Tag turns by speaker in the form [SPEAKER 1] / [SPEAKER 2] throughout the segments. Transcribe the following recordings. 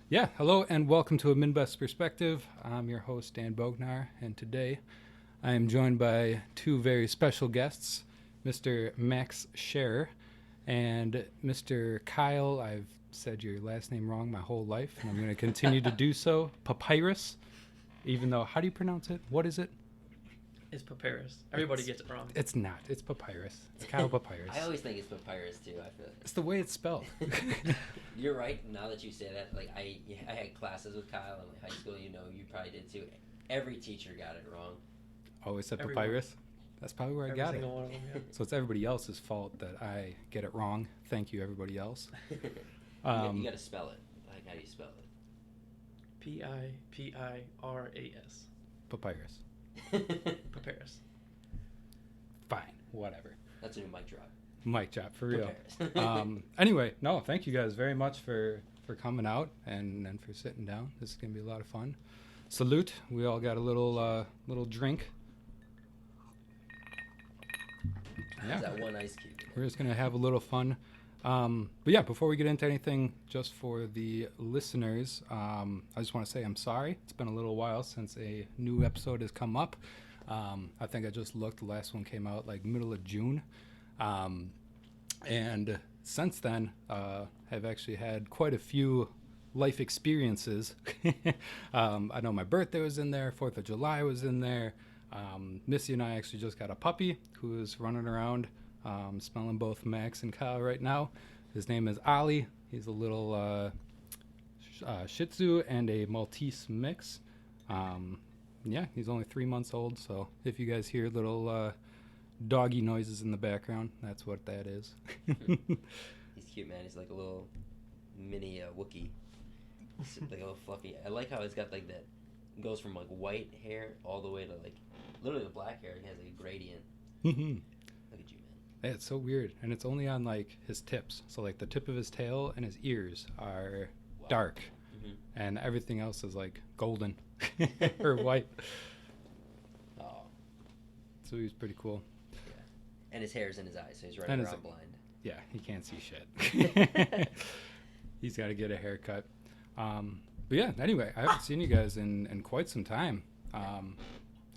[SPEAKER 1] Yeah, hello and welcome to A Midwest Perspective. I'm your host, Dan Bognar, and today I am joined by two very special guests, Mr. Max Scharrer and Mr. Kyle. I've said your last name wrong my whole life, and I'm going to continue to do so. Pipiras, even though, how do you pronounce it? What is it?
[SPEAKER 2] It's Pipiras. Everybody gets it wrong.
[SPEAKER 1] It's not. It's papyrus. It's Kyle Papyrus.
[SPEAKER 3] I always think it's papyrus too. I feel
[SPEAKER 1] It's the way it's spelled.
[SPEAKER 3] you're right. Now that you say that, like I had classes with Kyle in high school. You probably did too. Every teacher got it wrong.
[SPEAKER 1] Always said
[SPEAKER 2] Everyone.
[SPEAKER 1] papyrus. That's probably where I
[SPEAKER 2] Every
[SPEAKER 1] got it.
[SPEAKER 2] single one of them, yeah.
[SPEAKER 1] So it's everybody else's fault that I get it wrong. Thank you, everybody else.
[SPEAKER 3] You got to spell it. Like how do you spell it?
[SPEAKER 2] Pipiras.
[SPEAKER 1] Papyrus.
[SPEAKER 2] Pipiras.
[SPEAKER 1] Fine, whatever.
[SPEAKER 3] That's a new mic drop.
[SPEAKER 1] Mic drop, for real.
[SPEAKER 3] Papyrus.
[SPEAKER 1] Anyway, no, thank you guys very much for coming out and for sitting down. This is going to be a lot of fun. Salute. We all got a little drink.
[SPEAKER 3] Is that one ice cube?
[SPEAKER 1] We're just going to have a little fun. But yeah, before we get into anything, just for the listeners, I just want to say I'm sorry. It's been a little while since a new episode has come up. I think I just looked. The last one came out like middle of June. And since then, I've actually had quite a few life experiences. I know my birthday was in there. 4th of July was in there. Missy and I actually just got a puppy who is running around, smelling both Max and Kyle right now. His name is Ollie. He's a little Shih Tzu and a Maltese mix. Yeah, he's only 3 months old, so if you guys hear little doggy noises in the background, that's what that is.
[SPEAKER 3] He's cute, man. He's like a little mini Wookiee. Like a little fluffy. I like how he's got like that. Goes from like white hair all the way to like literally the black hair. He has like a gradient. Look at you, man.
[SPEAKER 1] Yeah, it's so weird, and it's only on like his tips. So like the tip of his tail and his ears are dark, and everything else is like golden or white.
[SPEAKER 3] Oh,
[SPEAKER 1] So he's pretty cool.
[SPEAKER 3] yeah. And his hair's in his eyes, so he's running around blind.
[SPEAKER 1] Yeah, he can't see shit. He's got to get a haircut. But yeah, anyway, I haven't seen you guys in quite some time.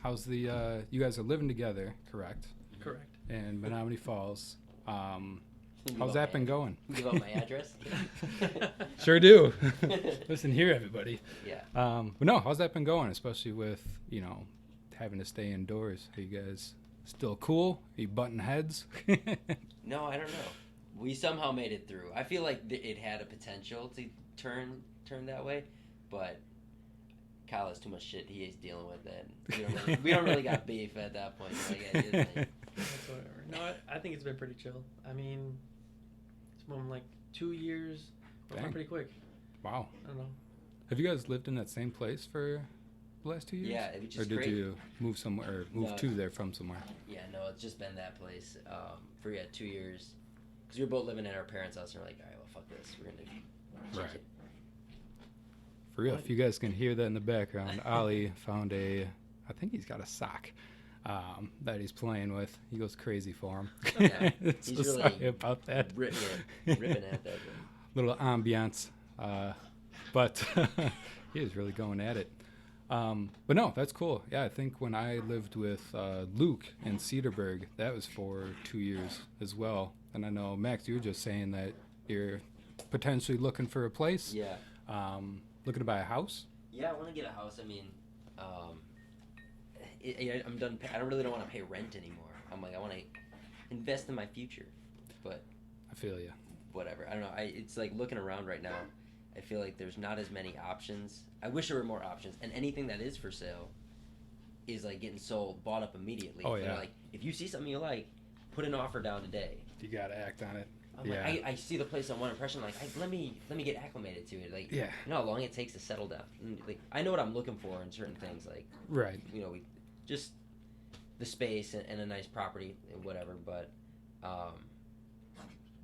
[SPEAKER 1] How's the, you guys are living together, correct?
[SPEAKER 2] Correct.
[SPEAKER 1] In Menominee Falls.
[SPEAKER 3] Give
[SPEAKER 1] How's
[SPEAKER 3] out
[SPEAKER 1] that been
[SPEAKER 3] my-
[SPEAKER 1] going?
[SPEAKER 3] Give out my address.
[SPEAKER 1] Sure do. Listen here, everybody.
[SPEAKER 3] Yeah.
[SPEAKER 1] But no, how's that been going, especially with, having to stay indoors? Are you guys still cool? Are you butting heads?
[SPEAKER 3] No, I don't know. We somehow made it through. I feel like it had a potential to turn that way, but Kyle has too much shit he is dealing with, and we don't really got beef at that point. Like,
[SPEAKER 2] Whatsoever. No, I think it's been pretty chill. I mean, it's been like 2 years. But went pretty quick.
[SPEAKER 1] Wow.
[SPEAKER 2] I don't know.
[SPEAKER 1] Have you guys lived in that same place for the last 2 years?
[SPEAKER 3] Yeah, it was
[SPEAKER 1] Or
[SPEAKER 3] just
[SPEAKER 1] did
[SPEAKER 3] great.
[SPEAKER 1] you move somewhere, or move
[SPEAKER 3] No.
[SPEAKER 1] to there from somewhere?
[SPEAKER 3] Yeah, no, it's just been that place for 2 years. Because we were both living at our parents' house, and we're like, all right, well, fuck this. We're going to
[SPEAKER 1] Right. For real, if you guys can hear that in the background, Ollie found I think he's got a sock that he's playing with. He goes crazy for him.
[SPEAKER 3] Yeah,
[SPEAKER 1] So
[SPEAKER 3] he's really
[SPEAKER 1] sorry about that.
[SPEAKER 3] ripping at that.
[SPEAKER 1] Little ambiance. But he is really going at it. But no, that's cool. Yeah, I think when I lived with Luke in Cedarburg, that was for 2 years as well. And I know, Max, you were just saying that you're potentially looking for a place.
[SPEAKER 3] Yeah.
[SPEAKER 1] Looking to buy a house.
[SPEAKER 3] Yeah, I want to get a house. I mean, I'm done. I don't want to pay rent anymore. I'm like, I want to invest in my future. But
[SPEAKER 1] I feel you.
[SPEAKER 3] whatever. I don't know. It's like looking around right now. I feel like there's not as many options. I wish there were more options. And anything that is for sale is like getting sold, bought up immediately.
[SPEAKER 1] Oh,
[SPEAKER 3] They're
[SPEAKER 1] yeah.
[SPEAKER 3] like, if you see something you like, put an offer down today.
[SPEAKER 1] You got to act on it.
[SPEAKER 3] I'm
[SPEAKER 1] Yeah.
[SPEAKER 3] like, I see the place on one impression. Like, let me get acclimated to it. Like,
[SPEAKER 1] Yeah.
[SPEAKER 3] you know how long it takes to settle down. And, like, I know what I'm looking for in certain things. Like,
[SPEAKER 1] Right.
[SPEAKER 3] just the space and a nice property and whatever. But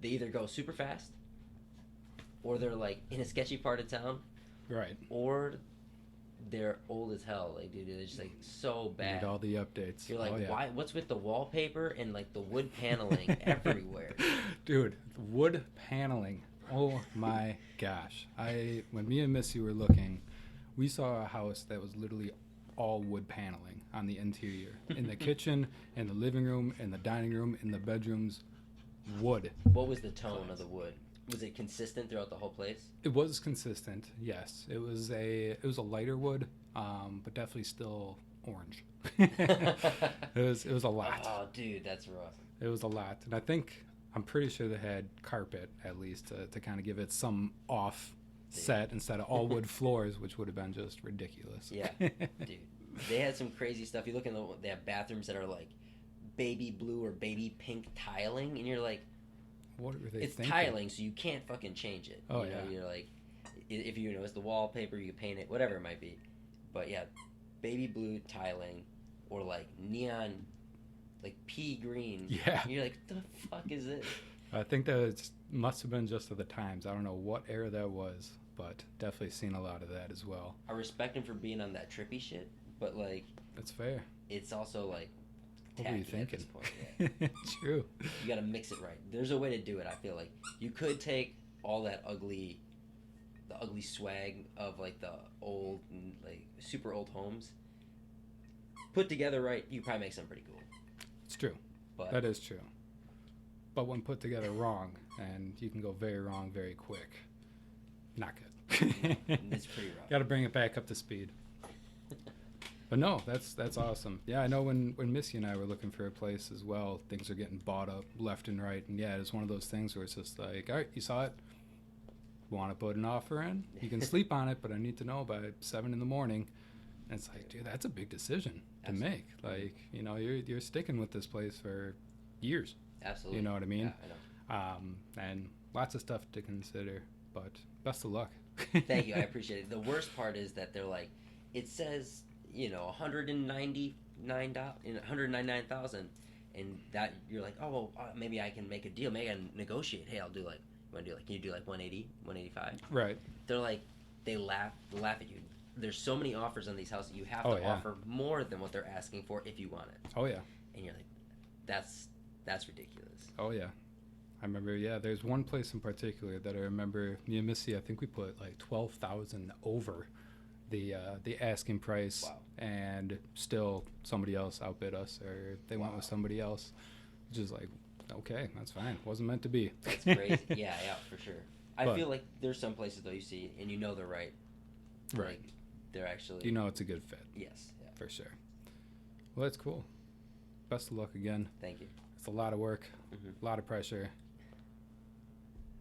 [SPEAKER 3] they either go super fast, or they're like in a sketchy part of town,
[SPEAKER 1] Right.
[SPEAKER 3] or they're old as hell. Like, dude, they're just like so bad.
[SPEAKER 1] Need all the updates.
[SPEAKER 3] You're like,
[SPEAKER 1] Oh, yeah.
[SPEAKER 3] why? What's with the wallpaper and like the wood paneling everywhere?
[SPEAKER 1] Dude, wood paneling. Oh my gosh. When me and Missy were looking, we saw a house that was literally all wood paneling on the interior. In the kitchen, in the living room, in the dining room, in the bedrooms, wood.
[SPEAKER 3] What was the tone of the wood? Was it consistent throughout the whole place?
[SPEAKER 1] It was consistent, yes. It was a lighter wood, but definitely still orange. It was a lot.
[SPEAKER 3] Oh, dude, that's rough.
[SPEAKER 1] It was a lot. And I'm pretty sure they had carpet at least to kind of give it some offset instead of all wood floors, which would have been just ridiculous.
[SPEAKER 3] Yeah, dude. They had some crazy stuff. You look they have bathrooms that are like baby blue or baby pink tiling, and you're like,
[SPEAKER 1] what were they
[SPEAKER 3] it's
[SPEAKER 1] thinking?
[SPEAKER 3] tiling, so you can't fucking change it.
[SPEAKER 1] Oh,
[SPEAKER 3] you know,
[SPEAKER 1] yeah.
[SPEAKER 3] You're like, if you know it's the wallpaper, you paint it, whatever it might be. But yeah, baby blue tiling or like neon, like pea green.
[SPEAKER 1] Yeah.
[SPEAKER 3] You're like, what the fuck is this?
[SPEAKER 1] I think that must have been just of the times. I don't know what era that was, but definitely seen a lot of that as well.
[SPEAKER 3] I respect him for being on that trippy shit, but like,
[SPEAKER 1] That's fair.
[SPEAKER 3] it's also like
[SPEAKER 1] What were you
[SPEAKER 3] tacky at this
[SPEAKER 1] thinking?
[SPEAKER 3] point. Yeah.
[SPEAKER 1] True.
[SPEAKER 3] You gotta mix it right. There's a way to do it. I feel like you could take all that ugly swag of like the old, like super old homes, put together right. You probably make something pretty cool.
[SPEAKER 1] It's true.
[SPEAKER 3] But
[SPEAKER 1] That is true. But when put together wrong, and you can go very wrong very quick, not good.
[SPEAKER 3] it's pretty rough.
[SPEAKER 1] Got to bring it back up to speed. But no, that's awesome. Yeah, I know when Missy and I were looking for a place as well, things are getting bought up left and right. And yeah, it's one of those things where it's just like, all right, you saw it. Want to put an offer in? You can sleep on it, but I need to know by 7 a.m. And it's like, dude, that's a big decision to
[SPEAKER 3] Absolutely.
[SPEAKER 1] make. Like, you know, you're sticking with this place for years.
[SPEAKER 3] Absolutely.
[SPEAKER 1] You know what I mean?
[SPEAKER 3] Yeah, I know.
[SPEAKER 1] And lots of stuff to consider. But best of luck.
[SPEAKER 3] Thank you. I appreciate it. The worst part is that they're like, it says, you know, $199,000, and that you're like, oh well, maybe I can make a deal. Maybe I can negotiate. Hey, I'll do like, can you do like 180, 185?
[SPEAKER 1] Right.
[SPEAKER 3] They're like, they laugh at you. There's so many offers on these houses. You have
[SPEAKER 1] Oh,
[SPEAKER 3] to
[SPEAKER 1] yeah.
[SPEAKER 3] offer more than what they're asking for if you want it.
[SPEAKER 1] Oh yeah.
[SPEAKER 3] And you're like, that's ridiculous.
[SPEAKER 1] Oh yeah. I remember. Yeah, there's one place in particular that I remember. Me and Missy, I think we put like 12,000 over the asking price,
[SPEAKER 3] Wow.
[SPEAKER 1] and still somebody else outbid us, or they went with somebody else, which is like, okay, that's fine. Wasn't meant to be.
[SPEAKER 3] That's crazy. yeah, for sure. I
[SPEAKER 1] But-
[SPEAKER 3] feel like there's some places though you see and you know they're right.
[SPEAKER 1] Right.
[SPEAKER 3] Like, they're actually.
[SPEAKER 1] You know it's a good fit
[SPEAKER 3] Yes. Yeah.
[SPEAKER 1] for sure. Well, that's cool. Best of luck again.
[SPEAKER 3] Thank you.
[SPEAKER 1] It's a lot of work,
[SPEAKER 3] Mhm.
[SPEAKER 1] a lot of pressure.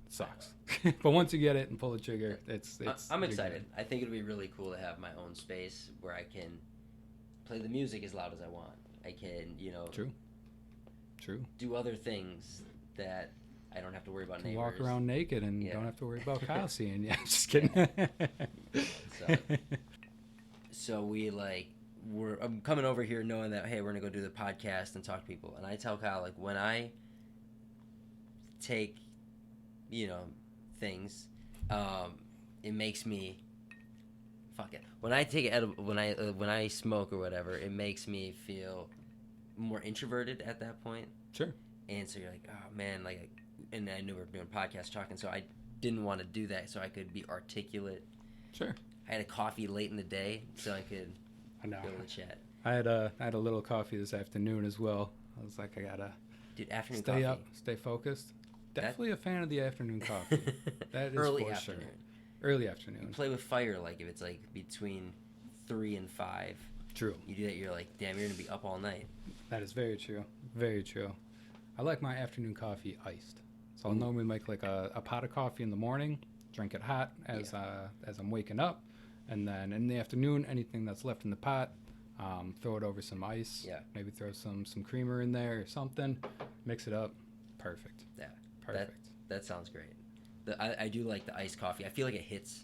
[SPEAKER 1] It sucks, but once you get it and pull the trigger, it's.
[SPEAKER 3] I'm
[SPEAKER 1] you're
[SPEAKER 3] excited.
[SPEAKER 1] good.
[SPEAKER 3] I think it'd be really cool to have my own space where I can play the music as loud as I want. I can, you know,
[SPEAKER 1] True.
[SPEAKER 3] do other things that I don't have to worry about
[SPEAKER 1] Can
[SPEAKER 3] neighbors.
[SPEAKER 1] walk around naked and
[SPEAKER 3] Yeah.
[SPEAKER 1] don't have to worry about Kyle seeing you. Just kidding.
[SPEAKER 3] So I'm coming over here knowing that, hey, we're gonna go do the podcast and talk to people. And I tell Kyle, like, when I take, you know, things, it makes me fuck it. When I take when I smoke or whatever, it makes me feel more introverted at that point.
[SPEAKER 1] Sure.
[SPEAKER 3] And so you're like, oh man, like, and I knew we were doing podcast talking, so I didn't want to do that, so I could be articulate.
[SPEAKER 1] Sure.
[SPEAKER 3] I had a coffee late in the day, so I could
[SPEAKER 1] I know.
[SPEAKER 3] be able to chat.
[SPEAKER 1] I had a little coffee this afternoon as well. I was like, I gotta
[SPEAKER 3] Dude, afternoon
[SPEAKER 1] stay
[SPEAKER 3] coffee.
[SPEAKER 1] up, stay focused. Definitely a fan of the afternoon coffee. That is
[SPEAKER 3] Early
[SPEAKER 1] for
[SPEAKER 3] afternoon.
[SPEAKER 1] sure. Early
[SPEAKER 3] You
[SPEAKER 1] afternoon.
[SPEAKER 3] play with fire, like if it's like between 3 and 5.
[SPEAKER 1] True.
[SPEAKER 3] You do that, you're like, damn, you're gonna be up all night.
[SPEAKER 1] That is very true. Very true. I like my afternoon coffee iced. So I'll
[SPEAKER 3] Ooh.
[SPEAKER 1] normally make like a pot of coffee in the morning, drink it hot as I'm waking up, and then in the afternoon, anything that's left in the pot, throw it over some ice.
[SPEAKER 3] Yeah.
[SPEAKER 1] Maybe throw some creamer in there or something. Mix it up. Perfect.
[SPEAKER 3] Yeah.
[SPEAKER 1] Perfect.
[SPEAKER 3] That sounds great. I do like the iced coffee. I feel like it hits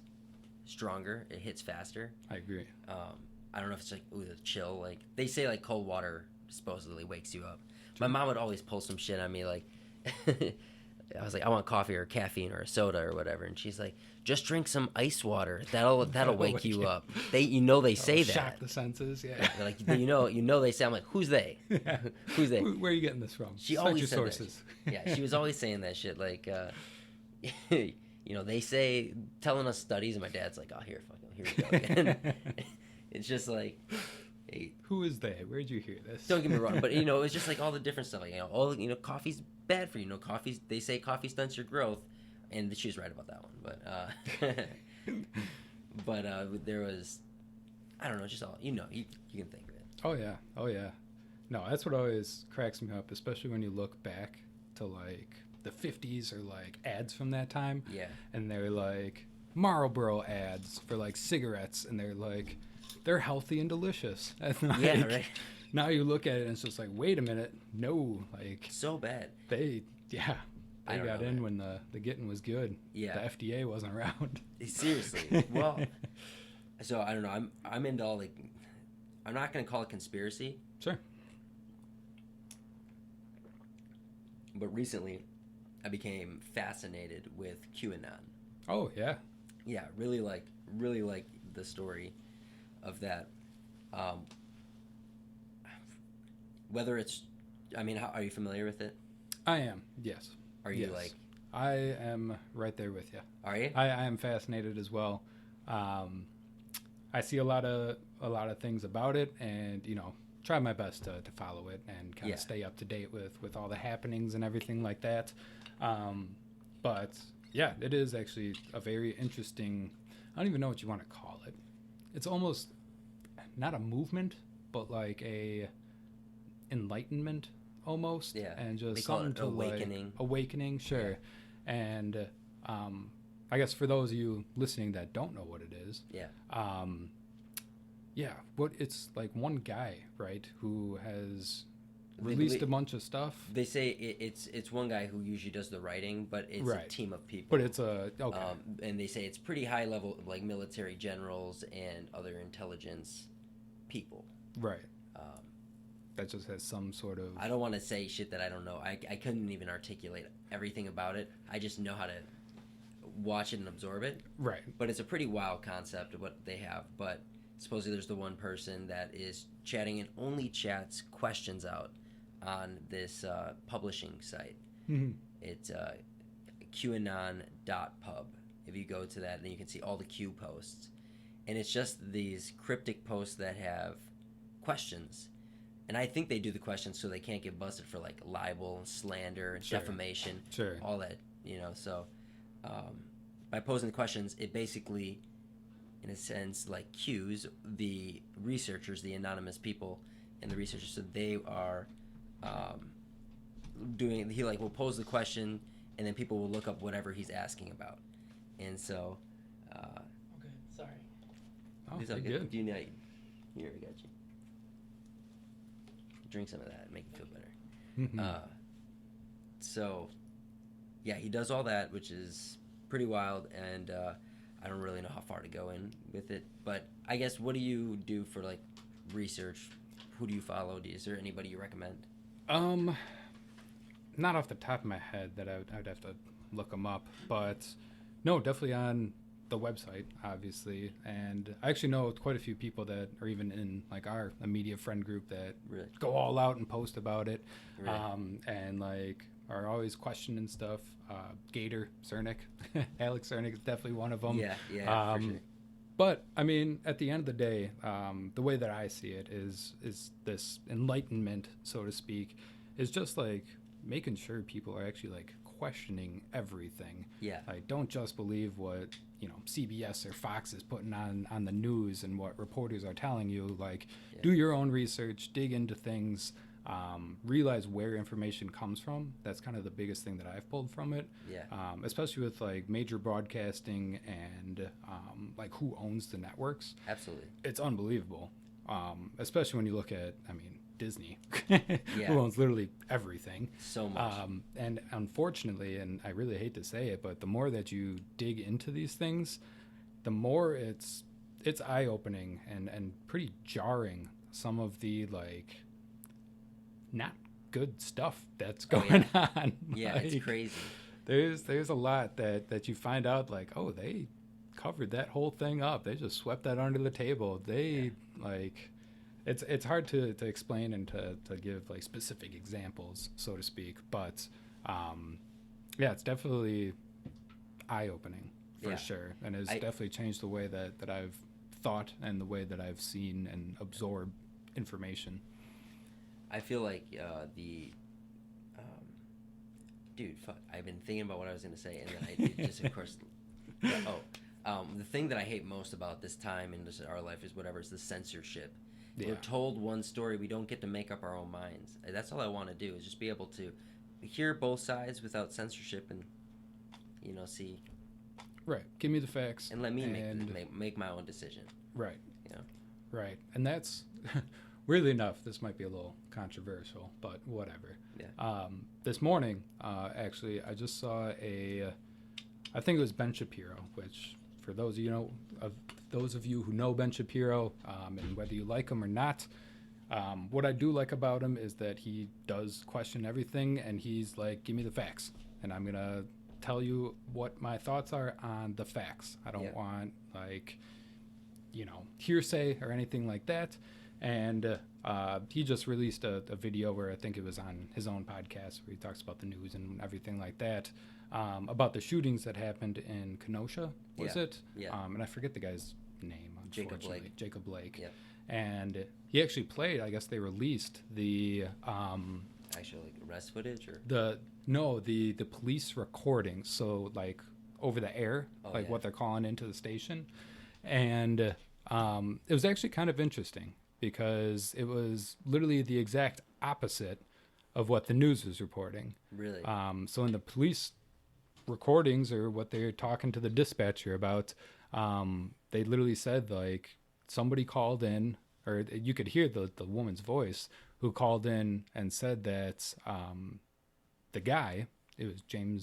[SPEAKER 3] stronger. It hits faster.
[SPEAKER 1] I agree.
[SPEAKER 3] I don't know if it's like, ooh, the chill. Like, they say like cold water supposedly wakes you up. My mom would always pull some shit on me, like, I was like, I want coffee or caffeine or a soda or whatever, and she's like, just drink some ice water. That'll wake you up. They say that.
[SPEAKER 1] Shock the senses. Yeah.
[SPEAKER 3] They're like, you know they say. I'm like, who's they?
[SPEAKER 1] Yeah.
[SPEAKER 3] Who's they?
[SPEAKER 1] Where are you getting this from?
[SPEAKER 3] She
[SPEAKER 1] Cite
[SPEAKER 3] always
[SPEAKER 1] your
[SPEAKER 3] said
[SPEAKER 1] sources.
[SPEAKER 3] that. Yeah, she was always saying that shit. Like, they say telling us studies, and my dad's like, oh, here we go again. It's just like, hey,
[SPEAKER 1] who is they? Where'd you hear this?
[SPEAKER 3] don't get me wrong, but it's just like all the different stuff. Like, coffee's bad for you. They say coffee stunts your growth, and she was right about that one. But there was, I don't know, just all you can think of it.
[SPEAKER 1] Oh yeah. No, that's what always cracks me up, especially when you look back to like the 50s or like ads from that time.
[SPEAKER 3] Yeah.
[SPEAKER 1] And they're like Marlboro ads for like cigarettes, and they're healthy and delicious. And like,
[SPEAKER 3] Yeah, right.
[SPEAKER 1] Now you look at it and it's just like, wait a minute, no, like
[SPEAKER 3] So bad.
[SPEAKER 1] they
[SPEAKER 3] I don't
[SPEAKER 1] got
[SPEAKER 3] know,
[SPEAKER 1] in
[SPEAKER 3] man.
[SPEAKER 1] when the getting was good.
[SPEAKER 3] Yeah.
[SPEAKER 1] The FDA wasn't around.
[SPEAKER 3] Seriously. Well, so I don't know. I'm into all like, I'm not gonna call it conspiracy,
[SPEAKER 1] Sure.
[SPEAKER 3] but recently I became fascinated with QAnon.
[SPEAKER 1] Oh yeah.
[SPEAKER 3] Yeah, really like the story of that. Whether it's, are you familiar with it?
[SPEAKER 1] I am. Yes.
[SPEAKER 3] Are you
[SPEAKER 1] Yes.
[SPEAKER 3] like?
[SPEAKER 1] I am right there with you.
[SPEAKER 3] Are you?
[SPEAKER 1] I am fascinated as well. I see a lot of things about it, and try my best to follow it and kind
[SPEAKER 3] Yeah.
[SPEAKER 1] of stay up to date with all the happenings and everything like that. But yeah, it is actually a very interesting. I don't even know what you want to call it. It's almost not a movement, but like a enlightenment almost.
[SPEAKER 3] Yeah.
[SPEAKER 1] And just
[SPEAKER 3] They call it
[SPEAKER 1] something to
[SPEAKER 3] awakening.
[SPEAKER 1] like awakening, sure. And I guess for those of you listening that don't know what it is,
[SPEAKER 3] Yeah.
[SPEAKER 1] what it's like one guy, right, who has
[SPEAKER 3] They
[SPEAKER 1] released
[SPEAKER 3] believe-
[SPEAKER 1] a bunch of stuff.
[SPEAKER 3] They say it's one guy who usually does the writing, but it's a
[SPEAKER 1] Right.
[SPEAKER 3] team of people.
[SPEAKER 1] But it's okay.
[SPEAKER 3] And they say it's pretty high level, like military generals and other intelligence people.
[SPEAKER 1] Right. That just has some sort of.
[SPEAKER 3] I don't want to say shit that I don't know. I couldn't even articulate everything about it. I just know how to watch it and absorb it.
[SPEAKER 1] Right.
[SPEAKER 3] But it's a pretty wild concept of what they have. But supposedly there's the one person that is chatting and only chats questions out on this publishing site.
[SPEAKER 1] Mhm.
[SPEAKER 3] It's QAnon.pub. If you go to that, then you can see all the Q posts. And it's just these cryptic posts that have questions. And I think they do the questions so they can't get busted for like libel and slander and
[SPEAKER 1] Sure.
[SPEAKER 3] defamation.
[SPEAKER 1] Sure.
[SPEAKER 3] All that, So by posing the questions, it basically, in a sense, like cues the researchers, the anonymous people and the researchers. So they are he will pose the question, and then people will look up whatever he's asking about. And so
[SPEAKER 2] Okay, sorry.
[SPEAKER 1] Oh,
[SPEAKER 3] it's
[SPEAKER 1] you're
[SPEAKER 3] like,
[SPEAKER 1] good.
[SPEAKER 3] do you need, here, I got you. Drink some of that, make it feel better.
[SPEAKER 1] Mhm.
[SPEAKER 3] So, yeah, he does all that, which is pretty wild, and I don't really know how far to go in with it. But I guess, what do you do for like research? Who do you follow? Is there anybody you recommend?
[SPEAKER 1] Not off the top of my head that I'd have to look them up, but no, definitely on the website, obviously. And I actually know quite a few people that are even in like our immediate friend group that
[SPEAKER 3] Really?
[SPEAKER 1] go all out and post about it,
[SPEAKER 3] Really?
[SPEAKER 1] and like are always questioning stuff. Gator Cernick, Alex Cernick is definitely one of them.
[SPEAKER 3] Yeah, for sure.
[SPEAKER 1] But I mean, at the end of the day, the way that I see it is this enlightenment, so to speak, is just like making sure people are actually like questioning everything.
[SPEAKER 3] Yeah.
[SPEAKER 1] Like, don't just believe what CBS or Fox is putting on the news and what reporters are telling you. Like, do your own research, dig into things, realize where information comes from. That's kind of the biggest thing that I've pulled from it.
[SPEAKER 3] Yeah.
[SPEAKER 1] Especially with like major broadcasting and like who owns the networks.
[SPEAKER 3] Absolutely.
[SPEAKER 1] It's unbelievable. Especially when you look at, Disney,
[SPEAKER 3] Yeah.
[SPEAKER 1] who owns literally everything.
[SPEAKER 3] So much.
[SPEAKER 1] And unfortunately, and I really hate to say it, but the more that you dig into these things, the more it's eye-opening and pretty jarring, some of the like not good stuff that's going on.
[SPEAKER 3] Yeah,
[SPEAKER 1] Like,
[SPEAKER 3] it's crazy.
[SPEAKER 1] There's a lot that you find out like, oh, they covered that whole thing up. They just swept that under the table. They like it's hard to explain and to give like specific examples, so to speak. But yeah, it's definitely, eye-opening for
[SPEAKER 3] Yeah.
[SPEAKER 1] sure, and it's definitely changed the way that I've thought and the way that I've seen and absorbed information.
[SPEAKER 3] I feel like dude, fuck. I've been thinking about what I was gonna say, and then I just, of course. The thing that I hate most about this time in just our life is whatever is the censorship.
[SPEAKER 1] Yeah.
[SPEAKER 3] We're told one story, we don't get to make up our own minds. That's all I want to do is just be able to hear both sides without censorship and see.
[SPEAKER 1] Right. Give me the facts.
[SPEAKER 3] And let me make my own decision.
[SPEAKER 1] Right.
[SPEAKER 3] You know?
[SPEAKER 1] Right. And that's weirdly enough, this might be a little controversial, but whatever.
[SPEAKER 3] Yeah.
[SPEAKER 1] This morning, actually, I just saw I think it was Ben Shapiro, which for those of you who know Ben Shapiro, and whether you like him or not, what I do like about him is that he does question everything, and he's like, give me the facts, and I'm going to tell you what my thoughts are on the facts. I don't want hearsay or anything like that. And he just released a video where I think it was on his own podcast where he talks about the news and everything like that, about the shootings that happened in Kenosha, was it?
[SPEAKER 3] Yeah.
[SPEAKER 1] And I forget the guy's name, unfortunately. Jacob Blake.
[SPEAKER 3] Yeah.
[SPEAKER 1] And he actually played, I guess they released the...
[SPEAKER 3] Actually, like arrest footage or?
[SPEAKER 1] The police recordings, so like over the air, what they're calling into the station. And it was actually kind of interesting because it was literally the exact opposite of what the news was reporting.
[SPEAKER 3] Really?
[SPEAKER 1] So in the police recordings, or what they're talking to the dispatcher about, they literally said like somebody called in, or you could hear the woman's voice who called in and said that the guy, it was Jacob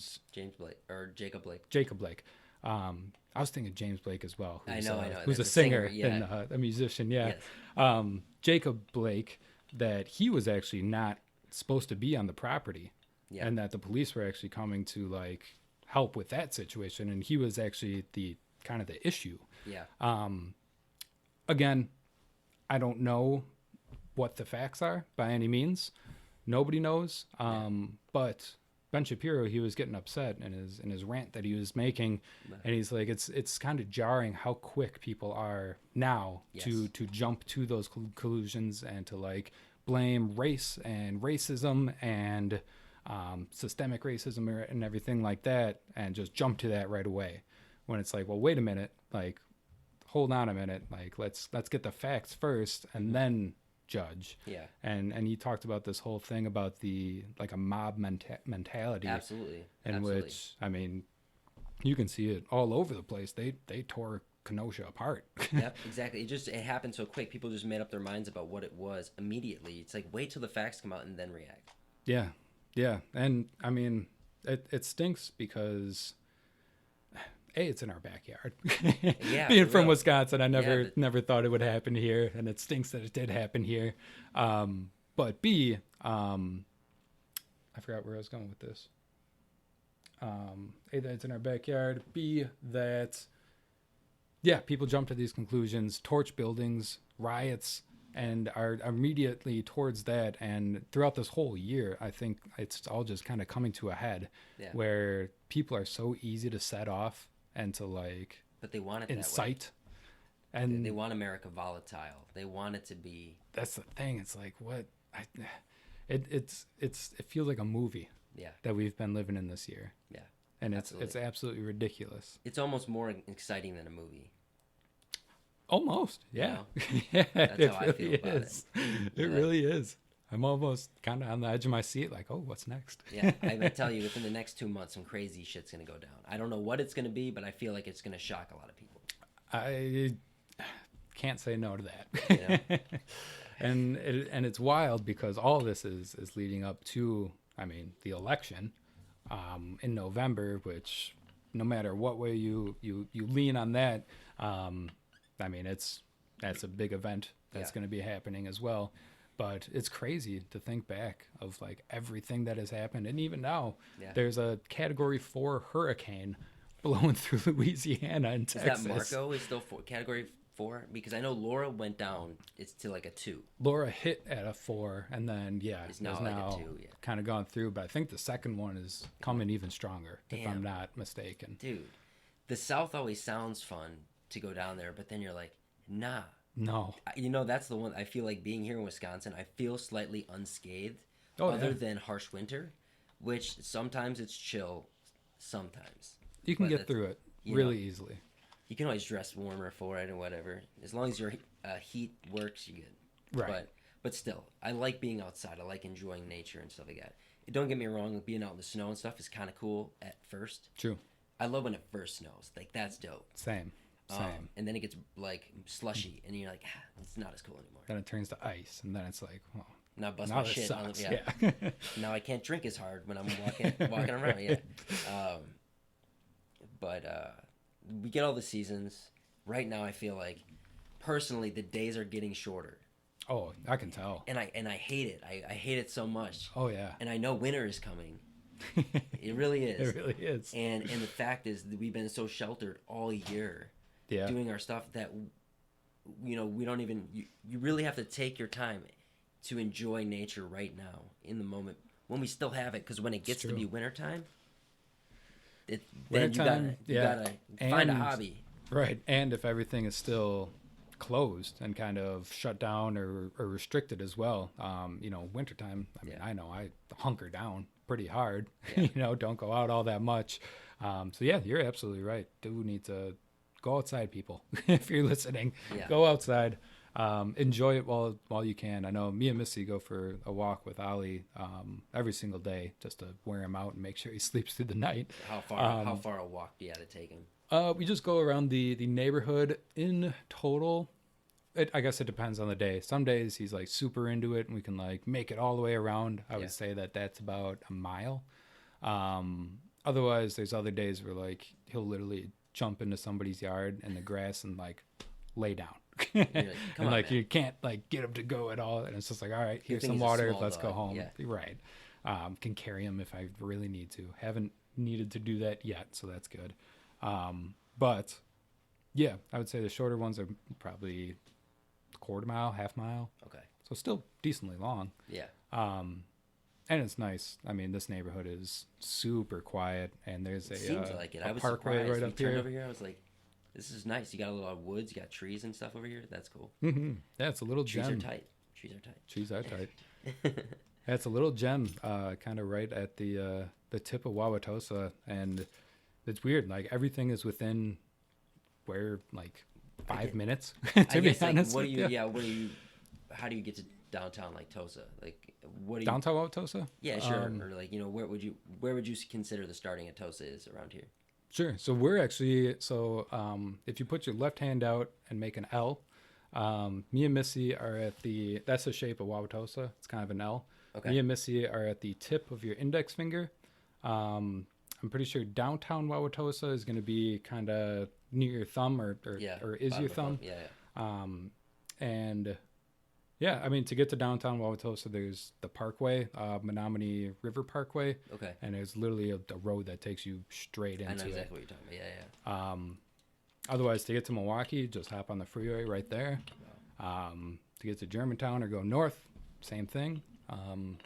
[SPEAKER 1] Blake. I was thinking James Blake as well.
[SPEAKER 3] I know.
[SPEAKER 1] Who's a singer and a musician. Yeah.
[SPEAKER 3] Yes.
[SPEAKER 1] Jacob Blake, that he was actually not supposed to be on the property, and that the police were actually coming to like help with that situation, and he was actually the kind of the issue.
[SPEAKER 3] Yeah.
[SPEAKER 1] Again, I don't know what the facts are by any means. Nobody knows. But Ben Shapiro, he was getting upset in his rant that he was making, and he's like, it's kind of jarring how quick people are now to jump to those conclusions and to like blame race and racism and systemic racism and everything like that, and just jump to that right away. When it's like, well, wait a minute, like, hold on a minute, like let's get the facts first and then judge.
[SPEAKER 3] Yeah.
[SPEAKER 1] And he talked about this whole thing about the like a mob mentality.
[SPEAKER 3] Absolutely.
[SPEAKER 1] Which, I mean, you can see it all over the place. They tore Kenosha apart.
[SPEAKER 3] Yep, exactly. It happened so quick. People just made up their minds about what it was immediately. It's like, wait till the facts come out and then react.
[SPEAKER 1] Yeah. And I mean, it stinks because it's in our backyard. Being from Wisconsin, I never thought it would happen here, and it stinks that it did happen here. But B, I forgot where I was going with this. A, that it's in our backyard. B, that people jump to these conclusions, torch buildings, riots, and are immediately towards that. And throughout this whole year, I think it's all just kind of coming to a head, where people are so easy to set off and to like,
[SPEAKER 3] but they want it
[SPEAKER 1] incite,
[SPEAKER 3] that way.
[SPEAKER 1] And
[SPEAKER 3] they want America volatile. They want it to be.
[SPEAKER 1] That's the thing. It's like what it feels like a movie.
[SPEAKER 3] Yeah. That
[SPEAKER 1] we've been living in this year.
[SPEAKER 3] Yeah.
[SPEAKER 1] And it's absolutely ridiculous.
[SPEAKER 3] It's almost more exciting than a movie.
[SPEAKER 1] Almost, yeah.
[SPEAKER 3] That's how I feel about it.
[SPEAKER 1] It really is. I'm almost kind of on the edge of my seat, like, oh, what's next?
[SPEAKER 3] Yeah, I'm going to tell you, within the next 2 months, some crazy shit's going to go down. I don't know what it's going to be, but I feel like it's going to shock a lot of people.
[SPEAKER 1] I can't say no to that.
[SPEAKER 3] You know?
[SPEAKER 1] And it's wild because all this is leading up to, I mean, the election in November, which no matter what way you lean on that, I mean, that's a big event that's going to be happening as well. But it's crazy to think back of like everything that has happened. And even now, there's a Category 4 hurricane blowing through Louisiana and Texas.
[SPEAKER 3] Is that Marco is still Category 4? Because I know Laura went down. It's to like a 2.
[SPEAKER 1] Laura hit at a 4, and then
[SPEAKER 3] It's now like a 2. Yeah.
[SPEAKER 1] kind of gone through. But I think the second one is coming even stronger, if
[SPEAKER 3] Damn.
[SPEAKER 1] I'm not mistaken.
[SPEAKER 3] Dude, the South always sounds fun to go down there, but then you're like, nah.
[SPEAKER 1] No.
[SPEAKER 3] You know, that's the one. I feel like being here in Wisconsin, I feel slightly unscathed,
[SPEAKER 1] Oh,
[SPEAKER 3] other
[SPEAKER 1] yeah.
[SPEAKER 3] than harsh winter, which sometimes it's chill, sometimes.
[SPEAKER 1] You can
[SPEAKER 3] But
[SPEAKER 1] get
[SPEAKER 3] that's-
[SPEAKER 1] through it
[SPEAKER 3] you
[SPEAKER 1] really
[SPEAKER 3] know.
[SPEAKER 1] easily.
[SPEAKER 3] You can always dress warmer for it or whatever. As long as your heat works, you good.
[SPEAKER 1] Right.
[SPEAKER 3] But still, I like being outside. I like enjoying nature and stuff like that. Don't get me wrong, being out in the snow and stuff is kind of cool at first.
[SPEAKER 1] True.
[SPEAKER 3] I love when it first snows. Like, that's dope.
[SPEAKER 1] Same.
[SPEAKER 3] And then it gets, like, slushy, and you're like, it's not as cool anymore.
[SPEAKER 1] Then it turns to ice, and then it's like, well,
[SPEAKER 3] Now bust
[SPEAKER 1] now
[SPEAKER 3] my
[SPEAKER 1] this
[SPEAKER 3] shit.
[SPEAKER 1] sucks.
[SPEAKER 3] Yeah.
[SPEAKER 1] Yeah.
[SPEAKER 3] Now I can't drink as hard when I'm walking around. Yeah. But we get all the seasons. Right now, I feel like, personally, the days are getting shorter.
[SPEAKER 1] Oh, I can tell.
[SPEAKER 3] And I hate it. I hate it so much.
[SPEAKER 1] Oh, yeah.
[SPEAKER 3] And I know winter is coming. It really is.
[SPEAKER 1] It really is.
[SPEAKER 3] And the fact is that we've been so sheltered all year
[SPEAKER 1] Yeah.
[SPEAKER 3] doing our stuff that, we don't even... You really have to take your time to enjoy nature right now, in the moment, when we still have it. Because when it gets to be wintertime, then
[SPEAKER 1] Wintertime,
[SPEAKER 3] you gotta find a hobby.
[SPEAKER 1] Right. And if everything is still closed and kind of shut down or restricted as well, wintertime, I mean, I know I hunker down pretty hard, don't go out all that much. So yeah, you're absolutely right. Do need to go outside, people. If you're listening, go outside, enjoy it while you can. I know me and Missy go for a walk with Ollie every single day just to wear him out and make sure he sleeps through the night.
[SPEAKER 3] How far a walk do you have to take him?
[SPEAKER 1] We just go around the neighborhood in total. I guess it depends on the day. Some days he's like super into it and we can like make it all the way around. I would say that's about a mile. Otherwise, there's other days where like he'll literally jump into somebody's yard in the grass and like lay down.
[SPEAKER 3] Like,
[SPEAKER 1] and
[SPEAKER 3] on,
[SPEAKER 1] like
[SPEAKER 3] man.
[SPEAKER 1] you can't like get him to go at all. And it's just like, all right, here's
[SPEAKER 3] think
[SPEAKER 1] some
[SPEAKER 3] he's a
[SPEAKER 1] water.
[SPEAKER 3] small
[SPEAKER 1] Let's go
[SPEAKER 3] dog.
[SPEAKER 1] home.
[SPEAKER 3] Yeah.
[SPEAKER 1] Right. Can carry him if I really need to. Haven't needed to do that yet, so that's good. But yeah, I would say the shorter ones are probably quarter mile, half mile.
[SPEAKER 3] Okay.
[SPEAKER 1] So still decently long.
[SPEAKER 3] Yeah.
[SPEAKER 1] And it's nice. I mean, this neighborhood is super quiet, and there's
[SPEAKER 3] It seems like it. I was
[SPEAKER 1] parkway
[SPEAKER 3] surprised.
[SPEAKER 1] right
[SPEAKER 3] We
[SPEAKER 1] up
[SPEAKER 3] turned
[SPEAKER 1] here.
[SPEAKER 3] over here. I was like, this is nice. You got a lot of woods. You got trees and stuff over here. That's cool.
[SPEAKER 1] Mm-hmm. Yeah, it's a little
[SPEAKER 3] Trees
[SPEAKER 1] gem.
[SPEAKER 3] are tight. Trees are tight.
[SPEAKER 1] Trees are tight. Yeah, it's a little gem, kind of right at the tip of Wauwatosa, and it's weird. Like everything is within like 5 minutes. To
[SPEAKER 3] I
[SPEAKER 1] be
[SPEAKER 3] guess, like,
[SPEAKER 1] honest,
[SPEAKER 3] what do
[SPEAKER 1] with
[SPEAKER 3] you?
[SPEAKER 1] you.
[SPEAKER 3] Yeah. How do you get to downtown like Tosa? Like, what do you?
[SPEAKER 1] Downtown Wauwatosa?
[SPEAKER 3] Yeah, sure. Or like, where would you consider the starting at Tosa is around here?
[SPEAKER 1] Sure. So we're actually if you put your left hand out and make an L, me and Missy are at that's the shape of Wauwatosa. It's kind of an L.
[SPEAKER 3] Okay.
[SPEAKER 1] Me and Missy are at the tip of your index finger. I'm pretty sure downtown Wauwatosa is going to be kind of near your thumb or is
[SPEAKER 3] bottom
[SPEAKER 1] your
[SPEAKER 3] of
[SPEAKER 1] thumb.
[SPEAKER 3] Yeah.
[SPEAKER 1] And yeah, I mean, to get to downtown Wauwatosa, there's the Parkway, Menominee River Parkway.
[SPEAKER 3] Okay.
[SPEAKER 1] And there's literally a road that takes you straight into
[SPEAKER 3] I know
[SPEAKER 1] it.
[SPEAKER 3] exactly what you're talking about. Yeah.
[SPEAKER 1] Otherwise, to get to Milwaukee, just hop on the freeway right there. To get to Germantown or go north, same thing.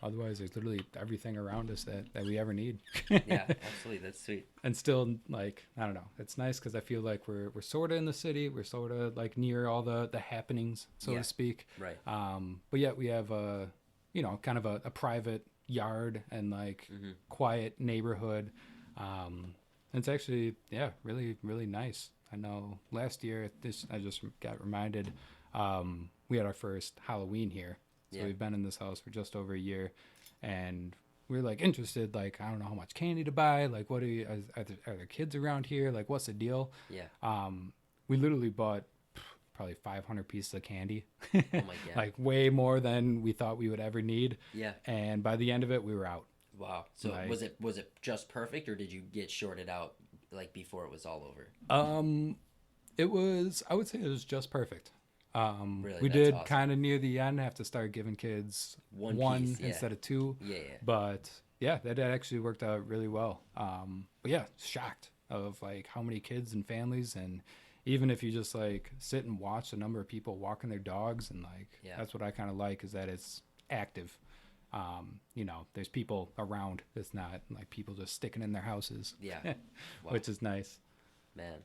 [SPEAKER 1] Otherwise, there's literally everything around us that we ever need.
[SPEAKER 3] Yeah, absolutely. That's sweet.
[SPEAKER 1] And still, like, I don't know. It's nice because I feel like we're sort of in the city. We're sort of like near all the happenings, so to speak.
[SPEAKER 3] Right.
[SPEAKER 1] But yet we have kind of a private yard and like quiet neighborhood. It's actually, really, really nice. I know last year I just got reminded, we had our first Halloween here. So we've been in this house for just over a year, and we're like interested. Like, I don't know how much candy to buy. Like, what are there kids around here? Like, what's the deal?
[SPEAKER 3] Yeah.
[SPEAKER 1] We literally bought probably 500 pieces of candy.
[SPEAKER 3] Oh my God.
[SPEAKER 1] Like way more than we thought we would ever need.
[SPEAKER 3] Yeah.
[SPEAKER 1] And by the end of it, we were out.
[SPEAKER 3] Wow. So
[SPEAKER 1] Like-
[SPEAKER 3] was it just perfect, or did you get shorted out like before it was all over?
[SPEAKER 1] I would say it was just perfect.
[SPEAKER 3] Really?
[SPEAKER 1] We
[SPEAKER 3] That's
[SPEAKER 1] did
[SPEAKER 3] awesome.
[SPEAKER 1] kind of near the end have to start giving kids
[SPEAKER 3] One
[SPEAKER 1] one
[SPEAKER 3] piece, yeah.
[SPEAKER 1] instead of two.
[SPEAKER 3] Yeah.
[SPEAKER 1] But yeah, that actually worked out really well. But yeah, shocked of like how many kids and families and even if you just like sit and watch the number of people walking their dogs, and like that's what I kind of like, is that it's active. You know, there's people around. It's not like people just sticking in their houses.
[SPEAKER 3] Yeah. Wow.
[SPEAKER 1] Which is nice.
[SPEAKER 3] Man,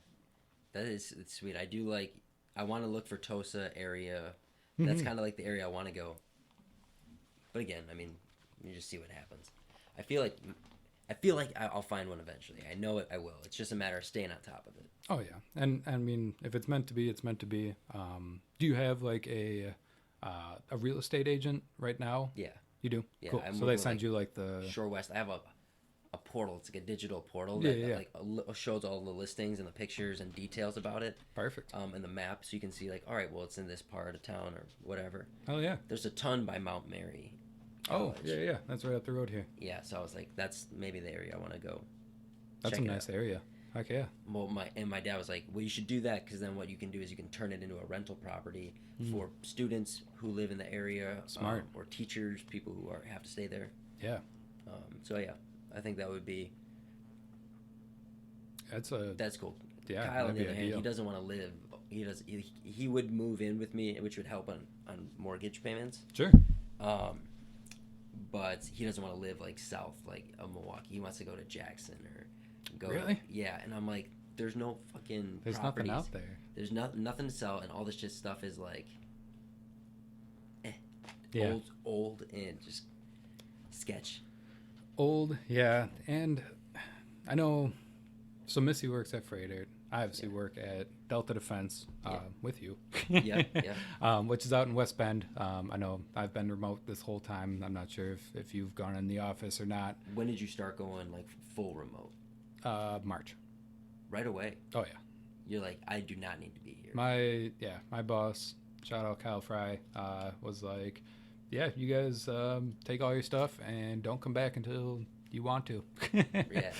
[SPEAKER 3] it's sweet. I want to look for Tosa area. That's kind of like the area I want to go. But again, I mean, you just see what happens. I feel like I'll find one eventually. I know I will. It's just a matter of staying on top of it.
[SPEAKER 1] Oh yeah, and I mean, if it's meant to be, it's meant to be. Do you have like a real estate agent right now?
[SPEAKER 3] Yeah.
[SPEAKER 1] You do?
[SPEAKER 3] Yeah.
[SPEAKER 1] Cool. So they send you like the
[SPEAKER 3] Shore West. I have a portal. It's like a digital portal that like shows all the listings and the pictures and details about it.
[SPEAKER 1] Perfect.
[SPEAKER 3] And the map, so you can see like, all right, well, it's in this part of town or whatever.
[SPEAKER 1] Oh yeah.
[SPEAKER 3] There's a ton by Mount Mary.
[SPEAKER 1] Oh yeah, that's right up the road here.
[SPEAKER 3] Yeah, so I was like, that's maybe the area I want to go.
[SPEAKER 1] That's a nice area. Heck yeah.
[SPEAKER 3] Well, my dad was like, well, you should do that, because then what you can do is you can turn it into a rental property for students who live in the area.
[SPEAKER 1] Smart.
[SPEAKER 3] Or teachers, people who have to stay there.
[SPEAKER 1] Yeah.
[SPEAKER 3] So yeah, I think that would be. That's cool.
[SPEAKER 1] Yeah.
[SPEAKER 3] Kyle, on the other hand, he doesn't want to live. He would move in with me, which would help on mortgage payments.
[SPEAKER 1] Sure.
[SPEAKER 3] But he doesn't want to live like south, like of Milwaukee. He wants to go to Jackson or go.
[SPEAKER 1] Really?
[SPEAKER 3] Yeah, and I'm like, there's no fucking.
[SPEAKER 1] There's
[SPEAKER 3] properties.
[SPEAKER 1] nothing out there.
[SPEAKER 3] There's nothing to sell, and all this shit stuff is like,
[SPEAKER 1] yeah,
[SPEAKER 3] old and just sketch.
[SPEAKER 1] Old, yeah, and I know. So Missy works at Freighter. I obviously work at Delta Defense with you.
[SPEAKER 3] Yeah.
[SPEAKER 1] Which is out in West Bend. I know I've been remote this whole time. I'm not sure if you've gone in the office or not.
[SPEAKER 3] When did you start going like full remote?
[SPEAKER 1] March.
[SPEAKER 3] Right away.
[SPEAKER 1] Oh yeah.
[SPEAKER 3] You're like, I do not need to be here.
[SPEAKER 1] My boss, shout out Kyle Fry, was like, yeah, you guys take all your stuff and don't come back until you want to.
[SPEAKER 3] Yeah.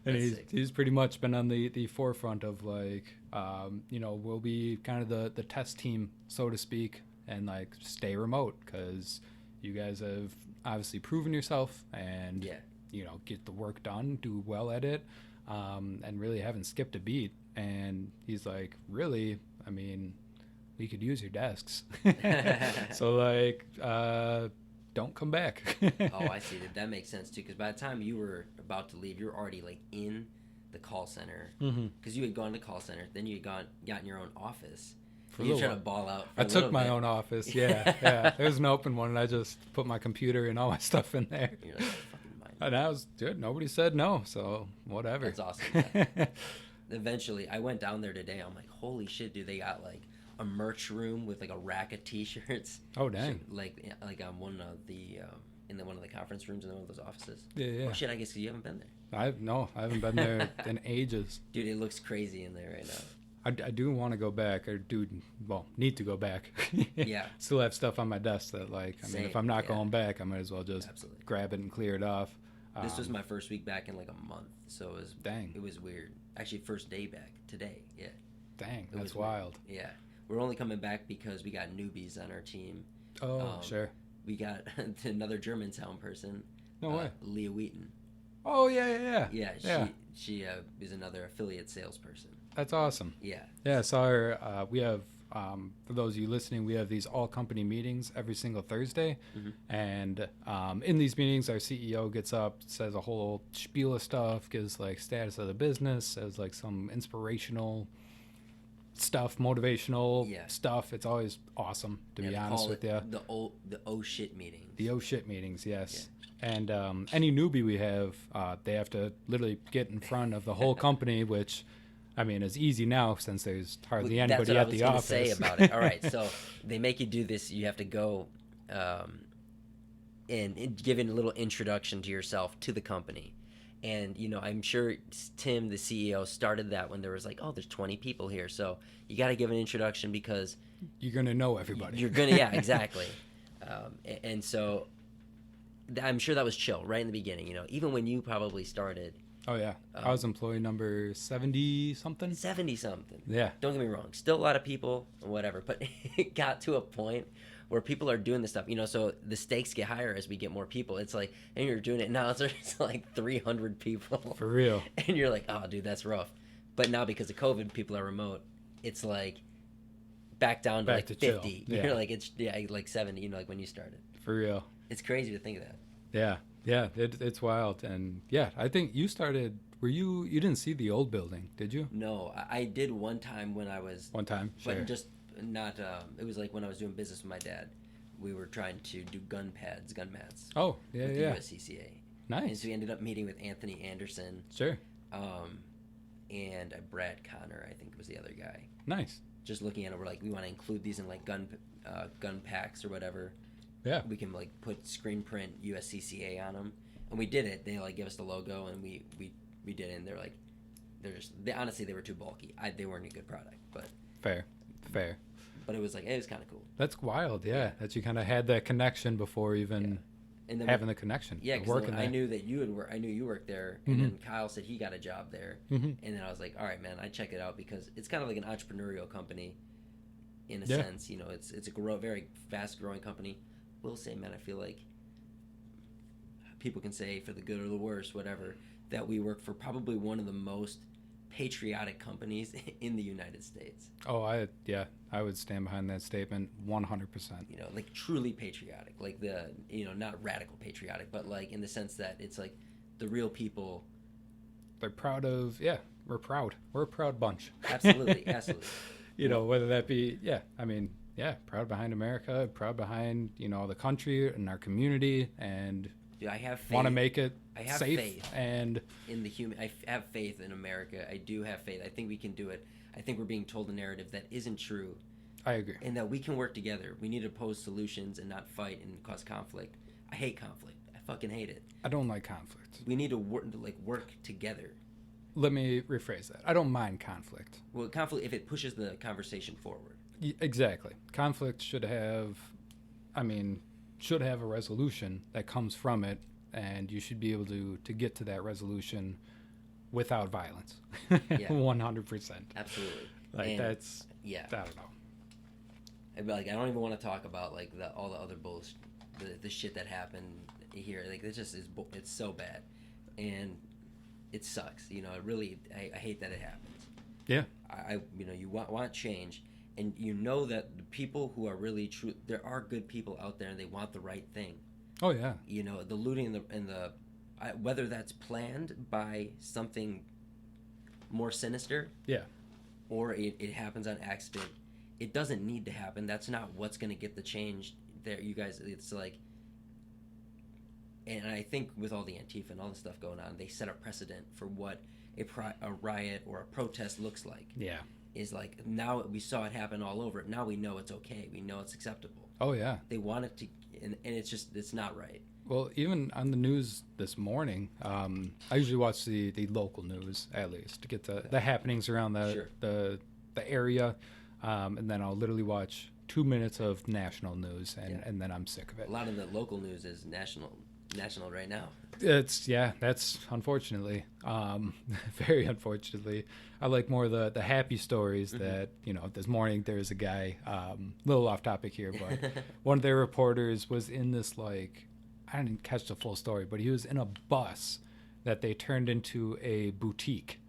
[SPEAKER 1] And he's pretty much been on the forefront of like, we'll be kind of the test team, so to speak, and like stay remote, because you guys have obviously proven yourself and, get the work done, do well at it, and really haven't skipped a beat. And he's like, really, I mean, we could use your desks. So like, don't come back.
[SPEAKER 3] Oh, I see. That makes sense too, because by the time you were about to leave, you're already like in the call center, because you had gone to call center, then you had gotten your own office. You were trying to ball out.
[SPEAKER 1] I took my own office. Yeah. There's an open one, and I just put my computer and all my stuff in there.
[SPEAKER 3] You're like, fucking mind.
[SPEAKER 1] And I was good. Nobody said no, so whatever.
[SPEAKER 3] That's awesome. Yeah. Eventually, I went down there today. I'm like, holy shit, dude! They got like a merch room with like a rack of T-shirts.
[SPEAKER 1] Oh dang!
[SPEAKER 3] Like on one of the one of the conference rooms in one of those offices.
[SPEAKER 1] Yeah.
[SPEAKER 3] Oh shit! I guess you haven't been there.
[SPEAKER 1] I haven't been there in ages.
[SPEAKER 3] Dude, it looks crazy in there right now.
[SPEAKER 1] I do want to go back, need to go back.
[SPEAKER 3] Yeah.
[SPEAKER 1] Still have stuff on my desk that mean, if I'm not going back, I might as well just grab it and clear it off.
[SPEAKER 3] This was my first week back in like a month, so it was It was weird. Actually, first day back today. Yeah.
[SPEAKER 1] Dang, that's wild.
[SPEAKER 3] Weird. Yeah. We're only coming back because we got newbies on our team.
[SPEAKER 1] Oh, sure.
[SPEAKER 3] We got another Germantown person.
[SPEAKER 1] No way.
[SPEAKER 3] Leah Wheaton.
[SPEAKER 1] Oh, yeah.
[SPEAKER 3] Yeah, she is another affiliate salesperson.
[SPEAKER 1] That's awesome.
[SPEAKER 3] Yeah.
[SPEAKER 1] Yeah, I saw her. We have, for those of you listening, we have these all-company meetings every single Thursday. Mm-hmm. And in these meetings, our CEO gets up, says a whole spiel of stuff, gives, like, status of the business, says, like, some inspirational stuff, motivational stuff. It's always awesome, to be honest with you.
[SPEAKER 3] The oh shit meetings.
[SPEAKER 1] The oh shit meetings, yes. Yeah. And any newbie we have, they have to literally get in front of the whole company, which, I mean, is easy now since there's hardly anybody at the office.
[SPEAKER 3] That's what I was going to say about it. All right, so they make you do this. You have to go and give a little introduction to yourself to the company. And, I'm sure Tim, the CEO, started that when there was like, oh, there's 20 people here. So you got to give an introduction because
[SPEAKER 1] you're going to know everybody.
[SPEAKER 3] Yeah, exactly. And so I'm sure that was chill right in the beginning, even when you probably started.
[SPEAKER 1] Oh, yeah. I was employee number 70-something.
[SPEAKER 3] 70-something.
[SPEAKER 1] Yeah.
[SPEAKER 3] Don't get me wrong. Still a lot of people and whatever. But it got to a point where people are doing this stuff, so the stakes get higher as we get more people. It's like, and you're doing it now, it's like 300 people.
[SPEAKER 1] For real.
[SPEAKER 3] And you're like, oh, dude, that's rough. But now because of COVID, people are remote. it's like back down to
[SPEAKER 1] Back
[SPEAKER 3] like
[SPEAKER 1] to chill.
[SPEAKER 3] 50.
[SPEAKER 1] Yeah.
[SPEAKER 3] You're like it's like 70. Like when you started.
[SPEAKER 1] For real.
[SPEAKER 3] It's crazy to think of that.
[SPEAKER 1] Yeah, it's wild. And yeah, I think you started. You didn't see the old building, did you?
[SPEAKER 3] No, I did one time when I was.
[SPEAKER 1] One time, sure.
[SPEAKER 3] But just not. It was like when I was doing business with my dad. We were trying to do gun mats.
[SPEAKER 1] Oh, yeah,
[SPEAKER 3] with
[SPEAKER 1] yeah.
[SPEAKER 3] the USCCA.
[SPEAKER 1] Nice.
[SPEAKER 3] And so we ended up meeting with Anthony Anderson.
[SPEAKER 1] Sure.
[SPEAKER 3] And Brad Connor, I think was the other guy.
[SPEAKER 1] Nice.
[SPEAKER 3] Just looking at it, we're like, we want to include these in like gun packs or whatever.
[SPEAKER 1] Yeah.
[SPEAKER 3] We can like put screen print USCCA on them, and we did it. They like give us the logo, and we did it. And they're like, honestly they were too bulky. They weren't a good product, but
[SPEAKER 1] fair.
[SPEAKER 3] But it was like it was kind of cool.
[SPEAKER 1] That's wild, yeah. That you kind of had that connection before even
[SPEAKER 3] and then
[SPEAKER 1] having the connection.
[SPEAKER 3] Yeah, because I
[SPEAKER 1] there.
[SPEAKER 3] knew that you had I knew you worked there, and then Kyle said he got a job there, and then I was like, all right, man, I check it out because it's kind of like an entrepreneurial company, in a sense. You know, it's a very fast growing company. We'll say, man, I feel like people can say for the good or the worse, whatever, that we work for probably one of the most patriotic companies in the United States.
[SPEAKER 1] Oh, I would stand behind that statement 100%.
[SPEAKER 3] You know, like truly patriotic, like not radical patriotic, but like in the sense that it's like the real people.
[SPEAKER 1] They're proud of, we're proud. We're a proud bunch.
[SPEAKER 3] Absolutely.
[SPEAKER 1] You know, whether that be, proud behind America, proud behind, the country and our community, and
[SPEAKER 3] Dude, I have faith.
[SPEAKER 1] Want to make it
[SPEAKER 3] I have
[SPEAKER 1] safe
[SPEAKER 3] faith
[SPEAKER 1] and
[SPEAKER 3] in the human. I have faith in America. I do have faith. I think we can do it. I think we're being told a narrative that isn't true.
[SPEAKER 1] I agree.
[SPEAKER 3] And that we can work together. We need to pose solutions and not fight and cause conflict. I hate conflict. I fucking hate it.
[SPEAKER 1] I don't like conflict.
[SPEAKER 3] We need to work together.
[SPEAKER 1] Let me rephrase that. I don't mind conflict.
[SPEAKER 3] Well, conflict if it pushes the conversation forward.
[SPEAKER 1] Exactly. Conflict should have a resolution that comes from it, and you should be able to get to that resolution without violence. 100%.
[SPEAKER 3] Absolutely.
[SPEAKER 1] Like, that's, I don't know.
[SPEAKER 3] I'd be like, I don't even want to talk about like all the other bullshit, the shit that happened here. Like, it just it's so bad, and it sucks. You know, it really, I hate that it happens.
[SPEAKER 1] Yeah.
[SPEAKER 3] You want change, and you know that the people who are really true, there are good people out there, and they want the right thing.
[SPEAKER 1] Oh yeah.
[SPEAKER 3] You know, the looting and the whether that's planned by something more sinister.
[SPEAKER 1] Yeah.
[SPEAKER 3] Or it happens on accident. It doesn't need to happen. That's not what's going to get the change there. You guys, it's like, and I think with all the Antifa and all the stuff going on, they set a precedent for what a riot or a protest looks like.
[SPEAKER 1] Yeah.
[SPEAKER 3] Is like, now we saw it happen all over. Now we know it's okay. We know it's acceptable.
[SPEAKER 1] Oh yeah.
[SPEAKER 3] They want it to, and it's not right.
[SPEAKER 1] Well, even on the news this morning, I usually watch the local news at least to get the happenings around the area, and then I'll literally watch 2 minutes of national news, and then I'm sick of it.
[SPEAKER 3] A lot of the local news is national right now.
[SPEAKER 1] That's unfortunately, very unfortunately. I like more the happy stories that, this morning there's a guy, little off topic here, but one of their reporters was in this, like, I didn't catch the full story, but he was in a bus that they turned into a boutique.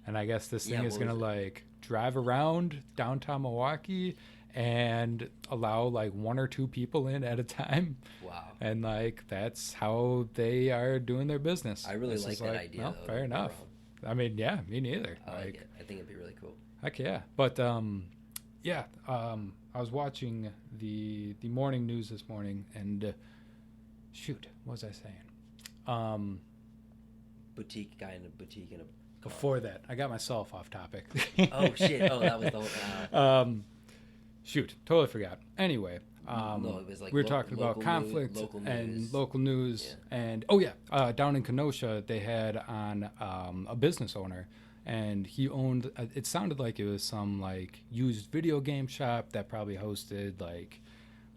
[SPEAKER 1] And I guess this thing is going to, like, drive around downtown Milwaukee and allow, like, 1 or 2 people in at a time.
[SPEAKER 3] Wow.
[SPEAKER 1] And, like, that's how they are doing their business.
[SPEAKER 3] I really like that idea,
[SPEAKER 1] no,
[SPEAKER 3] though.
[SPEAKER 1] fair enough. I mean, yeah, me neither.
[SPEAKER 3] I like it. I think it'd be really cool.
[SPEAKER 1] Heck yeah. But, I was watching the morning news this morning, and shoot, what was I saying?
[SPEAKER 3] Boutique guy in a boutique in a car.
[SPEAKER 1] Before that, I got myself off topic.
[SPEAKER 3] Oh, shit. Oh, that was the whole...
[SPEAKER 1] Shoot, totally forgot. Anyway,
[SPEAKER 3] no, it was like
[SPEAKER 1] we were talking about conflict and local news.
[SPEAKER 3] Yeah.
[SPEAKER 1] And, down in Kenosha, they had on a business owner, and he owned, it sounded like it was some, like, used video game shop that probably hosted, like,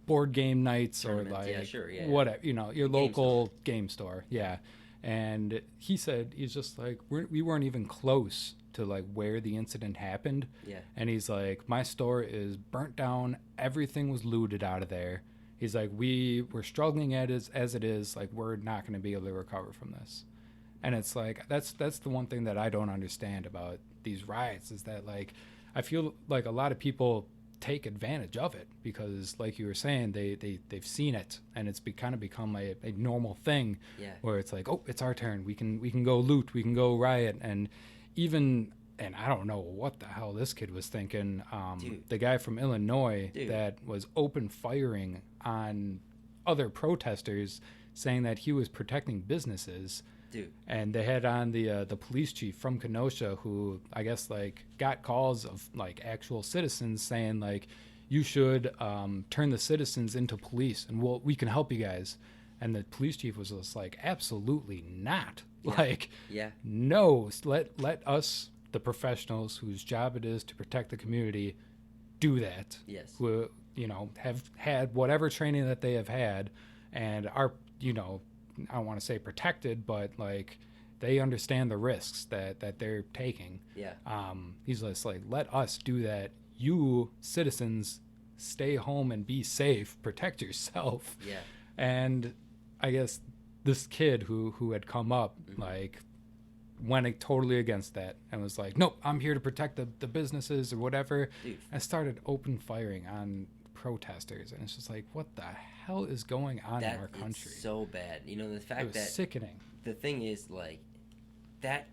[SPEAKER 1] board game nights or, like, whatever, your local game store. Yeah. And he said, he's just like, we weren't even close to, like, where the incident happened.
[SPEAKER 3] Yeah.
[SPEAKER 1] And he's like, my store is burnt down. Everything was looted out of there. He's like, we're struggling as it is. Like, we're not going to be able to recover from this. And it's like, that's the one thing that I don't understand about these riots is that, like, I feel like a lot of people take advantage of it because, like you were saying, they've seen it and it's kind of become a normal thing.
[SPEAKER 3] Yeah.
[SPEAKER 1] Where it's like, oh, it's our turn. We can go loot. We can go riot. And even, and I don't know what the hell this kid was thinking. The guy from Illinois that was open firing on other protesters, saying that he was protecting businesses.
[SPEAKER 3] Dude.
[SPEAKER 1] And they had on the police chief from Kenosha, who I guess like got calls of like actual citizens saying like, you should turn the citizens into police and we can help you guys. And the police chief was just like, absolutely not.
[SPEAKER 3] Yeah.
[SPEAKER 1] Like,
[SPEAKER 3] yeah.
[SPEAKER 1] No, let us, the professionals whose job it is to protect the community, do that.
[SPEAKER 3] Yes.
[SPEAKER 1] Who, have had whatever training that they have had and are, I don't want to say protected, but like they understand the risks that they're taking.
[SPEAKER 3] Yeah.
[SPEAKER 1] He's just like, let us do that. You citizens stay home and be safe, protect yourself.
[SPEAKER 3] Yeah.
[SPEAKER 1] And I guess this kid who had come up, like went totally against that and was like, nope, I'm here to protect the businesses or whatever.
[SPEAKER 3] Dude.
[SPEAKER 1] And started open firing on protesters, and it's just like, what the hell is going on in our country?
[SPEAKER 3] It's so bad. The fact
[SPEAKER 1] it was
[SPEAKER 3] that
[SPEAKER 1] sickening.
[SPEAKER 3] The thing is, like, that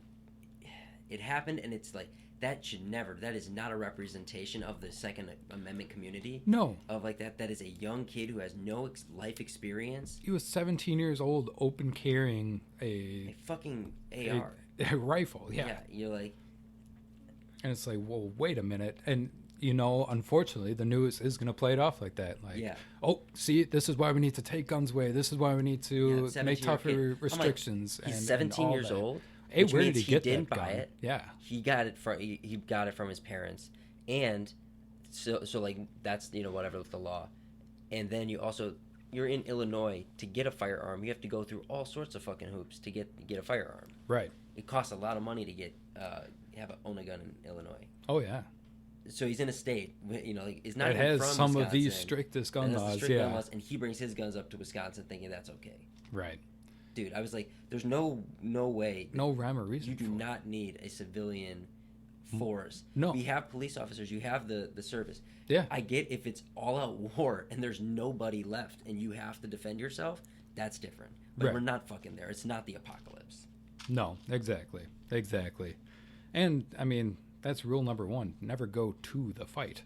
[SPEAKER 3] it happened, and it's like that is not a representation of the Second Amendment community.
[SPEAKER 1] No.
[SPEAKER 3] Of like that is a young kid who has no life experience.
[SPEAKER 1] He was 17 years old, open carrying a
[SPEAKER 3] fucking AR.
[SPEAKER 1] A rifle. Yeah.
[SPEAKER 3] You're like,
[SPEAKER 1] and it's like, well, wait a minute. And unfortunately, the news is going to play it off like that. Like, oh, see, this is why we need to take guns away. This is why we need to make tougher restrictions.
[SPEAKER 3] Like, he's 17 years old.
[SPEAKER 1] Hey, where did he get
[SPEAKER 3] didn't
[SPEAKER 1] that
[SPEAKER 3] buy
[SPEAKER 1] gun?
[SPEAKER 3] it.
[SPEAKER 1] Yeah,
[SPEAKER 3] he got it from his parents, and so like that's whatever the law, and then you're in Illinois. To get a firearm, you have to go through all sorts of fucking hoops to get a firearm.
[SPEAKER 1] Right.
[SPEAKER 3] It costs a lot of money to own a gun in Illinois.
[SPEAKER 1] Oh yeah.
[SPEAKER 3] So he's in a state, like it's not.
[SPEAKER 1] It has
[SPEAKER 3] from
[SPEAKER 1] some
[SPEAKER 3] Wisconsin,
[SPEAKER 1] of these strictest gun laws,
[SPEAKER 3] gun laws, and he brings his guns up to Wisconsin, thinking that's okay.
[SPEAKER 1] Right.
[SPEAKER 3] Dude, I was like, there's no way.
[SPEAKER 1] No rhyme or reason.
[SPEAKER 3] You do not need a civilian force.
[SPEAKER 1] No.
[SPEAKER 3] We have police officers. You have the service.
[SPEAKER 1] Yeah.
[SPEAKER 3] I get if it's all out war and there's nobody left and you have to defend yourself, that's different. But we're not fucking there. It's not the apocalypse.
[SPEAKER 1] No, exactly. And I mean, that's rule number 1. Never go to the fight.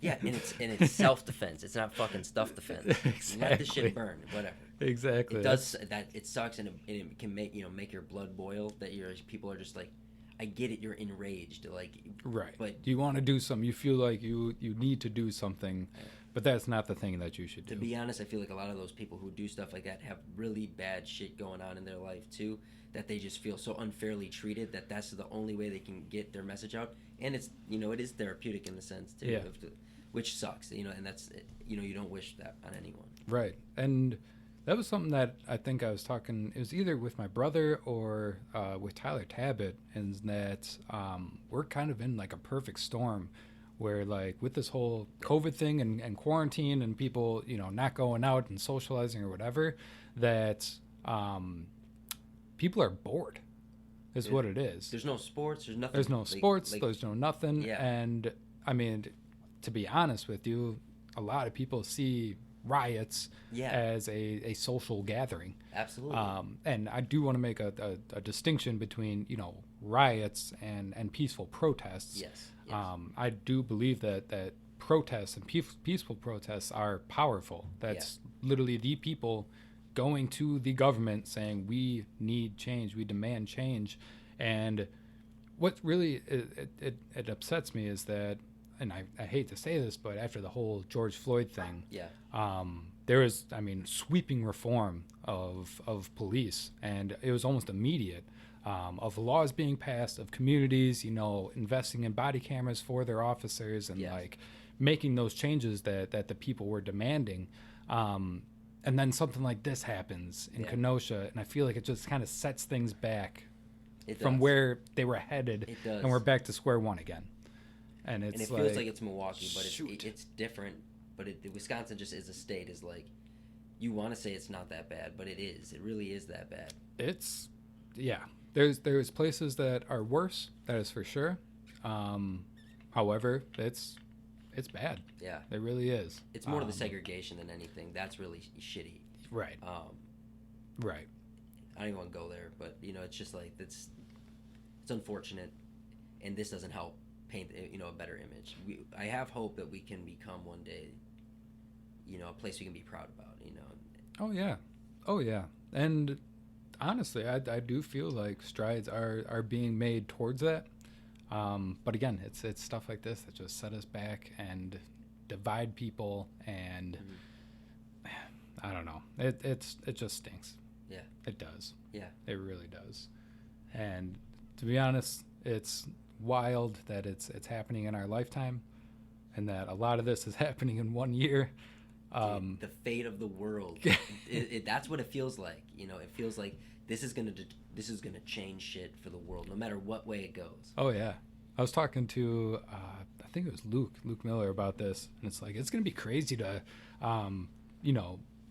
[SPEAKER 3] Yeah, and it's self-defense. It's not fucking stuff defense.
[SPEAKER 1] Exactly.
[SPEAKER 3] Let the shit burn, whatever.
[SPEAKER 1] Exactly.
[SPEAKER 3] It does that. It sucks, and it can make your blood boil. That people are just like, I get it. You're enraged, like.
[SPEAKER 1] Right.
[SPEAKER 3] But
[SPEAKER 1] you want to do something. You feel like you need to do something, but that's not the thing that you should do.
[SPEAKER 3] To be honest, I feel like a lot of those people who do stuff like that have really bad shit going on in their life too. That they just feel so unfairly treated that that's the only way they can get their message out, and it's it is therapeutic in the sense too.
[SPEAKER 1] Yeah.
[SPEAKER 3] Which sucks, and that's you don't wish that on anyone.
[SPEAKER 1] Right. And that was something that I think I was talking, it was either with my brother or with Tyler Tabbitt, and that we're kind of in like a perfect storm where like with this whole COVID thing and quarantine and people, not going out and socializing or whatever, that people are bored is what it is.
[SPEAKER 3] There's no sports. There's nothing.
[SPEAKER 1] There's no sports. There's no nothing.
[SPEAKER 3] Yeah.
[SPEAKER 1] And I mean, to be honest with you, a lot of people see riots as a social gathering.
[SPEAKER 3] Absolutely.
[SPEAKER 1] And I do want to make a distinction between, riots and peaceful protests.
[SPEAKER 3] Yes.
[SPEAKER 1] I do believe that protests and peaceful protests are powerful. That's literally the people going to the government saying, we need change, we demand change. And what really it upsets me is that, and I hate to say this, but after the whole George Floyd thing, there was, sweeping reform of police, and it was almost immediate, of laws being passed, of communities, investing in body cameras for their officers, and like making those changes that the people were demanding. And then something like this happens in Kenosha, and I feel like it just kind of sets things back from where they were headed, and we're back to square one again. And it
[SPEAKER 3] feels like it's Milwaukee, but it's different. But Wisconsin just as a state is like, you want to say it's not that bad, but it is. It really is that bad.
[SPEAKER 1] It's, There's places that are worse. That is for sure. However, it's bad.
[SPEAKER 3] Yeah.
[SPEAKER 1] It really is.
[SPEAKER 3] It's more to the segregation than anything. That's really shitty.
[SPEAKER 1] Right. Right.
[SPEAKER 3] I don't even want to go there, but you know, it's just like it's unfortunate, and this doesn't help paint a better image. I have hope that we can become one day, a place we can be proud about.
[SPEAKER 1] Oh yeah. And honestly, I do feel like strides are being made towards that. But again, it's stuff like this that just set us back and divide people, and I don't know. It just stinks.
[SPEAKER 3] Yeah.
[SPEAKER 1] It does.
[SPEAKER 3] Yeah.
[SPEAKER 1] It really does. And to be honest, it's wild that it's happening in our lifetime, and that a lot of this is happening in 1 year.
[SPEAKER 3] Dude, the fate of the world. That's what it feels like. It feels like this is gonna change shit for the world, no matter what way it goes.
[SPEAKER 1] Oh yeah. I was talking to I think it was Luke Miller about this, and it's like it's gonna be crazy to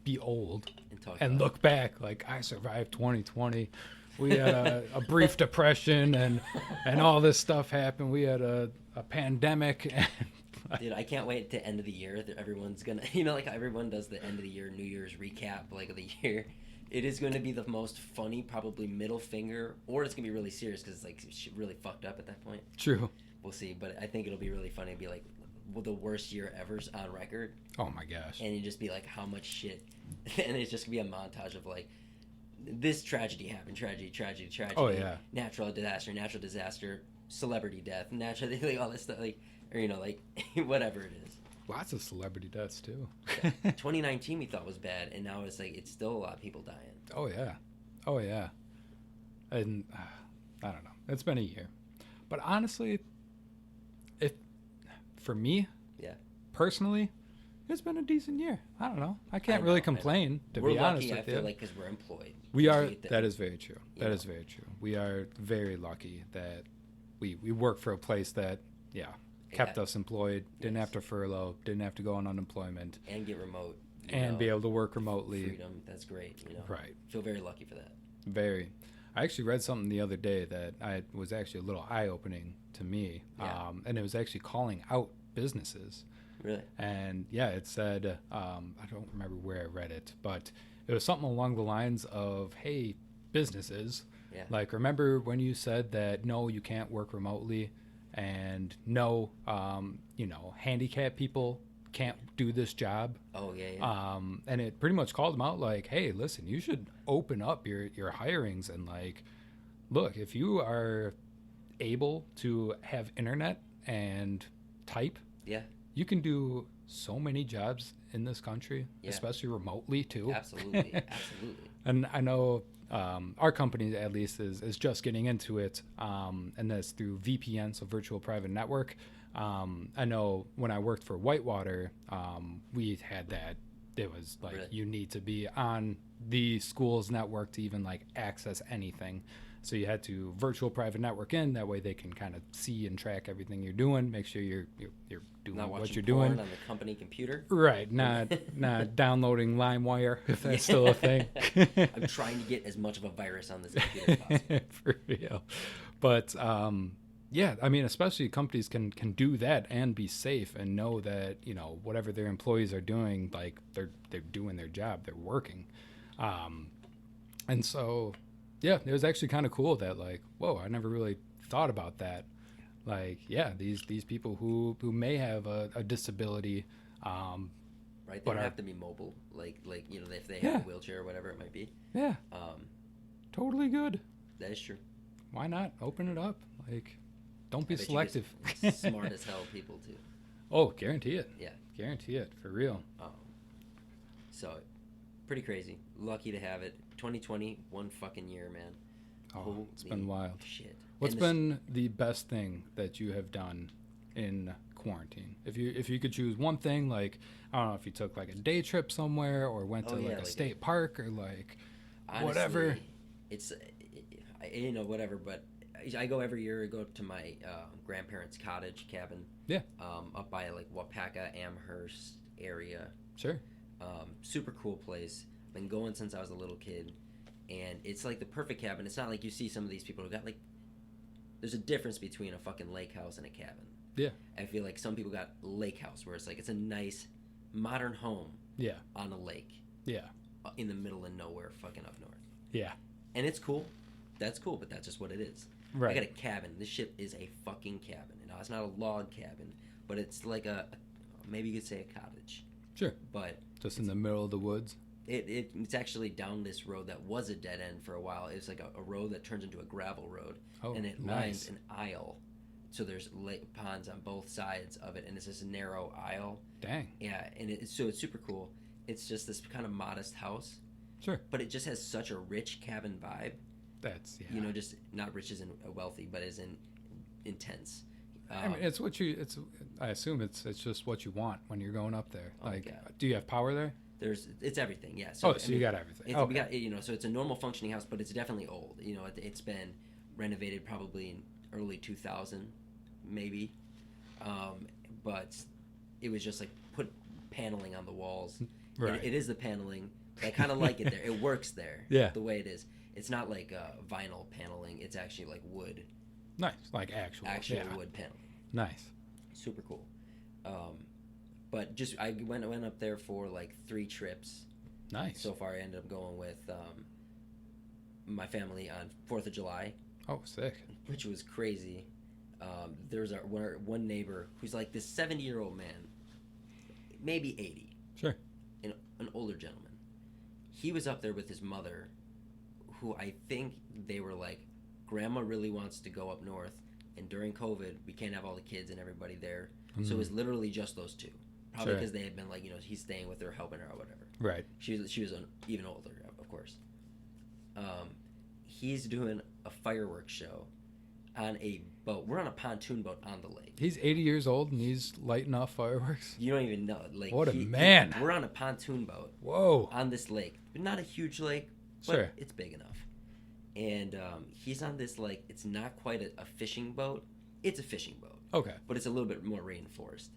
[SPEAKER 1] be old and look back like I survived 2020. We had a brief depression and all this stuff happened. We had a pandemic. And
[SPEAKER 3] dude, I can't wait to end of the year. Everyone's gonna, like everyone does the end of the year New Year's recap, like of the year. It is going to be the most funny, probably middle finger, or it's gonna be really serious because it's like really fucked up at that point.
[SPEAKER 1] True.
[SPEAKER 3] We'll see, but I think it'll be really funny. It'll be like the worst year ever on record.
[SPEAKER 1] Oh my gosh.
[SPEAKER 3] And you just be like, how much shit, and it's just gonna be a montage of like, this tragedy happened, tragedy.
[SPEAKER 1] Oh yeah.
[SPEAKER 3] Natural disaster, celebrity death, natural, like all this stuff, like, or like whatever it is.
[SPEAKER 1] Lots of celebrity deaths too.
[SPEAKER 3] 2019 we thought was bad, and now it's like it's still a lot of people dying.
[SPEAKER 1] Oh yeah. And I don't know. It's been a year, but honestly, for me, personally, it's been a decent year. I don't know. I can't really complain, to be honest with you.
[SPEAKER 3] I feel like because we're employed.
[SPEAKER 1] We are. That is very true. That is very true. We are very lucky that we work for a place that kept us employed, didn't have to furlough, didn't have to go on unemployment,
[SPEAKER 3] and get remote,
[SPEAKER 1] and be able to work remotely.
[SPEAKER 3] Freedom. That's great.
[SPEAKER 1] Right.
[SPEAKER 3] Feel very lucky for that.
[SPEAKER 1] Very. I actually read something the other day that was actually a little eye-opening to me, and it was actually calling out businesses.
[SPEAKER 3] Really?
[SPEAKER 1] And it said, I don't remember where I read it, but it was something along the lines of, hey, businesses, like, remember when you said that, no, you can't work remotely, and no, handicapped people can't do this job.
[SPEAKER 3] Oh, yeah.
[SPEAKER 1] And it pretty much called them out like, hey, listen, you should open up your hirings and, like, look, if you are able to have internet and type, you can do so many jobs in this country, especially remotely too.
[SPEAKER 3] Absolutely.
[SPEAKER 1] And I know our company at least is just getting into it, and that's through VPN, so virtual private network. I know when I worked for Whitewater, we had that. It was like you need to be on the school's network to even like access anything. So you had to virtual private network in. That way they can kind of see and track everything you're doing. Make sure you're doing
[SPEAKER 3] not
[SPEAKER 1] what you're
[SPEAKER 3] porn
[SPEAKER 1] doing
[SPEAKER 3] on the company computer.
[SPEAKER 1] Right. Not downloading LimeWire if that's still a thing.
[SPEAKER 3] I'm trying to get as much of a virus on this computer as possible.
[SPEAKER 1] For real. But I mean, especially companies can do that and be safe and know that whatever their employees are doing, like they're doing their job, they're working, and so. Yeah, it was actually kind of cool that, like, whoa, I never really thought about that. Like, these people who may have a disability,
[SPEAKER 3] right? They don't have to be mobile, like if they have a wheelchair or whatever it might be.
[SPEAKER 1] Yeah. Totally good.
[SPEAKER 3] That is true.
[SPEAKER 1] Why not open it up? Like, don't be selective.
[SPEAKER 3] Smart as hell people too.
[SPEAKER 1] Oh, guarantee it.
[SPEAKER 3] Yeah,
[SPEAKER 1] guarantee it for real.
[SPEAKER 3] So, pretty crazy. Lucky to have it. 2020, one fucking year, man.
[SPEAKER 1] Oh, it's been wild.
[SPEAKER 3] Shit.
[SPEAKER 1] What's been the best thing that you have done in quarantine? If you could choose one thing, like, I don't know if you took like a day trip somewhere or went to like a state park or like honestly, whatever.
[SPEAKER 3] It's whatever, but I go every year. I go to my grandparents' cottage cabin.
[SPEAKER 1] Yeah.
[SPEAKER 3] Up by like Wapaka, Amherst area.
[SPEAKER 1] Sure.
[SPEAKER 3] Super cool place. Been going since I was a little kid, and it's like the perfect cabin. It's not like you see some of these people who got like. There's a difference between a fucking lake house and a cabin.
[SPEAKER 1] Yeah.
[SPEAKER 3] I feel like some people got lake house, where it's like it's a nice modern home
[SPEAKER 1] Yeah.
[SPEAKER 3] on a lake
[SPEAKER 1] Yeah.
[SPEAKER 3] in the middle of nowhere, fucking up north.
[SPEAKER 1] Yeah.
[SPEAKER 3] And it's cool. That's cool, but that's just what it is.
[SPEAKER 1] Right.
[SPEAKER 3] I got a cabin. This shit is a fucking cabin. You know, it's not a log cabin, but it's like maybe you could say a cottage.
[SPEAKER 1] Sure.
[SPEAKER 3] But
[SPEAKER 1] just in the middle of the woods.
[SPEAKER 3] It's actually down this road that was a dead end for a while. It's like a road that turns into a gravel road, and it lines an aisle. So there's lake ponds on both sides of it, and it's this narrow aisle.
[SPEAKER 1] Dang.
[SPEAKER 3] Yeah, and it's super cool. It's just this kind of modest house.
[SPEAKER 1] Sure.
[SPEAKER 3] But it just has such a rich cabin vibe.
[SPEAKER 1] That's, yeah.
[SPEAKER 3] You know, just not rich as in wealthy, but as in intense.
[SPEAKER 1] I mean, it's what you. It's. I assume it's just what you want when you're going up there.
[SPEAKER 3] Oh,
[SPEAKER 1] Like,
[SPEAKER 3] yeah.
[SPEAKER 1] do you have power there?
[SPEAKER 3] It's everything, yeah.
[SPEAKER 1] So, you got everything.
[SPEAKER 3] We got, you know, so it's a normal functioning house, but it's definitely old. You know, it's been renovated probably in early 2000, maybe. But it was just like put paneling on the walls.
[SPEAKER 1] Right.
[SPEAKER 3] It is the paneling. I kind of like it there. It works there.
[SPEAKER 1] Yeah.
[SPEAKER 3] The way it is. It's not like vinyl paneling. It's actually like wood.
[SPEAKER 1] Nice, like actual
[SPEAKER 3] Wood paneling.
[SPEAKER 1] Nice.
[SPEAKER 3] Super cool. But just I went up there for like 3 trips.
[SPEAKER 1] Nice.
[SPEAKER 3] So far, I ended up going with my family on 4th of July.
[SPEAKER 1] Oh, sick.
[SPEAKER 3] Which was crazy. There's one neighbor who's like this 70-year-old man, maybe 80.
[SPEAKER 1] Sure.
[SPEAKER 3] An older gentleman. He was up there with his mother, who I think they were like, Grandma really wants to go up north, and during COVID, we can't have all the kids and everybody there. Mm-hmm. So it was literally just those two. Probably because they had been like, you know, he's staying with her, helping her or whatever.
[SPEAKER 1] Right.
[SPEAKER 3] She was even older, of course. He's doing a fireworks show on a boat. We're on a pontoon boat on the lake.
[SPEAKER 1] He's 80 years old and he's lighting off fireworks.
[SPEAKER 3] You don't even know. Like,
[SPEAKER 1] what a man.
[SPEAKER 3] We're on a pontoon boat.
[SPEAKER 1] Whoa.
[SPEAKER 3] On this lake. Not a huge lake, but
[SPEAKER 1] sure.
[SPEAKER 3] It's big enough. And he's on this, like, it's not quite a fishing boat. It's a fishing boat.
[SPEAKER 1] Okay.
[SPEAKER 3] But it's a little bit more reinforced.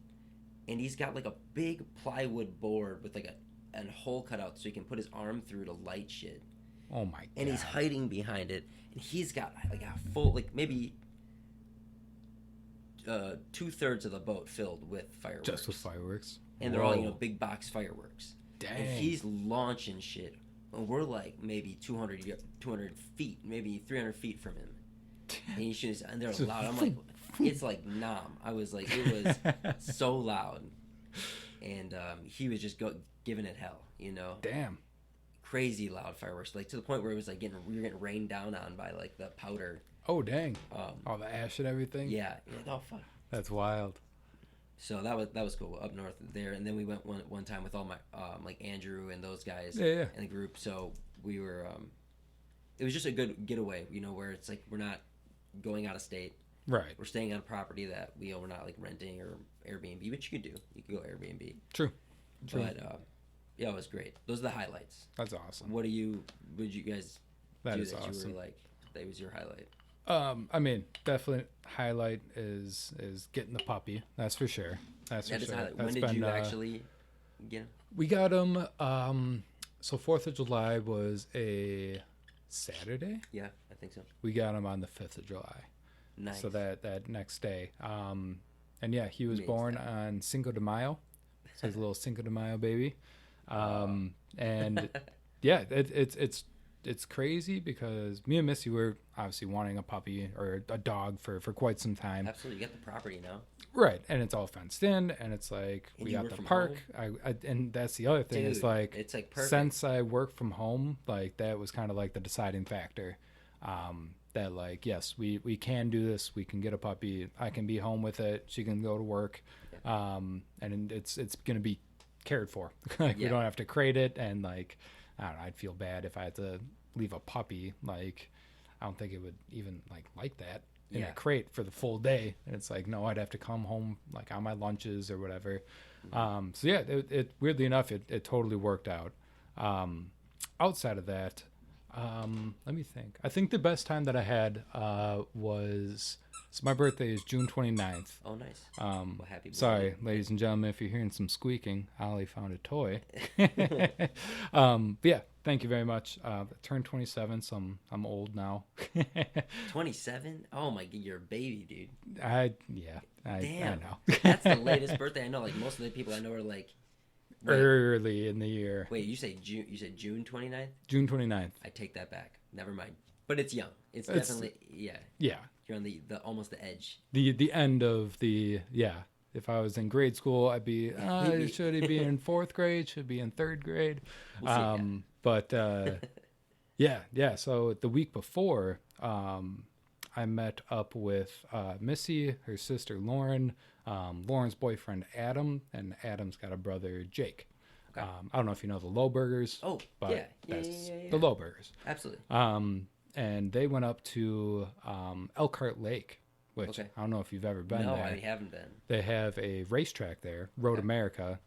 [SPEAKER 3] And he's got like a big plywood board with like a hole cut out so he can put his arm through to light shit.
[SPEAKER 1] Oh my god.
[SPEAKER 3] And he's hiding behind it. And he's got like a full, like maybe 2/3 of the boat filled with fireworks.
[SPEAKER 1] Just with fireworks?
[SPEAKER 3] And they're all, you know, big box fireworks.
[SPEAKER 1] Dang.
[SPEAKER 3] And he's launching shit. And we're like maybe 200 feet, maybe 300 feet from him. And he shoots, and they're loud. I'm like, it's like nom. I was like, it was so loud. And he was just giving it hell, you know?
[SPEAKER 1] Damn.
[SPEAKER 3] Crazy loud fireworks, like to the point where it was like we were getting rained down on by like the powder.
[SPEAKER 1] Oh, dang. All the ash and everything?
[SPEAKER 3] Yeah. Oh, fuck.
[SPEAKER 1] That's wild.
[SPEAKER 3] So that was cool up north there. And then we went one time with all my, like Andrew and those guys
[SPEAKER 1] in
[SPEAKER 3] the group. So we were, it was just a good getaway, you know, where it's like we're not going out of state.
[SPEAKER 1] Right.
[SPEAKER 3] We're staying on a property that we're not like renting or Airbnb, which you could do. You could go Airbnb.
[SPEAKER 1] True.
[SPEAKER 3] But yeah, it was great. Those are the highlights.
[SPEAKER 1] That's awesome.
[SPEAKER 3] Would you guys
[SPEAKER 1] that
[SPEAKER 3] do
[SPEAKER 1] is
[SPEAKER 3] that
[SPEAKER 1] awesome.
[SPEAKER 3] you were like that was your highlight?
[SPEAKER 1] I mean, definitely highlight is getting the puppy. That's for sure. That's for sure.
[SPEAKER 3] When did you actually get him?
[SPEAKER 1] We got him. So 4th of July was a Saturday.
[SPEAKER 3] Yeah, I think so.
[SPEAKER 1] We got him on the 5th of July.
[SPEAKER 3] Nice.
[SPEAKER 1] So that next day. And yeah, he was born on Cinco de Mayo. So he's a little Cinco de Mayo baby. And yeah, it's crazy because me and Missy were obviously wanting a puppy or a dog for quite some time.
[SPEAKER 3] Absolutely, you got the property now.
[SPEAKER 1] Right, and it's all fenced in, and it's like
[SPEAKER 3] And
[SPEAKER 1] we
[SPEAKER 3] you
[SPEAKER 1] got
[SPEAKER 3] work
[SPEAKER 1] the
[SPEAKER 3] from
[SPEAKER 1] park. And that's the other thing.
[SPEAKER 3] Dude,
[SPEAKER 1] is like
[SPEAKER 3] it's like perfect.
[SPEAKER 1] Since I work from home, like that was kind of like the deciding factor. That like yes, we can do this. We can get a puppy. I can be home with it. She can go to work, and it's gonna be cared for. Like we don't have to crate it, and like I don't know. I'd feel bad if I had to leave a puppy. Like I don't think it would even like that in a crate for the full day. And it's like no, I'd have to come home like on my lunches or whatever. So yeah, it weirdly enough, it totally worked out. Outside of that, Let me think. I think the best time that I had was, so my birthday is June 29th.
[SPEAKER 3] Oh, nice. Well, happy birthday.
[SPEAKER 1] Sorry, ladies and gentlemen, if you're hearing some squeaking, Ollie found a toy. But yeah, thank you very much. I turned 27, so I'm old now.
[SPEAKER 3] 27? Oh my god, you're a baby, dude.
[SPEAKER 1] I
[SPEAKER 3] Damn.
[SPEAKER 1] know.
[SPEAKER 3] That's the latest birthday I know. Like most of the people I know are like
[SPEAKER 1] Early in the year.
[SPEAKER 3] Wait, you said June 29th?
[SPEAKER 1] June 29th.
[SPEAKER 3] I take that back. Never mind. But it's young. It's definitely yeah.
[SPEAKER 1] Yeah.
[SPEAKER 3] You're on the almost the edge.
[SPEAKER 1] The end of the If I was in grade school, I'd be should he be in fourth grade? Should be in third grade.
[SPEAKER 3] We'll see,
[SPEAKER 1] But yeah. So the week before, I met up with Missy, her sister Lauren, Lauren's boyfriend Adam, and Adam's got a brother Jake.
[SPEAKER 3] Okay.
[SPEAKER 1] I don't know if you know the Low Burgers.
[SPEAKER 3] Oh,
[SPEAKER 1] but
[SPEAKER 3] yeah.
[SPEAKER 1] that's the Low Burgers.
[SPEAKER 3] Absolutely.
[SPEAKER 1] And they went up to Elkhart Lake, which
[SPEAKER 3] Okay.
[SPEAKER 1] I don't know if you've ever been
[SPEAKER 3] No,
[SPEAKER 1] there.
[SPEAKER 3] I haven't been.
[SPEAKER 1] They have a racetrack there, Road
[SPEAKER 3] Okay.
[SPEAKER 1] America,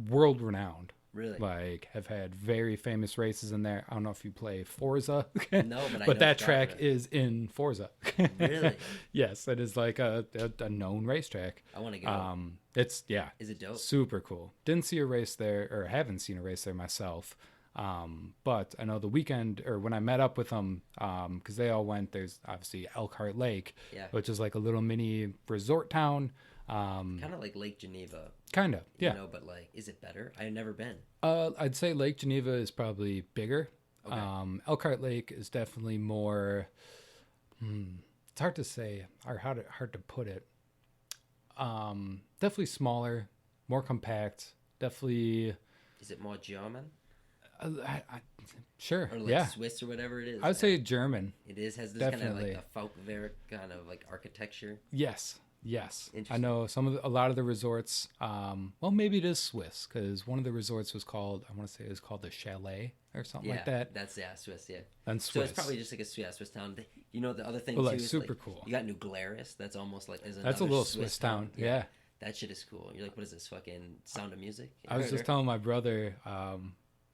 [SPEAKER 1] world renowned.
[SPEAKER 3] Really?
[SPEAKER 1] Like, have had very famous races in there. I don't know if you play Forza.
[SPEAKER 3] No, but I know
[SPEAKER 1] but that
[SPEAKER 3] Scharrer.
[SPEAKER 1] track is in Forza.
[SPEAKER 3] Really?
[SPEAKER 1] Yes, it is like a known racetrack.
[SPEAKER 3] I want to go.
[SPEAKER 1] It's
[SPEAKER 3] Is it dope?
[SPEAKER 1] super cool. Didn't see a race there, or haven't seen a race there myself. But I know the weekend, or when I met up with them, because they all went, there's obviously Elkhart Lake,
[SPEAKER 3] Yeah.
[SPEAKER 1] which is like a little mini resort town.
[SPEAKER 3] Kind of like Lake Geneva.
[SPEAKER 1] Kind of, yeah.
[SPEAKER 3] You know, but like, is it better? I've never been.
[SPEAKER 1] I'd say Lake Geneva is probably bigger.
[SPEAKER 3] Okay.
[SPEAKER 1] Elkhart Lake is definitely more. It's hard to say, or hard to put it. Definitely smaller, more compact. Definitely.
[SPEAKER 3] Is it more German
[SPEAKER 1] Sure.
[SPEAKER 3] or like
[SPEAKER 1] yeah.
[SPEAKER 3] Swiss or whatever it is?
[SPEAKER 1] I would say German.
[SPEAKER 3] It is. Has this kind of
[SPEAKER 1] Definitely.
[SPEAKER 3] like a folkloric kind of like architecture?
[SPEAKER 1] Yes. I
[SPEAKER 3] Interesting.
[SPEAKER 1] know a lot of the resorts. Well, maybe it is Swiss because one of the resorts was called. I want to say it was called the Chalet or something like that.
[SPEAKER 3] That's Swiss. Yeah.
[SPEAKER 1] And
[SPEAKER 3] So
[SPEAKER 1] Swiss.
[SPEAKER 3] it's probably just like a Swiss town. You know, the other thing
[SPEAKER 1] Well,
[SPEAKER 3] too
[SPEAKER 1] like,
[SPEAKER 3] is
[SPEAKER 1] super
[SPEAKER 3] like,
[SPEAKER 1] cool.
[SPEAKER 3] You got New Glarus. That's almost like
[SPEAKER 1] That's a
[SPEAKER 3] another
[SPEAKER 1] little Swiss town. Yeah.
[SPEAKER 3] That shit is cool. You're like, what is this? Fucking Sound of Music?
[SPEAKER 1] I was just telling my brother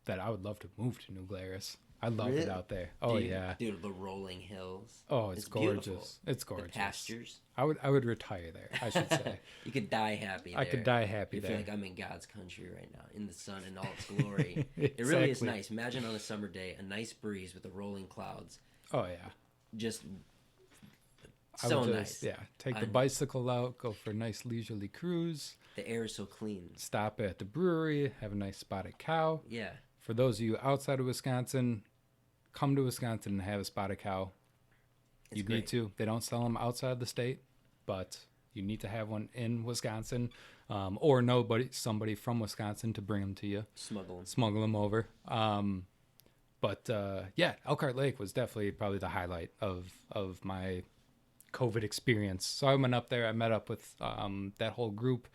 [SPEAKER 1] that I would love to move to New Glarus. I love
[SPEAKER 3] Really?
[SPEAKER 1] it out there. Oh
[SPEAKER 3] Dude,
[SPEAKER 1] yeah.
[SPEAKER 3] dude, the rolling hills.
[SPEAKER 1] Oh, it's gorgeous.
[SPEAKER 3] beautiful.
[SPEAKER 1] It's
[SPEAKER 3] The
[SPEAKER 1] gorgeous.
[SPEAKER 3] pastures.
[SPEAKER 1] I would retire there. I should say.
[SPEAKER 3] You could die happy.
[SPEAKER 1] I could die happy
[SPEAKER 3] You
[SPEAKER 1] there.
[SPEAKER 3] feel like I'm in God's country right now, in the sun in all its glory. It really is
[SPEAKER 1] Exactly.
[SPEAKER 3] nice. Imagine on a summer day, a nice breeze with the rolling clouds.
[SPEAKER 1] Oh yeah.
[SPEAKER 3] Just
[SPEAKER 1] I
[SPEAKER 3] so
[SPEAKER 1] would
[SPEAKER 3] nice.
[SPEAKER 1] take the
[SPEAKER 3] I'm-
[SPEAKER 1] bicycle out, go for a nice leisurely cruise,
[SPEAKER 3] The air is so clean.
[SPEAKER 1] stop at the brewery, have a nice spotted cow.
[SPEAKER 3] Yeah.
[SPEAKER 1] For those of you outside of Wisconsin, come to Wisconsin and have a spotted cow.
[SPEAKER 3] It's
[SPEAKER 1] You
[SPEAKER 3] great.
[SPEAKER 1] need to. They don't sell them outside the state, but you need to have one in Wisconsin, or somebody from Wisconsin to bring them to you,
[SPEAKER 3] Smuggling.
[SPEAKER 1] smuggle them over. But yeah, Elkhart Lake was definitely probably the highlight of my COVID experience. So I went up there. I met up with that whole group.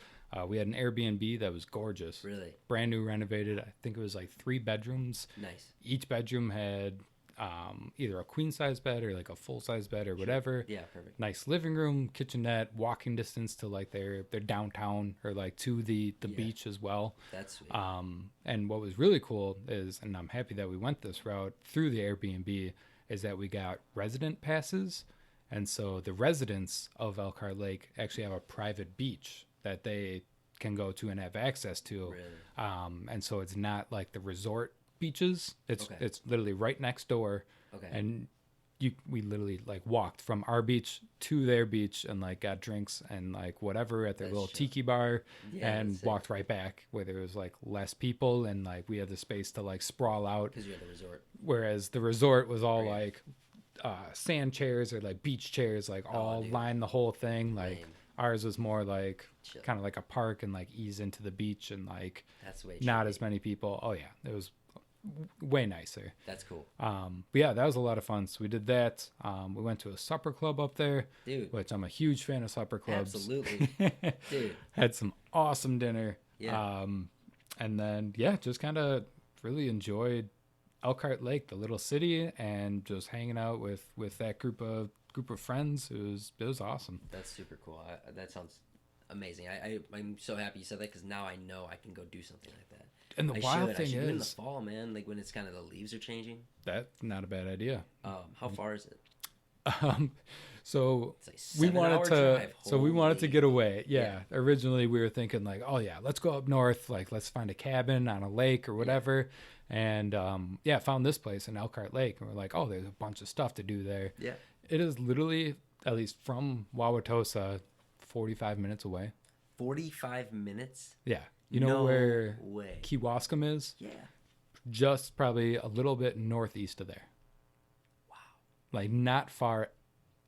[SPEAKER 1] We had an Airbnb that was gorgeous.
[SPEAKER 3] Really
[SPEAKER 1] Brand new, renovated. I think it was like 3 bedrooms.
[SPEAKER 3] nice.
[SPEAKER 1] Each bedroom had either a queen size bed or like a full size bed or whatever.
[SPEAKER 3] Yeah, perfect.
[SPEAKER 1] Nice living room, kitchenette, walking distance to like their downtown or like to the
[SPEAKER 3] Yeah.
[SPEAKER 1] beach as well.
[SPEAKER 3] That's sweet.
[SPEAKER 1] And what was really cool is, and I'm happy that we went this route through the Airbnb, is that we got resident passes. And so the residents of Elkhart Lake actually have a private beach that they can go to and have access to.
[SPEAKER 3] Really?
[SPEAKER 1] And so it's not like the resort beaches. It's
[SPEAKER 3] Okay.
[SPEAKER 1] it's literally right next door.
[SPEAKER 3] Okay.
[SPEAKER 1] And we literally like walked from our beach to their beach and like got drinks and like whatever at their
[SPEAKER 3] That's
[SPEAKER 1] little
[SPEAKER 3] chill.
[SPEAKER 1] tiki bar
[SPEAKER 3] Yeah,
[SPEAKER 1] and
[SPEAKER 3] that's sick.
[SPEAKER 1] walked right back where there was like less people and like we had the space to like sprawl out.
[SPEAKER 3] Because you're at the resort.
[SPEAKER 1] Whereas the resort was all
[SPEAKER 3] Right.
[SPEAKER 1] like sand chairs or like beach chairs, like all
[SPEAKER 3] dude.
[SPEAKER 1] line the whole thing. Like
[SPEAKER 3] Lame.
[SPEAKER 1] ours was more like
[SPEAKER 3] Chill.
[SPEAKER 1] kind of like a park and like ease into the beach and like
[SPEAKER 3] That's way
[SPEAKER 1] not
[SPEAKER 3] chilly.
[SPEAKER 1] as many people. Oh yeah, it was way nicer.
[SPEAKER 3] That's cool.
[SPEAKER 1] But yeah, that was a lot of fun. So we did that. We went to a supper club up there,
[SPEAKER 3] Dude.
[SPEAKER 1] which I'm a huge fan of supper clubs.
[SPEAKER 3] Absolutely. Dude.
[SPEAKER 1] Had some awesome dinner.
[SPEAKER 3] Yeah.
[SPEAKER 1] And then yeah, just kind of really enjoyed Elkhart Lake, the little city, and just hanging out with that group of friends. It was awesome.
[SPEAKER 3] That's super cool. That sounds amazing. I'm so happy you said that because now I know I can go do something like that.
[SPEAKER 1] And the
[SPEAKER 3] I
[SPEAKER 1] wild
[SPEAKER 3] should.
[SPEAKER 1] thing
[SPEAKER 3] I should do it in the
[SPEAKER 1] is
[SPEAKER 3] fall, man. Like when it's kind of the leaves are changing.
[SPEAKER 1] that's not a bad idea.
[SPEAKER 3] How far is it?
[SPEAKER 1] So
[SPEAKER 3] It's like
[SPEAKER 1] we
[SPEAKER 3] 7
[SPEAKER 1] wanted
[SPEAKER 3] hour
[SPEAKER 1] to
[SPEAKER 3] drive.
[SPEAKER 1] so we wanted to
[SPEAKER 3] Holy-
[SPEAKER 1] get away. Yeah.
[SPEAKER 3] Yeah.
[SPEAKER 1] Originally we were thinking like, oh yeah, let's go up north, like let's find a cabin on a lake or whatever. And found this place in Elkhart Lake, and we're like, oh, there's a bunch of stuff to do there.
[SPEAKER 3] Yeah.
[SPEAKER 1] It is literally, at least from Wauwatosa, 45 minutes away.
[SPEAKER 3] 45 minutes?
[SPEAKER 1] Yeah. You know
[SPEAKER 3] No
[SPEAKER 1] where
[SPEAKER 3] way.
[SPEAKER 1] Kewaskum is?
[SPEAKER 3] Yeah.
[SPEAKER 1] Just probably a little bit northeast of there.
[SPEAKER 3] Wow.
[SPEAKER 1] Like not far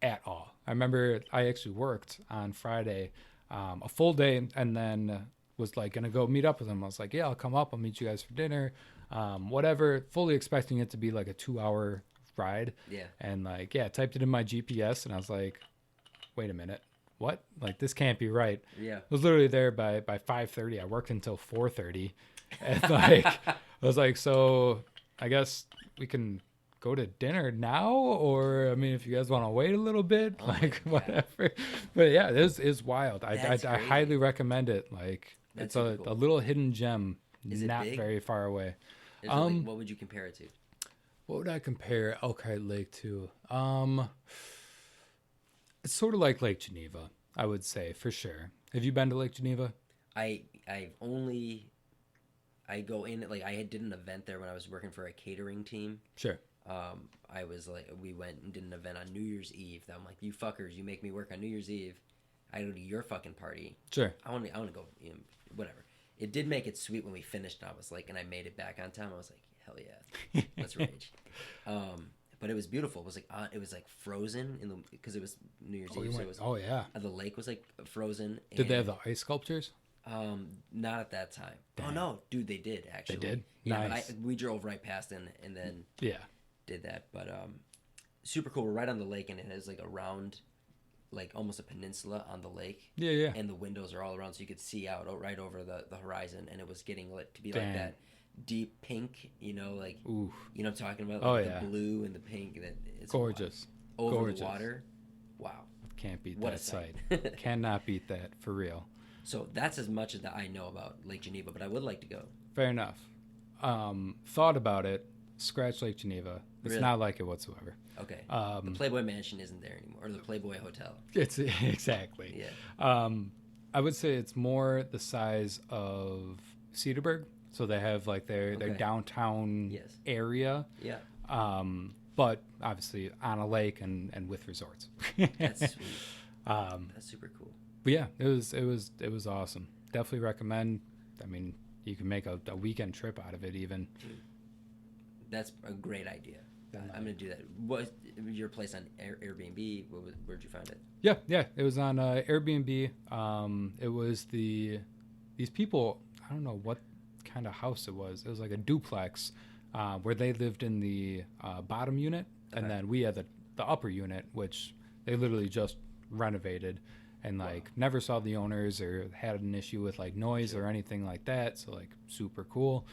[SPEAKER 1] at all. I remember I actually worked on Friday a full day, and then was like gonna go meet up with him. I was like, yeah, I'll come up, I'll meet you guys for dinner, whatever, fully expecting it to be like a 2-hour ride.
[SPEAKER 3] Yeah.
[SPEAKER 1] And like, yeah, typed it in my GPS, and I was like, wait a minute, what? Like, this can't be right.
[SPEAKER 3] Yeah.
[SPEAKER 1] I was literally there by 5:30. I worked until 4:30, and like, I was like, so I guess we can go to dinner now, or I mean, if you guys want to wait a little bit,
[SPEAKER 3] Oh my
[SPEAKER 1] like
[SPEAKER 3] God.
[SPEAKER 1] whatever. But yeah, this is wild. I
[SPEAKER 3] That's
[SPEAKER 1] I
[SPEAKER 3] crazy.
[SPEAKER 1] highly recommend it. Like,
[SPEAKER 3] That's
[SPEAKER 1] it's a,
[SPEAKER 3] super cool.
[SPEAKER 1] a little hidden gem,
[SPEAKER 3] Is it
[SPEAKER 1] not
[SPEAKER 3] big?
[SPEAKER 1] very far away.
[SPEAKER 3] Is it like, what would you compare it to?
[SPEAKER 1] What would I compare Elkhart Lake to? It's sort of like Lake Geneva, I would say, for sure. Have you been to Lake Geneva?
[SPEAKER 3] I go in, like, did an event there when I was working for a catering team.
[SPEAKER 1] Sure.
[SPEAKER 3] I was like, we went and did an event on New Year's Eve. I'm like, you fuckers, you make me work on New Year's Eve. I go to your fucking party.
[SPEAKER 1] Sure.
[SPEAKER 3] I want to go, you know, whatever. It did make it sweet when we finished. And I was like, and I made it back on time. I was like, hell yeah, let's rage. But it was beautiful. It was like frozen in the, because it was New Year's Eve. So it was,
[SPEAKER 1] oh yeah.
[SPEAKER 3] the lake was like frozen.
[SPEAKER 1] Did they
[SPEAKER 3] and,
[SPEAKER 1] have the ice sculptures?
[SPEAKER 3] Not at that time.
[SPEAKER 1] Damn.
[SPEAKER 3] Oh no, dude, they did actually.
[SPEAKER 1] They did?
[SPEAKER 3] Yeah,
[SPEAKER 1] Nice.
[SPEAKER 3] but we drove right past and then
[SPEAKER 1] Yeah.
[SPEAKER 3] did that. But super cool. We're right on the lake, and it has like a round, like almost a peninsula on the lake.
[SPEAKER 1] Yeah, yeah.
[SPEAKER 3] And the windows are all around, so you could see out right over the horizon, and it was getting lit to be
[SPEAKER 1] Damn.
[SPEAKER 3] like that deep pink, you know, like
[SPEAKER 1] Ooh,
[SPEAKER 3] you know what I'm talking about,
[SPEAKER 1] Oh,
[SPEAKER 3] like
[SPEAKER 1] yeah.
[SPEAKER 3] the blue and the pink. That it's
[SPEAKER 1] gorgeous.
[SPEAKER 3] wild. Over
[SPEAKER 1] Gorgeous.
[SPEAKER 3] the water. Wow.
[SPEAKER 1] Can't beat
[SPEAKER 3] What a
[SPEAKER 1] that sight.
[SPEAKER 3] sight.
[SPEAKER 1] Cannot beat that, for real.
[SPEAKER 3] So that's as much as that I know about Lake Geneva, but I would like to go.
[SPEAKER 1] Fair enough. Thought about it. Scratch Lake Geneva. It's
[SPEAKER 3] Really?
[SPEAKER 1] not like it whatsoever.
[SPEAKER 3] Okay. The Playboy Mansion isn't there anymore, or the Playboy Hotel.
[SPEAKER 1] It's exactly.
[SPEAKER 3] Yeah.
[SPEAKER 1] I would say it's more the size of Cedarburg. So they have like their
[SPEAKER 3] Okay.
[SPEAKER 1] downtown
[SPEAKER 3] Yes.
[SPEAKER 1] area.
[SPEAKER 3] Yeah.
[SPEAKER 1] But obviously on a lake and with resorts.
[SPEAKER 3] That's sweet.
[SPEAKER 1] Um,
[SPEAKER 3] That's super cool.
[SPEAKER 1] But yeah, it was awesome. Definitely recommend. I mean, you can make a weekend trip out of it even.
[SPEAKER 3] That's a great idea.
[SPEAKER 1] Then
[SPEAKER 3] I'm gonna do that. What your place on Airbnb? Where'd you find it?
[SPEAKER 1] Yeah. It was on Airbnb. It was these people. I don't know what kind of house it was. It was like a duplex where they lived in the bottom unit, and
[SPEAKER 3] Okay.
[SPEAKER 1] then we had the upper unit, which they literally just renovated, and like never saw the owners or had an issue with like noise or anything like that. So like super cool.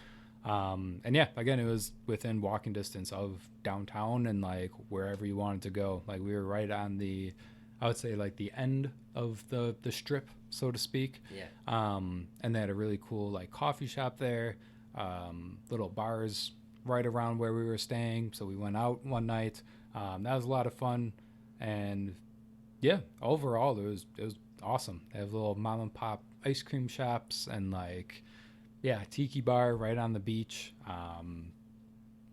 [SPEAKER 1] And yeah, again, it was within walking distance of downtown and like wherever you wanted to go. Like we were right on I would say like the end of the strip, so to speak.
[SPEAKER 3] Yeah.
[SPEAKER 1] And they had a really cool like coffee shop there, little bars right around where we were staying. So we went out one night. That was a lot of fun. And yeah, overall it was awesome. They have little mom and pop ice cream shops and like, yeah, tiki bar right on the beach. I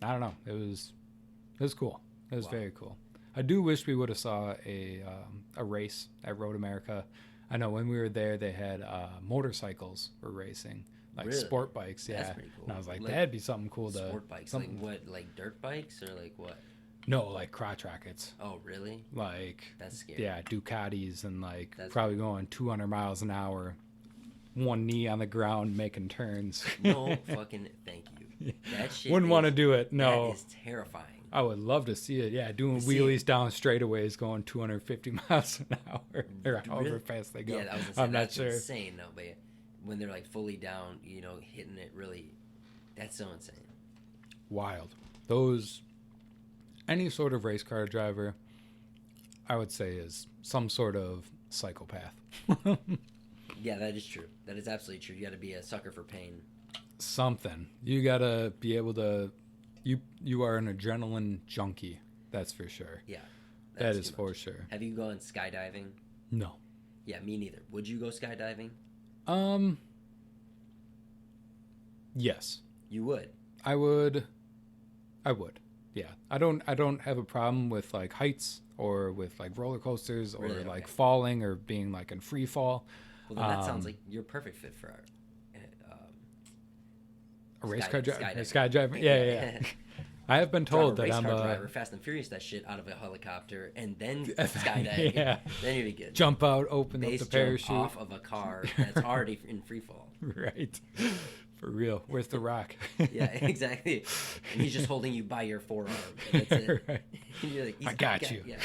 [SPEAKER 1] don't know. It was cool. It was
[SPEAKER 3] Wow.
[SPEAKER 1] very cool. I do wish we would have saw a race at Road America. I know when we were there, they had motorcycles were racing, like
[SPEAKER 3] Really?
[SPEAKER 1] sport bikes. Yeah,
[SPEAKER 3] That's pretty cool.
[SPEAKER 1] and I was like,
[SPEAKER 3] Like,
[SPEAKER 1] that'd be something cool to.
[SPEAKER 3] Sport bikes,
[SPEAKER 1] something-
[SPEAKER 3] like what? Like dirt bikes or like what?
[SPEAKER 1] No, like crotch rockets.
[SPEAKER 3] Oh, really?
[SPEAKER 1] Like
[SPEAKER 3] That's scary.
[SPEAKER 1] yeah, Ducatis and like
[SPEAKER 3] That's-
[SPEAKER 1] probably going 200 miles an hour, one knee on the ground making turns.
[SPEAKER 3] No fucking thank you. That shit.
[SPEAKER 1] Wouldn't want to
[SPEAKER 3] is-
[SPEAKER 1] do it. No.
[SPEAKER 3] That is terrifying.
[SPEAKER 1] I would love to see it. Yeah, doing
[SPEAKER 3] To see
[SPEAKER 1] wheelies down straightaways going 250 miles an hour or however
[SPEAKER 3] Really?
[SPEAKER 1] fast they go.
[SPEAKER 3] Yeah, I was gonna say,
[SPEAKER 1] I'm not
[SPEAKER 3] that's
[SPEAKER 1] sure.
[SPEAKER 3] insane though. But when they're like fully down, you know, hitting it really, that's so insane.
[SPEAKER 1] Wild. Any sort of race car driver, I would say, is some sort of psychopath.
[SPEAKER 3] Yeah, that is true. That is absolutely true. You got to be a sucker for pain.
[SPEAKER 1] something. You gotta be able to. You are an adrenaline junkie. That's for sure.
[SPEAKER 4] Yeah.
[SPEAKER 1] That
[SPEAKER 4] that's
[SPEAKER 1] is
[SPEAKER 4] too
[SPEAKER 1] for
[SPEAKER 4] much.
[SPEAKER 1] sure.
[SPEAKER 4] Have you gone skydiving?
[SPEAKER 1] No.
[SPEAKER 4] Yeah, me neither. Would you go skydiving?
[SPEAKER 1] Yes.
[SPEAKER 4] You would.
[SPEAKER 1] I would. Yeah. I don't have a problem with like heights or with like roller coasters or
[SPEAKER 4] Really?
[SPEAKER 1] like
[SPEAKER 4] Okay.
[SPEAKER 1] falling or being like in free fall.
[SPEAKER 4] Well, then that sounds like you're a perfect fit for our,
[SPEAKER 1] A race car driver.
[SPEAKER 4] skydiving.
[SPEAKER 1] Skydiving. Yeah. I have been told that
[SPEAKER 4] race
[SPEAKER 1] I'm
[SPEAKER 4] car
[SPEAKER 1] a
[SPEAKER 4] driver, Fast and Furious that shit out of a helicopter, and then skydive.
[SPEAKER 1] Yeah.
[SPEAKER 4] Then you'd be good.
[SPEAKER 1] jump out, open
[SPEAKER 4] Base
[SPEAKER 1] up the parachute.
[SPEAKER 4] jump off of a car that's already in free fall.
[SPEAKER 1] Right. For real. Where's the rock?
[SPEAKER 4] Yeah, exactly. And he's just holding you by your forearm. And that's it.
[SPEAKER 1] Right.
[SPEAKER 4] And you're like,
[SPEAKER 1] I got you.
[SPEAKER 4] Yeah.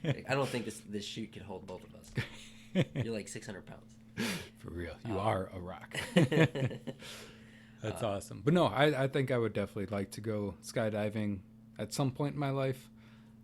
[SPEAKER 4] Like, I don't think this chute can hold both of us. You're like 600 pounds.
[SPEAKER 1] For real. You are a rock. That's awesome. But no, I think I would definitely like to go skydiving at some point in my life.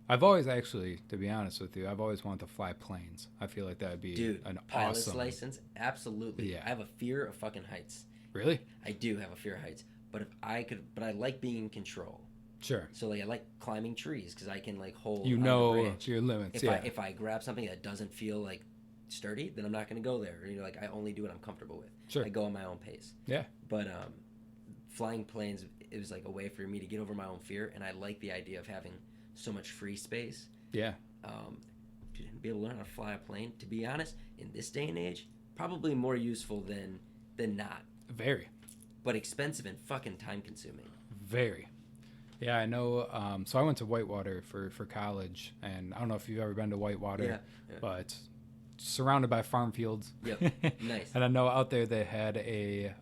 [SPEAKER 1] I've always actually, to be honest with you, I've always wanted to fly planes. I feel like that would be
[SPEAKER 4] Dude,
[SPEAKER 1] an
[SPEAKER 4] pilot's
[SPEAKER 1] awesome...
[SPEAKER 4] license? Absolutely.
[SPEAKER 1] Yeah.
[SPEAKER 4] I have a fear of fucking heights.
[SPEAKER 1] Really?
[SPEAKER 4] I do have a fear of heights. But if I could, but I like being in control.
[SPEAKER 1] Sure.
[SPEAKER 4] So like I like climbing trees because I can like hold.
[SPEAKER 1] You
[SPEAKER 4] on the
[SPEAKER 1] know
[SPEAKER 4] branch.
[SPEAKER 1] your limits.
[SPEAKER 4] If I grab something that doesn't feel like sturdy, then I'm not going to go there. You know, like I only do what I'm comfortable with.
[SPEAKER 1] Sure.
[SPEAKER 4] I go on my own pace.
[SPEAKER 1] Yeah.
[SPEAKER 4] But flying planes, it was like a way for me to get over my own fear, and I like the idea of having so much free space.
[SPEAKER 1] Yeah.
[SPEAKER 4] To be able to learn how to fly a plane. To be honest, in this day and age, probably more useful than not.
[SPEAKER 1] Very.
[SPEAKER 4] But expensive and fucking time consuming.
[SPEAKER 1] Very. Yeah, I know. So I went to Whitewater for college, and I don't know if you've ever been to Whitewater,
[SPEAKER 4] Yeah.
[SPEAKER 1] but surrounded by farm fields.
[SPEAKER 4] Yep. Nice.
[SPEAKER 1] And I know out there they had a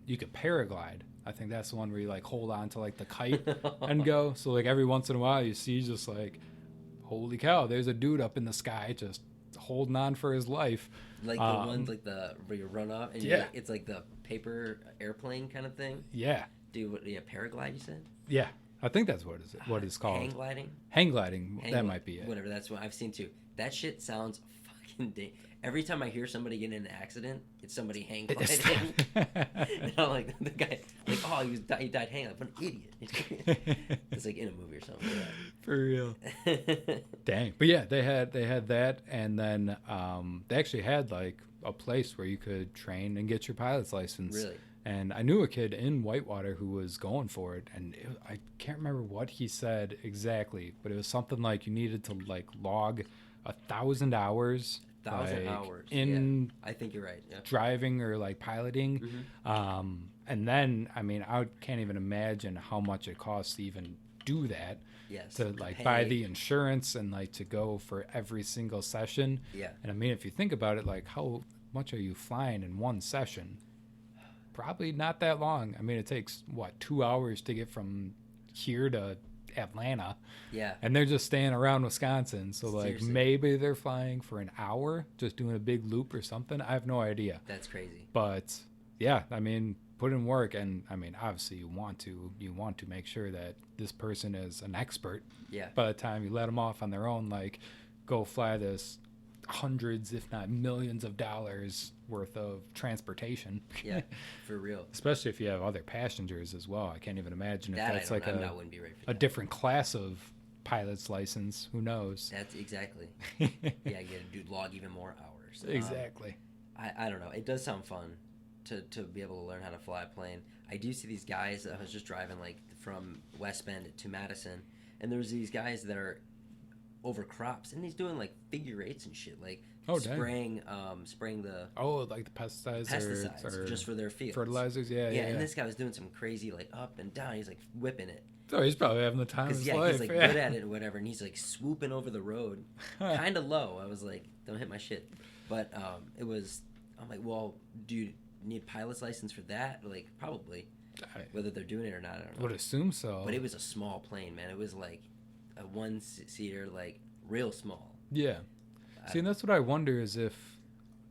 [SPEAKER 1] you could paraglide. I think that's the one where you like hold on to like the kite and go. So like every once in a while you see just like, holy cow, there's a dude up in the sky just holding on for his life.
[SPEAKER 4] Like the ones like the where you run up and
[SPEAKER 1] Yeah.
[SPEAKER 4] it's like the paper airplane kind of thing.
[SPEAKER 1] Yeah.
[SPEAKER 4] Dude, what, yeah, paraglide you said?
[SPEAKER 1] Yeah. I think that's what it's called.
[SPEAKER 4] Hang gliding?
[SPEAKER 1] Hang gliding.
[SPEAKER 4] Hang
[SPEAKER 1] That
[SPEAKER 4] gli-
[SPEAKER 1] might be it.
[SPEAKER 4] Whatever, that's what I've seen too. That shit sounds fucking every time I hear somebody get in an accident, it's somebody hang gliding. And I'm like, the guy, like, oh, he died hanging. Like, what an idiot. It's like in a movie or something like
[SPEAKER 1] For real.
[SPEAKER 4] that.
[SPEAKER 1] Dang. But yeah, they had that, and then they actually had like a place where you could train and get your pilot's license.
[SPEAKER 4] Really?
[SPEAKER 1] And I knew a kid in Whitewater who was going for it, and I can't remember what he said exactly, but it was something like you needed to like log 1,000 hours.
[SPEAKER 4] 1,000
[SPEAKER 1] like,
[SPEAKER 4] hours.
[SPEAKER 1] in
[SPEAKER 4] Yeah. I think you're right. Yeah.
[SPEAKER 1] driving or like piloting. And then, I mean, I can't even imagine how much it costs to even do that.
[SPEAKER 4] Yes.
[SPEAKER 1] To like buy the insurance and like to go for every single session.
[SPEAKER 4] Yeah.
[SPEAKER 1] And I mean, if you think about it, like how much are you flying in one session? Probably not that long. I mean, it takes what, 2 hours to get from here to Atlanta,
[SPEAKER 4] Yeah.
[SPEAKER 1] and they're just staying around Wisconsin. So like
[SPEAKER 4] Seriously.
[SPEAKER 1] maybe they're flying for an hour, just doing a big loop or something. I have no idea.
[SPEAKER 4] That's crazy.
[SPEAKER 1] But yeah, I mean, put in work, and I mean, obviously you want to make sure that this person is an expert.
[SPEAKER 4] Yeah.
[SPEAKER 1] By the time you let them off on their own, like go fly this hundreds, if not millions of dollars worth of transportation.
[SPEAKER 4] Yeah. For real.
[SPEAKER 1] Especially if you have other passengers as well. I can't even imagine if
[SPEAKER 4] That
[SPEAKER 1] that's
[SPEAKER 4] I
[SPEAKER 1] like
[SPEAKER 4] don't, I wouldn't be ready for
[SPEAKER 1] a
[SPEAKER 4] that.
[SPEAKER 1] different class of pilot's license. Who knows?
[SPEAKER 4] That's exactly. Yeah, I get a dude log even more hours.
[SPEAKER 1] Exactly.
[SPEAKER 4] I don't know. It does sound fun to be able to learn how to fly a plane. I do see these guys that I was just driving like from West Bend to Madison, and there's these guys that are over crops, and he's doing like figure eights and shit, like
[SPEAKER 1] Oh, dang.
[SPEAKER 4] spraying the
[SPEAKER 1] Oh, like the pesticides or
[SPEAKER 4] just for their fields.
[SPEAKER 1] fertilizers. Yeah.
[SPEAKER 4] And this guy was doing some crazy like up and down. He's like whipping it
[SPEAKER 1] Oh, he's probably having the time of
[SPEAKER 4] because
[SPEAKER 1] his life.
[SPEAKER 4] he's like good at it or whatever, and he's like swooping over the road, kind of low. I was like, don't hit my shit, but it was. I'm like, well, do you need pilot's license for that? Like, probably. Whether they're doing it or not, I don't know.
[SPEAKER 1] Would assume so.
[SPEAKER 4] But it was a small plane, man. It was like a one-seater, like real small.
[SPEAKER 1] Yeah. See, and that's what I wonder is if,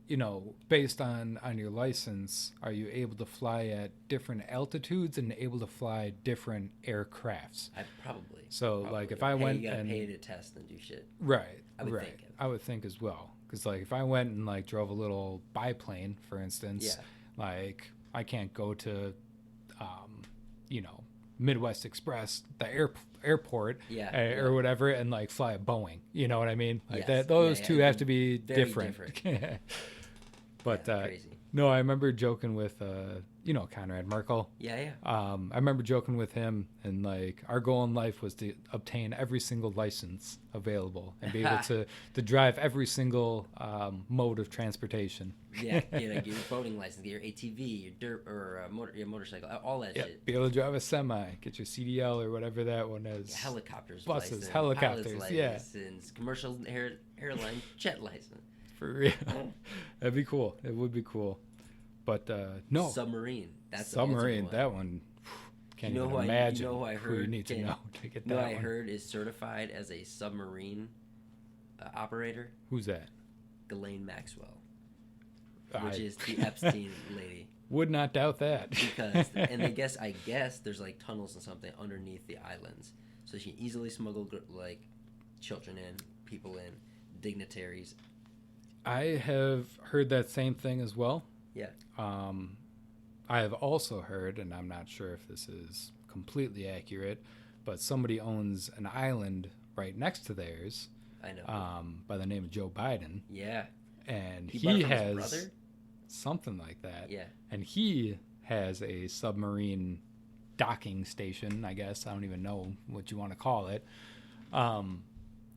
[SPEAKER 1] you know, based on your license, are you able to fly at different altitudes and able to fly different aircrafts?
[SPEAKER 4] Probably.
[SPEAKER 1] So,
[SPEAKER 4] Probably.
[SPEAKER 1] like, if I went
[SPEAKER 4] you gotta
[SPEAKER 1] and
[SPEAKER 4] pay to test and do shit.
[SPEAKER 1] right,
[SPEAKER 4] I would
[SPEAKER 1] right,
[SPEAKER 4] think.
[SPEAKER 1] I would think as well, because like if I went and like drove a little biplane, for instance,
[SPEAKER 4] Yeah.
[SPEAKER 1] like I can't go to Midwest Express, the airport,
[SPEAKER 4] Yeah.
[SPEAKER 1] or whatever, and like fly a Boeing. You know what I mean? Like
[SPEAKER 4] Yes.
[SPEAKER 1] that. Those
[SPEAKER 4] Yeah,
[SPEAKER 1] two
[SPEAKER 4] yeah.
[SPEAKER 1] have to be
[SPEAKER 4] Very
[SPEAKER 1] different. But
[SPEAKER 4] Yeah, crazy.
[SPEAKER 1] no, I remember joking with Conrad Merkel.
[SPEAKER 4] Yeah.
[SPEAKER 1] I remember joking with him, and like our goal in life was to obtain every single license available and be able to drive every single mode of transportation.
[SPEAKER 4] Yeah, get your boating license, get your ATV, your dirt or your motorcycle, all that shit.
[SPEAKER 1] Be able to drive a semi, get your CDL or whatever that one is.
[SPEAKER 4] Helicopters,
[SPEAKER 1] buses,
[SPEAKER 4] license,
[SPEAKER 1] helicopters,
[SPEAKER 4] pilots
[SPEAKER 1] yeah.
[SPEAKER 4] license, commercial airline jet license.
[SPEAKER 1] For real, that'd be cool. It would be cool, but no
[SPEAKER 4] Submarine. That's
[SPEAKER 1] submarine.
[SPEAKER 4] one.
[SPEAKER 1] That one can't
[SPEAKER 4] You know
[SPEAKER 1] even
[SPEAKER 4] who
[SPEAKER 1] imagine.
[SPEAKER 4] you know who I
[SPEAKER 1] who
[SPEAKER 4] heard
[SPEAKER 1] you need to
[SPEAKER 4] can-
[SPEAKER 1] know to get
[SPEAKER 4] You know
[SPEAKER 1] that
[SPEAKER 4] who I
[SPEAKER 1] one.
[SPEAKER 4] heard is certified as a submarine operator?
[SPEAKER 1] Who's that?
[SPEAKER 4] Ghislaine Maxwell,
[SPEAKER 1] I
[SPEAKER 4] which is the Epstein lady.
[SPEAKER 1] would not doubt that.
[SPEAKER 4] Because and I guess there's like tunnels and something underneath the islands, so she can easily smuggle like children in, people in, dignitaries.
[SPEAKER 1] I have heard that same thing as well.
[SPEAKER 4] Yeah.
[SPEAKER 1] I have also heard, and I'm not sure if this is completely accurate, but somebody owns an island right next to theirs,
[SPEAKER 4] I know.
[SPEAKER 1] by the name of Joe Biden,
[SPEAKER 4] Yeah.
[SPEAKER 1] and
[SPEAKER 4] He bought it
[SPEAKER 1] he
[SPEAKER 4] from his
[SPEAKER 1] has
[SPEAKER 4] brother?
[SPEAKER 1] something like that.
[SPEAKER 4] Yeah.
[SPEAKER 1] And he has a submarine docking station, I guess. I don't even know what you want to call it.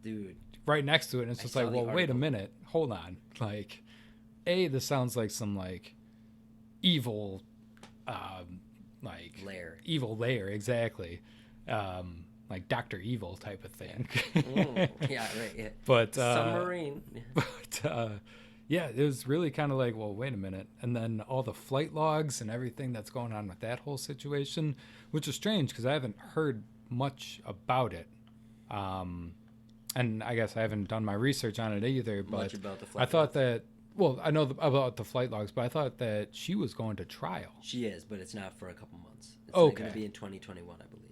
[SPEAKER 4] Dude.
[SPEAKER 1] Right next to it, and it's
[SPEAKER 4] I
[SPEAKER 1] just
[SPEAKER 4] saw
[SPEAKER 1] like,
[SPEAKER 4] the
[SPEAKER 1] well, wait a
[SPEAKER 4] article.
[SPEAKER 1] minute, hold on. Like, this sounds like some like evil, like
[SPEAKER 4] Lair.
[SPEAKER 1] evil lair, exactly, like Dr. Evil type of thing.
[SPEAKER 4] Yeah, right. Yeah.
[SPEAKER 1] But
[SPEAKER 4] Submarine.
[SPEAKER 1] yeah, it was really kind of like, well, wait a minute, and then all the flight logs and everything that's going on with that whole situation, which is strange because I haven't heard much about it. And I guess I haven't done my research on it either, but
[SPEAKER 4] Much about the flight
[SPEAKER 1] I thought
[SPEAKER 4] logs.
[SPEAKER 1] that, well, I know about the flight logs, but I thought that she was going to trial.
[SPEAKER 4] She is, but it's not for a couple months. It's
[SPEAKER 1] Okay.
[SPEAKER 4] going to be in 2021, I believe.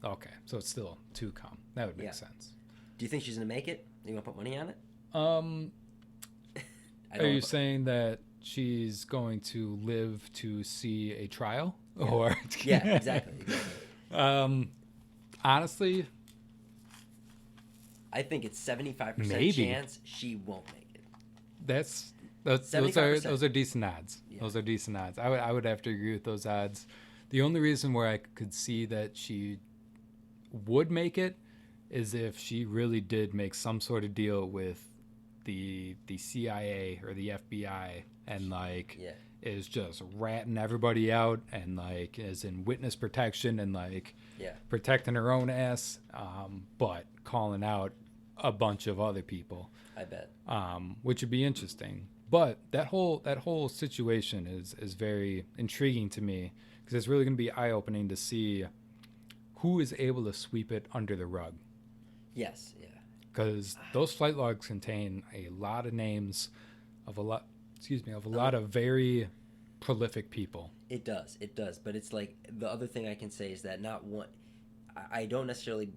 [SPEAKER 1] Okay. So it's still to come. That would make
[SPEAKER 4] Yeah.
[SPEAKER 1] sense.
[SPEAKER 4] Do you think she's going to make it? You want to put money on it?
[SPEAKER 1] Are you saying that she's going to live to see a trial?
[SPEAKER 4] Yeah.
[SPEAKER 1] Or
[SPEAKER 4] Yeah, exactly.
[SPEAKER 1] Honestly,
[SPEAKER 4] I think it's 75%
[SPEAKER 1] Maybe.
[SPEAKER 4] chance she won't make it.
[SPEAKER 1] those
[SPEAKER 4] 75%.
[SPEAKER 1] are decent odds.
[SPEAKER 4] Yeah.
[SPEAKER 1] Those are decent odds. I would have to agree with those odds. The only reason where I could see that she would make it is if she really did make some sort of deal with the CIA or the FBI and like
[SPEAKER 4] Yeah.
[SPEAKER 1] is just ratting everybody out and like is in witness protection and like
[SPEAKER 4] Yeah.
[SPEAKER 1] protecting her own ass, but calling out a bunch of other people,
[SPEAKER 4] I bet.
[SPEAKER 1] which would be interesting. But that whole situation is very intriguing to me because it's really going to be eye-opening to see who is able to sweep it under the rug.
[SPEAKER 4] Yes. Yeah.
[SPEAKER 1] Because those flight logs contain a lot of names of a lot of very prolific people.
[SPEAKER 4] It does. But it's like the other thing I can say is that not one. I don't necessarily.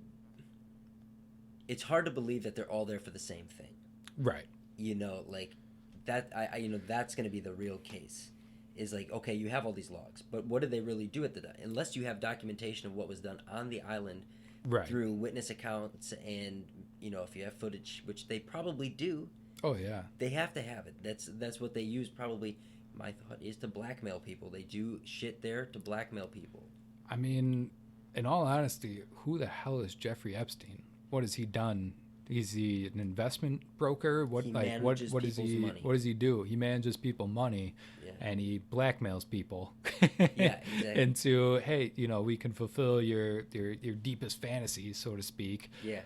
[SPEAKER 4] It's hard to believe that they're all there for the same thing.
[SPEAKER 1] Right.
[SPEAKER 4] Like that. That's going to be the real case. Is like, okay, you have all these logs, but what did they really do at the time? Unless you have documentation of what was done on the island
[SPEAKER 1] Right.
[SPEAKER 4] through witness accounts and if you have footage, which they probably do.
[SPEAKER 1] Oh yeah.
[SPEAKER 4] They have to have it. That's what they use probably. My thought is to blackmail people. They do shit there to blackmail people.
[SPEAKER 1] I mean, in all honesty, who the hell is Jeffrey Epstein? What has he done? Is he an investment broker? What
[SPEAKER 4] He
[SPEAKER 1] what
[SPEAKER 4] manages
[SPEAKER 1] what does
[SPEAKER 4] people's
[SPEAKER 1] he
[SPEAKER 4] money.
[SPEAKER 1] what does he do? He manages people money,
[SPEAKER 4] Yeah.
[SPEAKER 1] and he blackmails people.
[SPEAKER 4] Yeah, exactly.
[SPEAKER 1] Into, hey, we can fulfill your deepest fantasies, so to speak.
[SPEAKER 4] Yeah.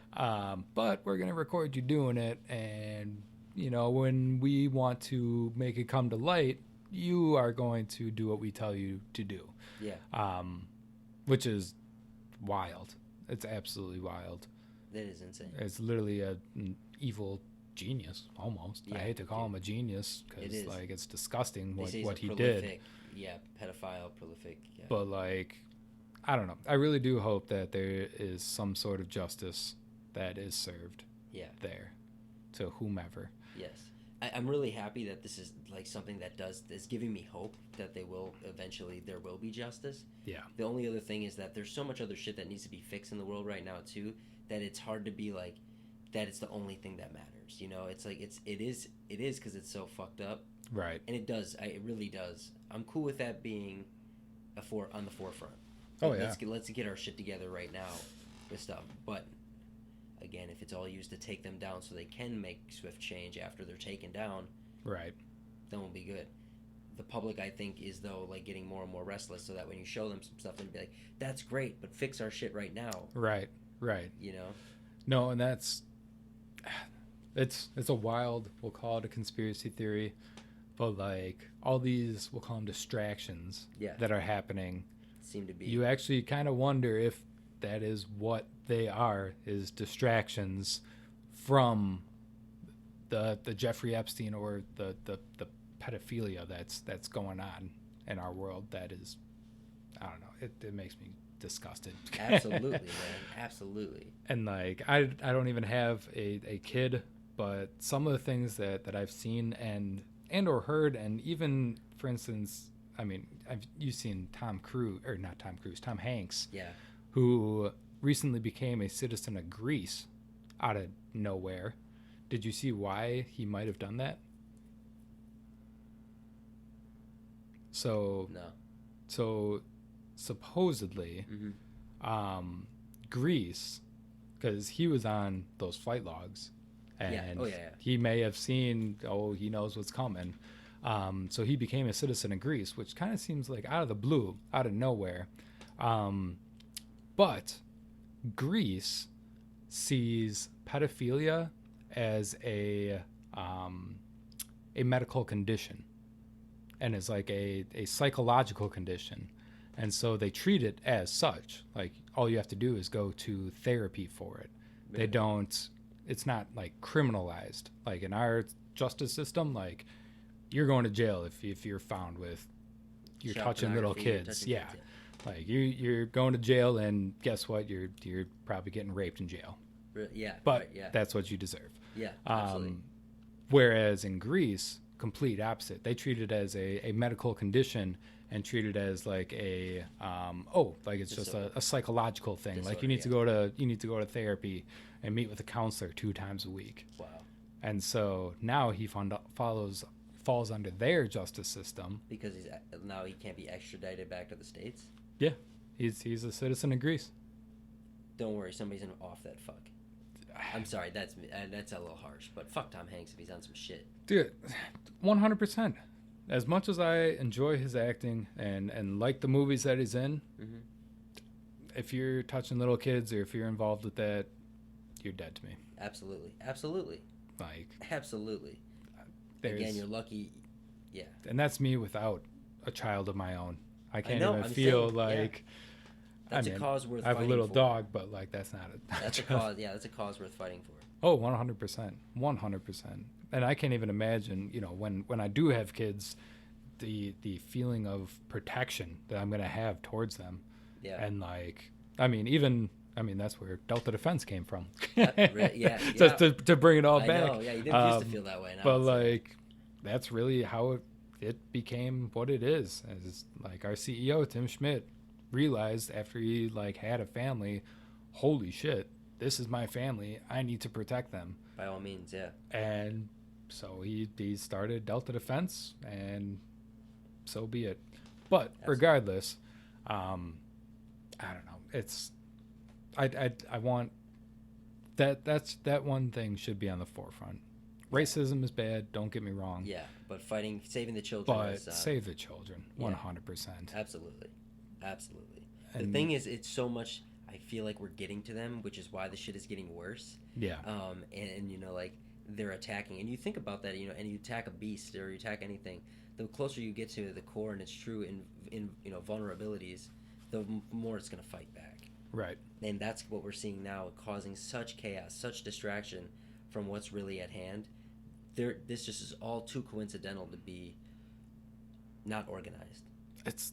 [SPEAKER 1] But we're gonna record you doing it, and when we want to make it come to light, you are going to do what we tell you to do.
[SPEAKER 4] Yeah.
[SPEAKER 1] Which is wild. It's absolutely wild.
[SPEAKER 4] That is insane.
[SPEAKER 1] It's literally an evil genius, almost. I
[SPEAKER 4] Yeah,
[SPEAKER 1] hate to call
[SPEAKER 4] yeah.
[SPEAKER 1] him a genius
[SPEAKER 4] It
[SPEAKER 1] because
[SPEAKER 4] is.
[SPEAKER 1] like it's disgusting
[SPEAKER 4] They
[SPEAKER 1] what
[SPEAKER 4] say he's
[SPEAKER 1] what
[SPEAKER 4] a
[SPEAKER 1] he did.
[SPEAKER 4] prolific, yeah, pedophile, prolific. Yeah.
[SPEAKER 1] But like, I don't know. I really do hope that there is some sort of justice that is served
[SPEAKER 4] Yeah.
[SPEAKER 1] there to whomever.
[SPEAKER 4] Yes. I'm really happy that this is like something that is giving me hope that there will be justice.
[SPEAKER 1] Yeah.
[SPEAKER 4] The only other thing is that there's so much other shit that needs to be fixed in the world right now too, that it's hard to be like that it's the only thing that matters. You know, it's like it is because it's so fucked up.
[SPEAKER 1] Right.
[SPEAKER 4] And it does. It really does. I'm cool with that being on the forefront.
[SPEAKER 1] Oh, yeah.
[SPEAKER 4] Let's get our shit together right now with stuff. But again, if it's all used to take them down so they can make swift change after they're taken down,
[SPEAKER 1] right,
[SPEAKER 4] then we'll be good. The public, I think, is though like getting more and more restless, so that when you show them some stuff, they'll be like, "That's great, but fix our shit right now."
[SPEAKER 1] Right.
[SPEAKER 4] You know.
[SPEAKER 1] No, and it's a wild, we'll call it a conspiracy theory, but like all these, we'll call them distractions that are happening,
[SPEAKER 4] seem to be.
[SPEAKER 1] You actually kind of wonder if that is what they are, is distractions from the Jeffrey Epstein or the pedophilia that's going on in our world. That is, I don't know, it makes me disgusted.
[SPEAKER 4] Absolutely, man, absolutely.
[SPEAKER 1] And like I don't even have a kid, but some of the things that I've seen and or heard, and even for instance, I mean, you've seen Tom Hanks, who recently became a citizen of Greece out of nowhere. Did you see why he might have done that? So
[SPEAKER 4] no.
[SPEAKER 1] So supposedly, Greece, because he was on those flight logs, and he may have seen, he knows what's coming. So he became a citizen of Greece, which kind of seems like out of the blue, out of nowhere. But Greece sees pedophilia as a medical condition, and is like a psychological condition. And so they treat it as such. Like, all you have to do is go to therapy for it. Yeah. They don't, it's not like criminalized. Like in our justice system, like you're going to jail if you're found with, you're touching little kids. Yeah. Like you're going to jail, and guess what? You're probably getting raped in jail.
[SPEAKER 4] Yeah.
[SPEAKER 1] But
[SPEAKER 4] right, yeah.
[SPEAKER 1] That's what you deserve.
[SPEAKER 4] Yeah. Absolutely.
[SPEAKER 1] Whereas in Greece, complete opposite. They treat it as a medical condition, and treat it as like it's just a psychological thing. Like you need to go to therapy and meet with a counselor 2 times a week. Wow. And so now he falls under their justice system
[SPEAKER 4] because now he can't be extradited back to the States.
[SPEAKER 1] Yeah, he's a citizen of Greece.
[SPEAKER 4] Don't worry, somebody's gonna off that fuck. I'm sorry, that's a little harsh, but fuck Tom Hanks if he's on some shit.
[SPEAKER 1] Dude, 100%. As much as I enjoy his acting and like the movies that he's in, if you're touching little kids or if you're involved with that, you're dead to me.
[SPEAKER 4] Absolutely.
[SPEAKER 1] Like,
[SPEAKER 4] absolutely. Again, you're lucky. Yeah.
[SPEAKER 1] And that's me without a child of my own. I can't feel like.
[SPEAKER 4] That's a cause worth
[SPEAKER 1] I have
[SPEAKER 4] fighting
[SPEAKER 1] a little
[SPEAKER 4] for.
[SPEAKER 1] dog, but like that's not a.
[SPEAKER 4] That's a cause. Yeah, that's a cause worth fighting for.
[SPEAKER 1] Oh, 100%, 100%. And I can't even imagine, when I do have kids, the feeling of protection that I'm gonna have towards them. Yeah. And like, that's where Delta Defense came from.
[SPEAKER 4] Yeah.
[SPEAKER 1] to bring it all back.
[SPEAKER 4] I know. Yeah, you didn't used to feel that way. Now
[SPEAKER 1] but like, that's really how it became what it is. As like our CEO Tim Schmidt realized after he like had a family, holy shit, this is my family. I need to protect them.
[SPEAKER 4] By all means, yeah. And
[SPEAKER 1] so he started Delta Defense, and so be it. But regardless, I don't know. It's I want that one thing should be on the forefront. Racism is bad. Don't get me wrong.
[SPEAKER 4] Yeah, but saving the children.
[SPEAKER 1] But save the children, 100%.
[SPEAKER 4] Absolutely. And the thing is, it's so much. I feel like we're getting to them, which is why the shit is getting worse. Yeah. And like they're attacking, and you think about that, and you attack a beast or you attack anything, the closer you get to the core and its true in vulnerabilities, the more it's gonna fight back. Right. And that's what we're seeing now, causing such chaos, such distraction from what's really at hand. This just is all too coincidental to be not organized. It's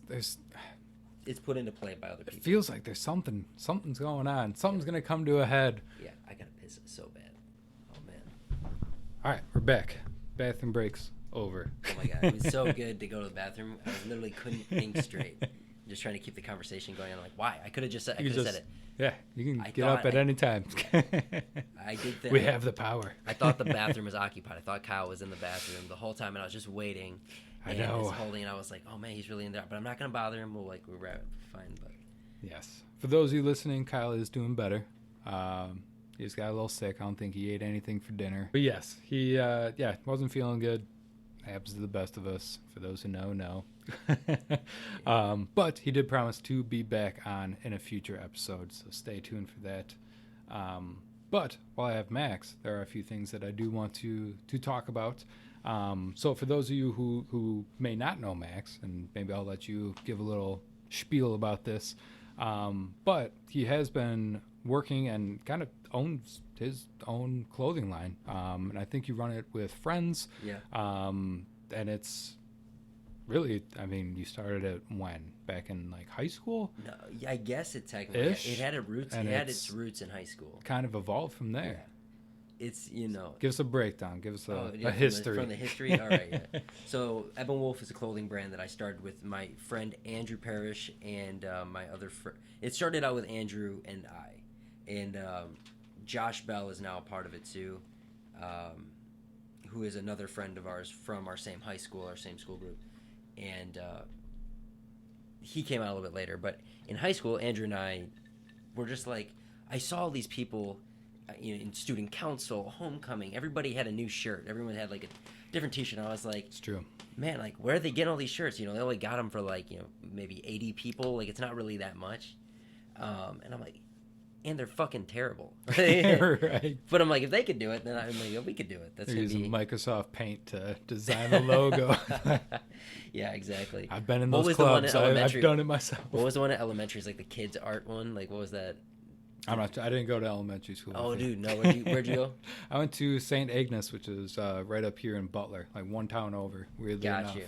[SPEAKER 4] put into play by other people.
[SPEAKER 1] It feels like there's something's going on. Something's going to come to a head.
[SPEAKER 4] Yeah, I got to piss so bad. Oh, man.
[SPEAKER 1] All right, we're back. bathroom breaks over.
[SPEAKER 4] Oh my god, it was so good to go to the bathroom. I literally couldn't think straight. Just trying to keep the conversation going. I'm like, why? I could have just said, it.
[SPEAKER 1] Yeah, you can
[SPEAKER 4] I
[SPEAKER 1] get up
[SPEAKER 4] thought
[SPEAKER 1] at any time.
[SPEAKER 4] I did that.
[SPEAKER 1] We have the power.
[SPEAKER 4] I thought the bathroom was occupied. I thought Kyle was in the bathroom the whole time, and I was just waiting.
[SPEAKER 1] I know.
[SPEAKER 4] Was holding, and I was like, oh man, he's really in there. But I'm not gonna bother him. We're fine. But
[SPEAKER 1] yes, for those of you listening, Kyle is doing better. He just got a little sick. I don't think he ate anything for dinner. But yes, he wasn't feeling good. Happens to the best of us. For those who know. But he did promise to be back on in a future episode, so stay tuned for that. But while I have Max, there are a few things that I do want to talk about. So for those of you who may not know Max, and maybe I'll let you give a little spiel about this, but he has been working and kind of owns his own clothing line, and I think you run it with friends.
[SPEAKER 4] Yeah.
[SPEAKER 1] And it's really, I mean, you started it when? Back in like high school?
[SPEAKER 4] No, I guess it technically
[SPEAKER 1] Ish,
[SPEAKER 4] it had its roots in high school.
[SPEAKER 1] Kind of evolved from there.
[SPEAKER 4] Yeah. It's
[SPEAKER 1] Give us a breakdown. Give us a
[SPEAKER 4] from
[SPEAKER 1] history.
[SPEAKER 4] From the history? All right, yeah. So Ebon Wolf is a clothing brand that I started with my friend Andrew Parrish and my other friend. It started out with Andrew and I. And Josh Bell is now a part of it too, who is another friend of ours from our same high school, our same school group. And he came out a little bit later. But in high school, Andrew and I were just like, I saw all these people in student council, homecoming. Everybody had a new shirt. Everyone had like a different t-shirt. And I was like,
[SPEAKER 1] it's true.
[SPEAKER 4] Man, like, where are they getting all these shirts? They only got them for like, maybe 80 people. Like, it's not really that much. And I'm like, and they're fucking terrible.
[SPEAKER 1] Right.
[SPEAKER 4] But I'm like, if they could do it, then I'm like, we could do it. That's
[SPEAKER 1] They're
[SPEAKER 4] gonna
[SPEAKER 1] using
[SPEAKER 4] be
[SPEAKER 1] Microsoft Paint to design the logo.
[SPEAKER 4] Yeah, exactly.
[SPEAKER 1] I've been in
[SPEAKER 4] What
[SPEAKER 1] those
[SPEAKER 4] was the one
[SPEAKER 1] clubs.
[SPEAKER 4] at
[SPEAKER 1] I've
[SPEAKER 4] elementary?
[SPEAKER 1] done it myself.
[SPEAKER 4] What was the one at elementary? Is like the kids art one? Like, what was that?
[SPEAKER 1] I didn't go to elementary school.
[SPEAKER 4] Oh, dude, no. Where'd you go?
[SPEAKER 1] I went to St. Agnes, which is right up here in Butler, like one town over. Weirdly enough.
[SPEAKER 4] Got you.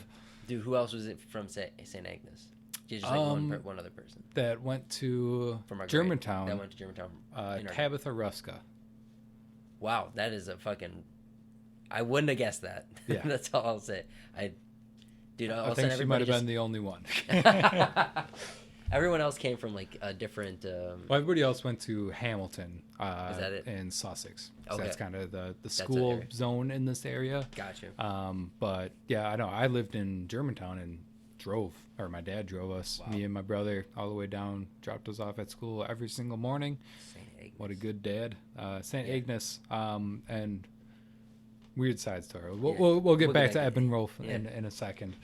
[SPEAKER 4] Dude, who else was it from St. Agnes? Just like one other person.
[SPEAKER 1] That went to
[SPEAKER 4] From our
[SPEAKER 1] Germantown.
[SPEAKER 4] That went to Germantown.
[SPEAKER 1] Tabitha Ruska.
[SPEAKER 4] Wow, that is a fucking... I wouldn't have guessed that.
[SPEAKER 1] Yeah.
[SPEAKER 4] That's all I'll say. I
[SPEAKER 1] think she might have been the only one.
[SPEAKER 4] Everyone else came from like a different...
[SPEAKER 1] Well, everybody else went to Hamilton.
[SPEAKER 4] Is that it?
[SPEAKER 1] In Sussex.
[SPEAKER 4] Okay.
[SPEAKER 1] That's kind of the school zone in this area.
[SPEAKER 4] Gotcha.
[SPEAKER 1] But yeah, I know. I lived in Germantown and my dad drove us, me and my brother, all the way down, dropped us off at school every single morning.
[SPEAKER 4] St. Agnes.
[SPEAKER 1] What a good dad. St. Agnes, and weird side story. We'll get back to Eben Rolf in a second.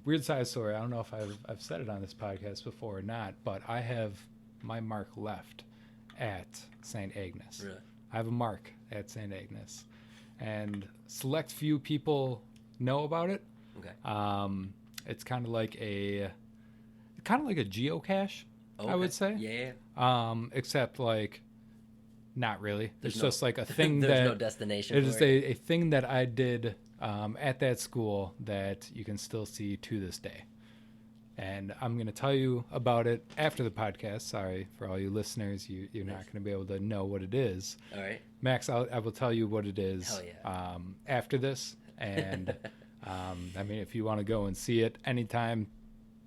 [SPEAKER 1] Weird side story. I don't know if I've said it on this podcast before or not, but I have my mark left at St. Agnes.
[SPEAKER 4] Really?
[SPEAKER 1] I have a mark at St. Agnes, and select few people know about it.
[SPEAKER 4] Okay.
[SPEAKER 1] It's kind of like a geocache, I would say.
[SPEAKER 4] Yeah.
[SPEAKER 1] Except like, not really.
[SPEAKER 4] There's
[SPEAKER 1] It's just like a thing
[SPEAKER 4] there's
[SPEAKER 1] that
[SPEAKER 4] no destination.
[SPEAKER 1] it is a thing that I did at that school that you can still see to this day. And I'm going to tell you about it after the podcast. Sorry for all you listeners. You're not going to be able to know what it is.
[SPEAKER 4] All right.
[SPEAKER 1] Max, I will tell you what it is
[SPEAKER 4] Hell yeah.
[SPEAKER 1] after this. And I mean, if you want to go and see it anytime,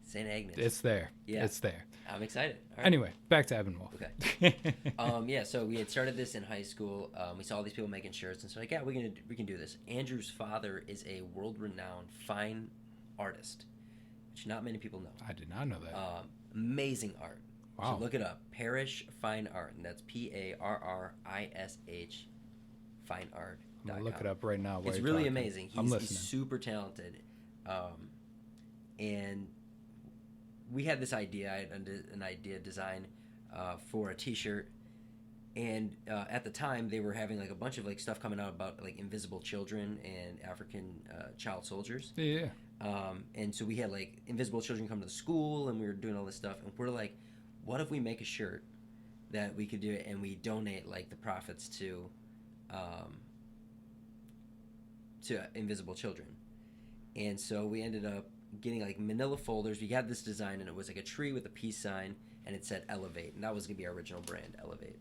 [SPEAKER 4] St. Agnes.
[SPEAKER 1] it's there.
[SPEAKER 4] Yeah.
[SPEAKER 1] It's there.
[SPEAKER 4] I'm excited. All right.
[SPEAKER 1] Anyway, back to Evan Wolf.
[SPEAKER 4] Okay. So we had started this in high school. We saw all these people making shirts, and so like, yeah, we can do this. Andrew's father is a world-renowned fine artist, which not many people know.
[SPEAKER 1] I did not know that.
[SPEAKER 4] Amazing art.
[SPEAKER 1] Wow.
[SPEAKER 4] So look it up. Parrish Fine Art, and that's Parrish Fine Art.
[SPEAKER 1] I'm gonna look it up right now.
[SPEAKER 4] It's really amazing. He's super talented, and we had this idea. I had an idea design for a T-shirt, and at the time they were having like a bunch of like stuff coming out about like invisible children and African child soldiers.
[SPEAKER 1] Yeah.
[SPEAKER 4] And so we had like invisible children come to the school, and we were doing all this stuff, and we're like, what if we make a shirt that we could do it, and we donate like the profits to invisible children. And so we ended up getting like manila folders. We had this design, and it was like a tree with a peace sign, and it said Elevate, and that was gonna be our original brand, Elevate.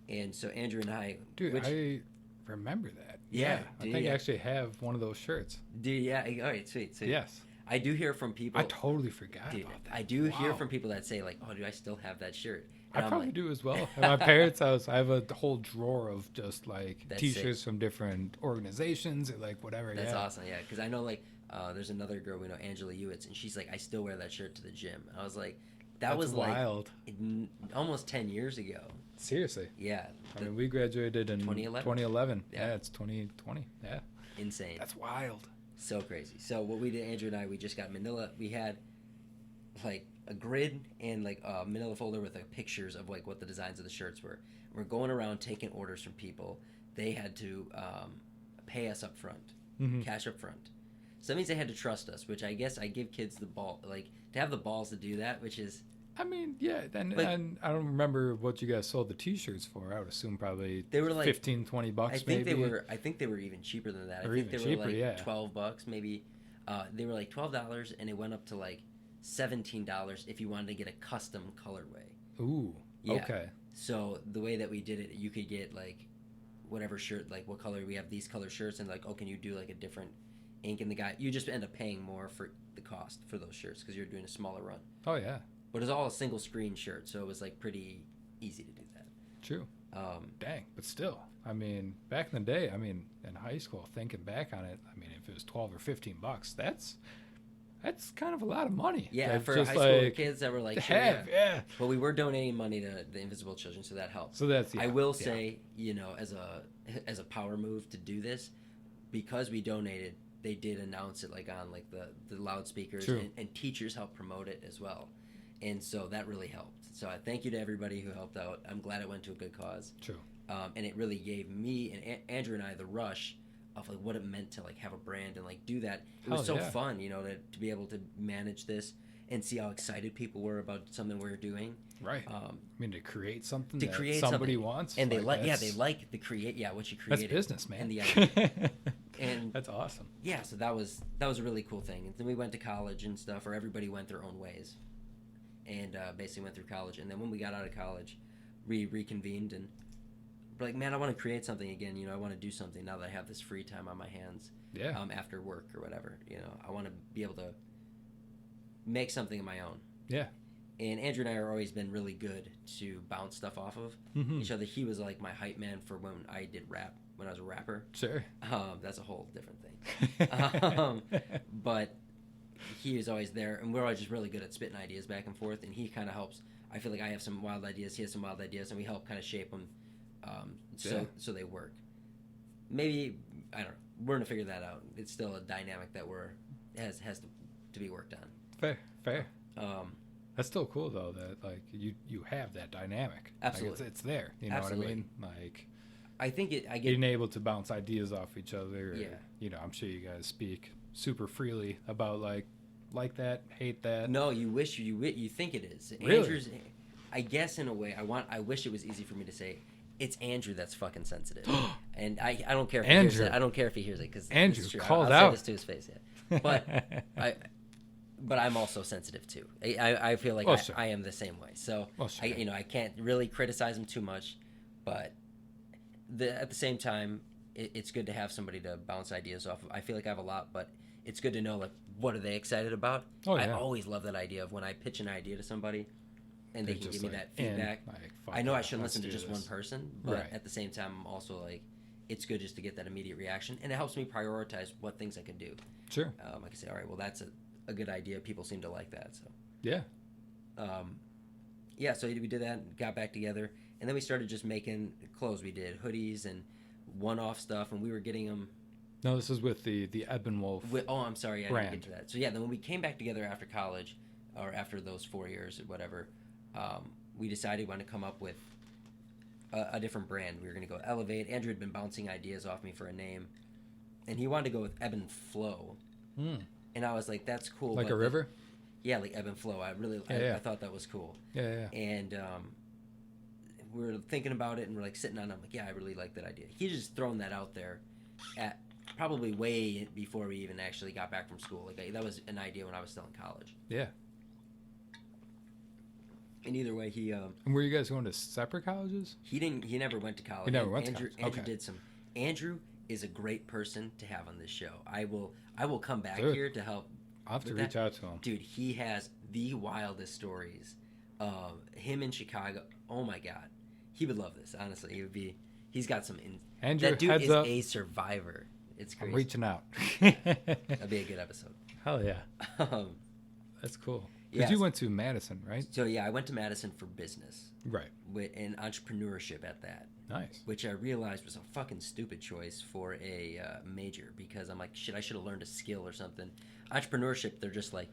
[SPEAKER 4] And so Andrew and I,
[SPEAKER 1] dude, remember that.
[SPEAKER 4] Yeah,
[SPEAKER 1] I
[SPEAKER 4] dude,
[SPEAKER 1] think
[SPEAKER 4] yeah.
[SPEAKER 1] I actually have one of those shirts.
[SPEAKER 4] Dude, yeah. All right, sweet.
[SPEAKER 1] Yes.
[SPEAKER 4] I do hear from people.
[SPEAKER 1] I totally forgot
[SPEAKER 4] Dude,
[SPEAKER 1] about that.
[SPEAKER 4] I do hear
[SPEAKER 1] Wow.
[SPEAKER 4] from people that say like, "Oh, do I still have that shirt?"
[SPEAKER 1] I
[SPEAKER 4] And I'm
[SPEAKER 1] probably
[SPEAKER 4] like,
[SPEAKER 1] do as well. At my parents' house, I have a whole drawer of just like
[SPEAKER 4] That's
[SPEAKER 1] T-shirts from different organizations or like whatever.
[SPEAKER 4] That's
[SPEAKER 1] yeah.
[SPEAKER 4] awesome, yeah. Because I know like there's another girl we know, Angela Ewitz, and she's like, I still wear that shirt to the gym. I was like, that
[SPEAKER 1] That's
[SPEAKER 4] was
[SPEAKER 1] wild.
[SPEAKER 4] like almost 10 years ago.
[SPEAKER 1] Seriously.
[SPEAKER 4] Yeah,
[SPEAKER 1] I mean, we graduated in
[SPEAKER 4] 2011?
[SPEAKER 1] Yeah, it's 2020. Yeah.
[SPEAKER 4] insane.
[SPEAKER 1] That's wild.
[SPEAKER 4] So crazy. So what we did, Andrew and I, we just got Manila. We had like a grid and like a Manila folder with like pictures of like what the designs of the shirts were. We're going around taking orders from people. They had to pay us up front, cash up front. So that means they had to trust us, which I guess I give kids the ball, like to have the balls to do that, which is.
[SPEAKER 1] I mean, yeah, and I don't remember what you guys sold the T-shirts for. I would assume probably
[SPEAKER 4] They were like
[SPEAKER 1] $15, $20
[SPEAKER 4] I think
[SPEAKER 1] maybe.
[SPEAKER 4] I think they were even cheaper than that.
[SPEAKER 1] Or
[SPEAKER 4] I think
[SPEAKER 1] even
[SPEAKER 4] they
[SPEAKER 1] cheaper,
[SPEAKER 4] were like
[SPEAKER 1] yeah.
[SPEAKER 4] $12 maybe. They were like $12 and it went up to like $17 if you wanted to get a custom colorway.
[SPEAKER 1] Ooh,
[SPEAKER 4] Yeah.
[SPEAKER 1] okay.
[SPEAKER 4] So the way that we did it, you could get like whatever shirt, like what color we have these color shirts, and like, oh, can you do like a different ink? And the guy, you just end up paying more for the cost for those shirts because you're doing a smaller run.
[SPEAKER 1] Oh, yeah.
[SPEAKER 4] But it's all a single screen shirt, so it was like pretty easy to do that.
[SPEAKER 1] True. Dang, but still, I mean, back in the day, I mean, in high school, thinking back on it, I mean, if it was $12 or $15, that's kind of a lot of money.
[SPEAKER 4] Yeah,
[SPEAKER 1] That's
[SPEAKER 4] for
[SPEAKER 1] just
[SPEAKER 4] high school
[SPEAKER 1] like
[SPEAKER 4] kids that were like,
[SPEAKER 1] to
[SPEAKER 4] sure,
[SPEAKER 1] have, yeah.
[SPEAKER 4] But we were donating money to the Invisible Children, so that helped.
[SPEAKER 1] So that's, yeah,
[SPEAKER 4] I will
[SPEAKER 1] yeah.
[SPEAKER 4] say, you know, as a power move to do this, because we donated, they did announce it like on like the loudspeakers,
[SPEAKER 1] True.
[SPEAKER 4] and teachers helped promote it as well, and so that really helped. So I thank you to everybody who helped out. I'm glad it went to a good cause.
[SPEAKER 1] True.
[SPEAKER 4] And it really gave me and Andrew and I the rush of like what it meant to like have a brand and like do that. It was
[SPEAKER 1] Hell
[SPEAKER 4] so
[SPEAKER 1] yeah.
[SPEAKER 4] fun, you know, to be able to manage this and see how excited people were about something we were doing.
[SPEAKER 1] Right. I mean, to create something
[SPEAKER 4] To
[SPEAKER 1] that
[SPEAKER 4] create
[SPEAKER 1] somebody
[SPEAKER 4] something.
[SPEAKER 1] wants.
[SPEAKER 4] And they like
[SPEAKER 1] that's-
[SPEAKER 4] they like the create what you
[SPEAKER 1] That's
[SPEAKER 4] created.
[SPEAKER 1] business, man.
[SPEAKER 4] And the idea. And
[SPEAKER 1] that's awesome.
[SPEAKER 4] yeah, so that was a really cool thing. And then we went to college and stuff, or everybody went their own ways, and basically went through college. And then when we got out of college, we reconvened and we're like, man, I want to create something again. You know, I want to do something now that I have this free time on my hands.
[SPEAKER 1] Yeah.
[SPEAKER 4] After work or whatever, you know, I want to be able to make something of my own.
[SPEAKER 1] Yeah.
[SPEAKER 4] And Andrew and I have always been really good to bounce stuff off of each other. He was like my hype man for when I did rap, when I was a rapper.
[SPEAKER 1] Sure.
[SPEAKER 4] That's a whole different thing. But he is always there, and we're always just really good at spitting ideas back and forth, and he kind of helps. I feel like I have some wild ideas, he has some wild ideas, and we help kind of shape them so they work. Maybe, I don't know, we're going to figure that out. It's still a dynamic that has to be worked on.
[SPEAKER 1] Fair. That's still cool though that like you have that dynamic.
[SPEAKER 4] Absolutely.
[SPEAKER 1] Like, it's there. You know
[SPEAKER 4] Absolutely.
[SPEAKER 1] what I mean? Like
[SPEAKER 4] I think I get
[SPEAKER 1] being able to bounce ideas off each other. Or,
[SPEAKER 4] Yeah.
[SPEAKER 1] You know, I'm sure you guys speak super freely about like that, hate that.
[SPEAKER 4] No, you think it is.
[SPEAKER 1] Really?
[SPEAKER 4] Andrew's, I guess in a way, I wish it was easy for me to say. It's Andrew that's fucking sensitive, and I don't care if he hears
[SPEAKER 1] Andrew.
[SPEAKER 4] it. I don't care if he hears it because
[SPEAKER 1] Andrew
[SPEAKER 4] it's true.
[SPEAKER 1] called
[SPEAKER 4] I'll
[SPEAKER 1] out.
[SPEAKER 4] say this to his face, yeah. But I'm also sensitive too. I feel like
[SPEAKER 1] Well, sure.
[SPEAKER 4] I am the same way. So
[SPEAKER 1] Well, sure.
[SPEAKER 4] I can't really criticize him too much, but at the same time, it's good to have somebody to bounce ideas off of. I feel like I have a lot, but it's good to know like what are they excited about.
[SPEAKER 1] Oh,
[SPEAKER 4] I
[SPEAKER 1] yeah.
[SPEAKER 4] always love that idea of when I pitch an idea to somebody, and they
[SPEAKER 1] They're
[SPEAKER 4] can
[SPEAKER 1] just
[SPEAKER 4] give me
[SPEAKER 1] like,
[SPEAKER 4] that feedback.
[SPEAKER 1] like, fuck
[SPEAKER 4] I know
[SPEAKER 1] yeah,
[SPEAKER 4] I shouldn't
[SPEAKER 1] let's
[SPEAKER 4] listen to
[SPEAKER 1] do
[SPEAKER 4] just
[SPEAKER 1] this.
[SPEAKER 4] one person, but
[SPEAKER 1] Right.
[SPEAKER 4] at the same time, I'm also like, it's good just to get that immediate reaction, and it helps me prioritize what things I can do.
[SPEAKER 1] Sure.
[SPEAKER 4] I can say, all right, well, that's a good idea. People seem to like that, so.
[SPEAKER 1] Yeah.
[SPEAKER 4] Yeah, so we did that, got back together, and then we started just making clothes. We did hoodies and one-off stuff, and we were getting them.
[SPEAKER 1] No, this is with the Eben Wolf.
[SPEAKER 4] I'm sorry, I
[SPEAKER 1] brand.
[SPEAKER 4] didn't get to that. So yeah, then when we came back together after college, or after those 4 years or whatever, we decided we wanted to come up with a different brand. We were going to go Elevate. Andrew had been bouncing ideas off me for a name, and he wanted to go with Ebb and Flow. And I was like, that's cool.
[SPEAKER 1] Like
[SPEAKER 4] but
[SPEAKER 1] a river?
[SPEAKER 4] Yeah, like Ebb and Flow. I thought that was cool.
[SPEAKER 1] Yeah.
[SPEAKER 4] And we were thinking about it, and we're like sitting on it. I'm like, yeah, I really like that idea. He just thrown that out there at probably way before we even actually got back from school. Like that was an idea when I was still in college.
[SPEAKER 1] Yeah.
[SPEAKER 4] And either way, he
[SPEAKER 1] And were you guys going to separate colleges?
[SPEAKER 4] he never went to college.
[SPEAKER 1] He never went to
[SPEAKER 4] Andrew,
[SPEAKER 1] college.
[SPEAKER 4] Andrew
[SPEAKER 1] Okay.
[SPEAKER 4] did some. Andrew is a great person to have on this show. I will come back
[SPEAKER 1] Sure.
[SPEAKER 4] here to help.
[SPEAKER 1] I'll have to
[SPEAKER 4] with
[SPEAKER 1] reach
[SPEAKER 4] that.
[SPEAKER 1] out to him.
[SPEAKER 4] Dude, he has the wildest stories of him in Chicago. Oh my God. He would love this, honestly. He's got some...
[SPEAKER 1] Andrew,
[SPEAKER 4] that dude
[SPEAKER 1] heads
[SPEAKER 4] is
[SPEAKER 1] up.
[SPEAKER 4] a survivor. It's
[SPEAKER 1] I'm
[SPEAKER 4] crazy.
[SPEAKER 1] reaching out.
[SPEAKER 4] That'd be a good episode.
[SPEAKER 1] Hell yeah.
[SPEAKER 4] Um,
[SPEAKER 1] That's cool. Because
[SPEAKER 4] yes.
[SPEAKER 1] you went to Madison, right?
[SPEAKER 4] So yeah, I went to Madison for business.
[SPEAKER 1] Right.
[SPEAKER 4] And entrepreneurship at that.
[SPEAKER 1] Nice.
[SPEAKER 4] Which I realized was a fucking stupid choice for a major, because I'm like, shit, I should have learned a skill or something. Entrepreneurship, they're just like,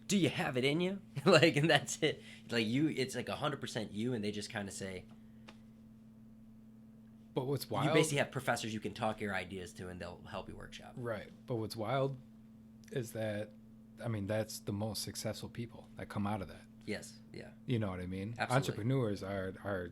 [SPEAKER 4] do you have it in you? Like, and that's it. Like it's like 100% you, and they just kind of say,
[SPEAKER 1] But what's wild?
[SPEAKER 4] you basically have professors you can talk your ideas to, and they'll help you workshop.
[SPEAKER 1] Right. But what's wild is that, I mean, that's the most successful people that come out of that.
[SPEAKER 4] Yes, yeah.
[SPEAKER 1] You know what I mean?
[SPEAKER 4] Absolutely.
[SPEAKER 1] Entrepreneurs are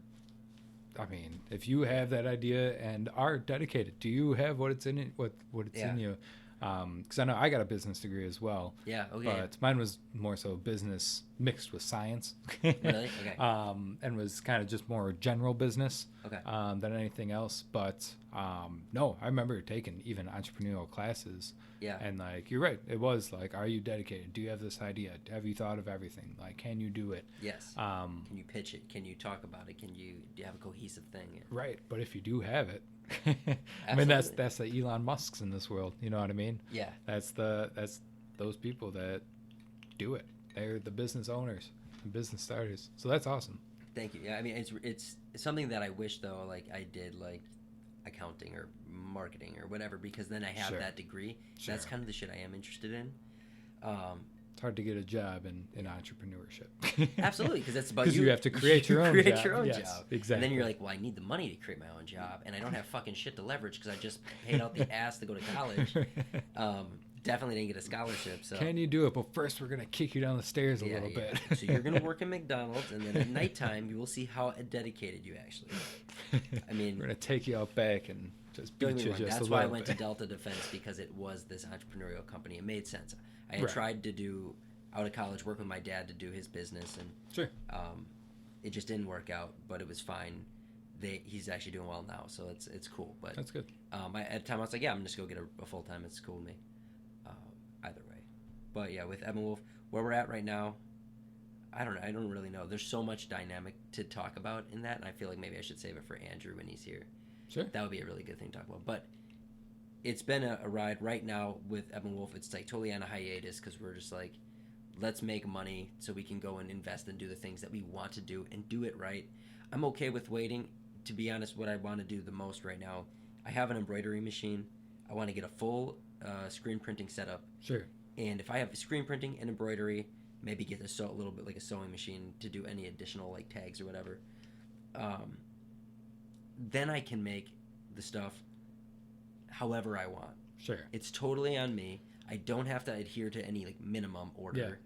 [SPEAKER 1] I mean, if you have that idea and are dedicated, do you have what it's in it, what it's in you? Because I know I got a business degree as well.
[SPEAKER 4] Yeah, okay.
[SPEAKER 1] But mine was more so business mixed with science.
[SPEAKER 4] Really? Okay.
[SPEAKER 1] And was kind of just more general business
[SPEAKER 4] Okay.
[SPEAKER 1] than anything else. But no, I remember taking even entrepreneurial classes.
[SPEAKER 4] Yeah.
[SPEAKER 1] And like, you're right. It was like, are you dedicated? Do you have this idea? Have you thought of everything? Like, can you do it?
[SPEAKER 4] Yes. Can you pitch it? Can you talk about it? Do you have a cohesive thing?
[SPEAKER 1] Right. But if you do have it, I mean, that's the Elon Musks in this world. You know what I mean?
[SPEAKER 4] Yeah.
[SPEAKER 1] That's those people that do it. They're the business owners, the business starters. So that's awesome.
[SPEAKER 4] Thank you. Yeah, I mean, it's something that I wish, though, like I did, like accounting or marketing or whatever, because then I have
[SPEAKER 1] Sure.
[SPEAKER 4] that degree.
[SPEAKER 1] Sure.
[SPEAKER 4] That's kind of the shit I am interested in.
[SPEAKER 1] It's hard to get a job in entrepreneurship.
[SPEAKER 4] Absolutely, because that's about
[SPEAKER 1] 'Cause you have to create your own
[SPEAKER 4] create
[SPEAKER 1] job.
[SPEAKER 4] your own
[SPEAKER 1] Yes,
[SPEAKER 4] job.
[SPEAKER 1] exactly.
[SPEAKER 4] And then you're like, well, I need the money to create my own job, and I don't have fucking shit to leverage because I just paid out the ass to go to college. Definitely didn't get a scholarship. So
[SPEAKER 1] Can you do it? But first, we're gonna kick you down the stairs a little bit.
[SPEAKER 4] So you're gonna work at McDonald's, and then at nighttime you will see how dedicated you actually are. I mean,
[SPEAKER 1] we're gonna take you out back and just
[SPEAKER 4] don't
[SPEAKER 1] beat
[SPEAKER 4] get me
[SPEAKER 1] you
[SPEAKER 4] wrong,
[SPEAKER 1] just
[SPEAKER 4] that's
[SPEAKER 1] a
[SPEAKER 4] why I
[SPEAKER 1] little
[SPEAKER 4] went
[SPEAKER 1] bit.
[SPEAKER 4] to Delta Defense, because it was this entrepreneurial company. It made sense. I had
[SPEAKER 1] Right.
[SPEAKER 4] tried to do out of college, work with my dad to do his business, and
[SPEAKER 1] Sure.
[SPEAKER 4] it just didn't work out. But it was fine. He's actually doing well now, so it's cool. But
[SPEAKER 1] That's good.
[SPEAKER 4] at the time I was like, yeah, I'm just go get a full time. It's cool with me. Either way, but yeah, with Evan Wolf, where we're at right now, I don't really know. There's so much dynamic to talk about in that, and I feel like maybe I should save it for Andrew when he's here.
[SPEAKER 1] Sure.
[SPEAKER 4] That would be a really good thing to talk about. But it's been a ride right now with Evan Wolf. It's like totally on a hiatus because we're just like, let's make money so we can go and invest and do the things that we want to do and do it right. I'm okay with waiting. To be honest, what I want to do the most right now, I have an embroidery machine. I want to get a full screen printing setup.
[SPEAKER 1] Sure.
[SPEAKER 4] And if I have screen printing and embroidery, maybe get a little bit like a sewing machine to do any additional like tags or whatever. Then I can make the stuff however I want.
[SPEAKER 1] Sure.
[SPEAKER 4] It's totally on me. I don't have to adhere to any like minimum order,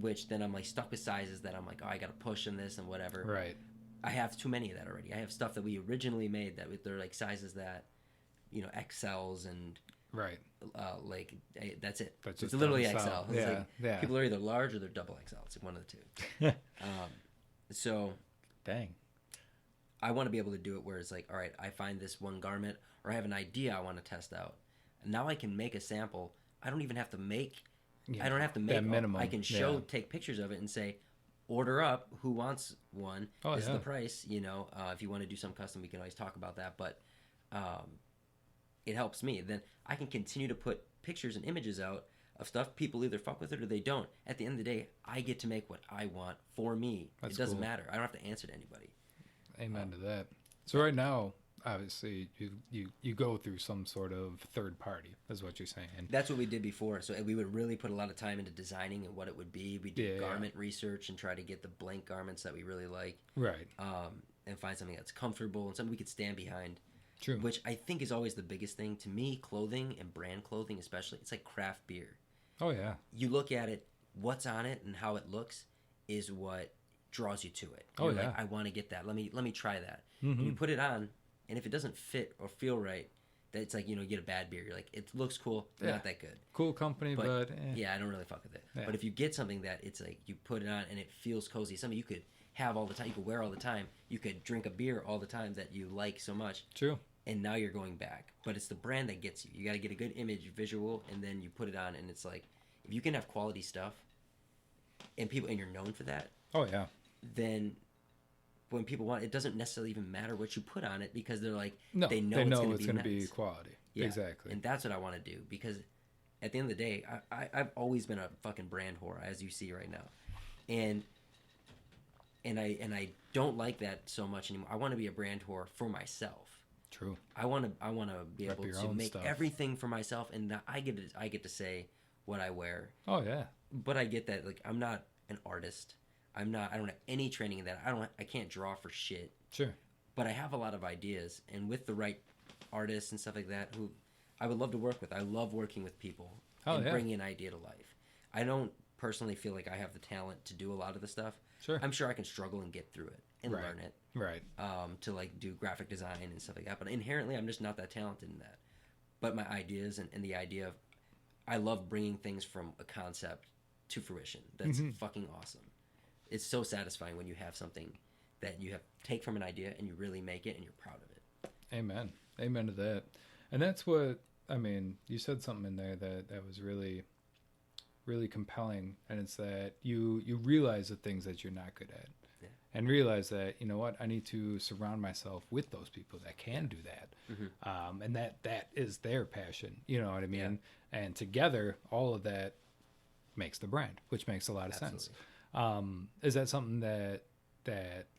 [SPEAKER 4] which then I'm like stuck with sizes that I'm like, oh, I got to push in this and whatever.
[SPEAKER 1] Right.
[SPEAKER 4] I have too many of that already. I have stuff that we originally made that they're like sizes that, XLs and
[SPEAKER 1] Right.
[SPEAKER 4] that's it.
[SPEAKER 1] That's
[SPEAKER 4] It's
[SPEAKER 1] just
[SPEAKER 4] literally
[SPEAKER 1] double
[SPEAKER 4] XL.
[SPEAKER 1] XL.
[SPEAKER 4] It's
[SPEAKER 1] Yeah,
[SPEAKER 4] like,
[SPEAKER 1] yeah.
[SPEAKER 4] People are either large or they're double XL. It's like one of the two. So
[SPEAKER 1] Dang.
[SPEAKER 4] I want to be able to do it where it's like, all right, I find this one garment or I have an idea I want to test out. And now I can make a sample. I don't even have to make.
[SPEAKER 1] Yeah,
[SPEAKER 4] I don't have to make.
[SPEAKER 1] that minimum.
[SPEAKER 4] I can take pictures of it and say, order up. Who wants one?
[SPEAKER 1] Oh,
[SPEAKER 4] this is
[SPEAKER 1] yeah.
[SPEAKER 4] the price. If you want to do some custom, we can always talk about that. But it helps me. Then I can continue to put pictures and images out of stuff people either fuck with it or they don't. At the end of the day, I get to make what I want for me.
[SPEAKER 1] That's
[SPEAKER 4] it doesn't
[SPEAKER 1] cool.
[SPEAKER 4] matter. I don't have to answer to anybody.
[SPEAKER 1] Amen to that. So right now, obviously, you go through some sort of third party, is what you're saying.
[SPEAKER 4] That's what we did before. So we would really put a lot of time into designing and what it would be. We do
[SPEAKER 1] Yeah,
[SPEAKER 4] garment research and try to get the blank garments that we really like.
[SPEAKER 1] Right.
[SPEAKER 4] And find something that's comfortable and something we could stand behind.
[SPEAKER 1] True.
[SPEAKER 4] Which I think is always the biggest thing. To me, clothing and brand clothing especially, it's like craft beer.
[SPEAKER 1] Oh, yeah.
[SPEAKER 4] You look at it, what's on it and how it looks is what draws you to it.
[SPEAKER 1] Oh,
[SPEAKER 4] You're
[SPEAKER 1] yeah.
[SPEAKER 4] like, I want to get that. Let me try that.
[SPEAKER 1] Mm-hmm.
[SPEAKER 4] And you put it on, and if it doesn't fit or feel right, that it's like, you get a bad beer. You're like, it looks cool,
[SPEAKER 1] Yeah.
[SPEAKER 4] not that good.
[SPEAKER 1] Cool company, but
[SPEAKER 4] yeah, I don't really fuck with it.
[SPEAKER 1] Yeah.
[SPEAKER 4] But if you get something that it's like you put it on and it feels cozy, something you could have all the time, you could wear all the time, you could drink a beer all the time that you like so much.
[SPEAKER 1] True.
[SPEAKER 4] and now you're going back. But it's the brand that gets you. You got to get a good image, visual, and then you put it on, and it's like, if you can have quality stuff, and you're known for that,
[SPEAKER 1] Oh yeah.
[SPEAKER 4] then when people want, it doesn't necessarily even matter what you put on it, because they're like,
[SPEAKER 1] No,
[SPEAKER 4] they know
[SPEAKER 1] it's
[SPEAKER 4] going
[SPEAKER 1] going
[SPEAKER 4] to
[SPEAKER 1] to
[SPEAKER 4] be
[SPEAKER 1] be quality.
[SPEAKER 4] Yeah.
[SPEAKER 1] Exactly.
[SPEAKER 4] And that's what I want to do, because at the end of the day, I've always been a fucking brand whore, as you see right now, and I don't like that so much anymore. I want to be a brand whore for myself.
[SPEAKER 1] True.
[SPEAKER 4] I want to be
[SPEAKER 1] Rep
[SPEAKER 4] able
[SPEAKER 1] your
[SPEAKER 4] to
[SPEAKER 1] own
[SPEAKER 4] make
[SPEAKER 1] stuff.
[SPEAKER 4] everything for myself, and that I get to say what I wear.
[SPEAKER 1] Oh yeah.
[SPEAKER 4] But I get that, like, I'm not an artist. I don't have any training in that. I can't draw for shit.
[SPEAKER 1] Sure.
[SPEAKER 4] But I have a lot of ideas, and with the right artists and stuff like that, who I would love to work with. I love working with people
[SPEAKER 1] Oh,
[SPEAKER 4] and
[SPEAKER 1] yeah.
[SPEAKER 4] bringing an idea to life. I don't personally feel like I have the talent to do a lot of the stuff.
[SPEAKER 1] Sure.
[SPEAKER 4] I'm sure I can struggle and get through it and
[SPEAKER 1] Right.
[SPEAKER 4] learn it.
[SPEAKER 1] Right.
[SPEAKER 4] To like do graphic design and stuff like that. But inherently, I'm just not that talented in that. But my ideas and the idea of, I love bringing things from a concept to fruition. That's fucking awesome. It's so satisfying when you have something that you have take from an idea and you really make it and you're proud of it.
[SPEAKER 1] Amen. Amen to that. And that's what, I mean, you said something in there that was really, really compelling. And it's that you realize the things that you're not good at.
[SPEAKER 4] Yeah.
[SPEAKER 1] And realize that, you know what, I need to surround myself with those people that can do that. And that is their passion. You know what I mean? And together, all of that makes the brand, which makes a lot of sense. Is that something that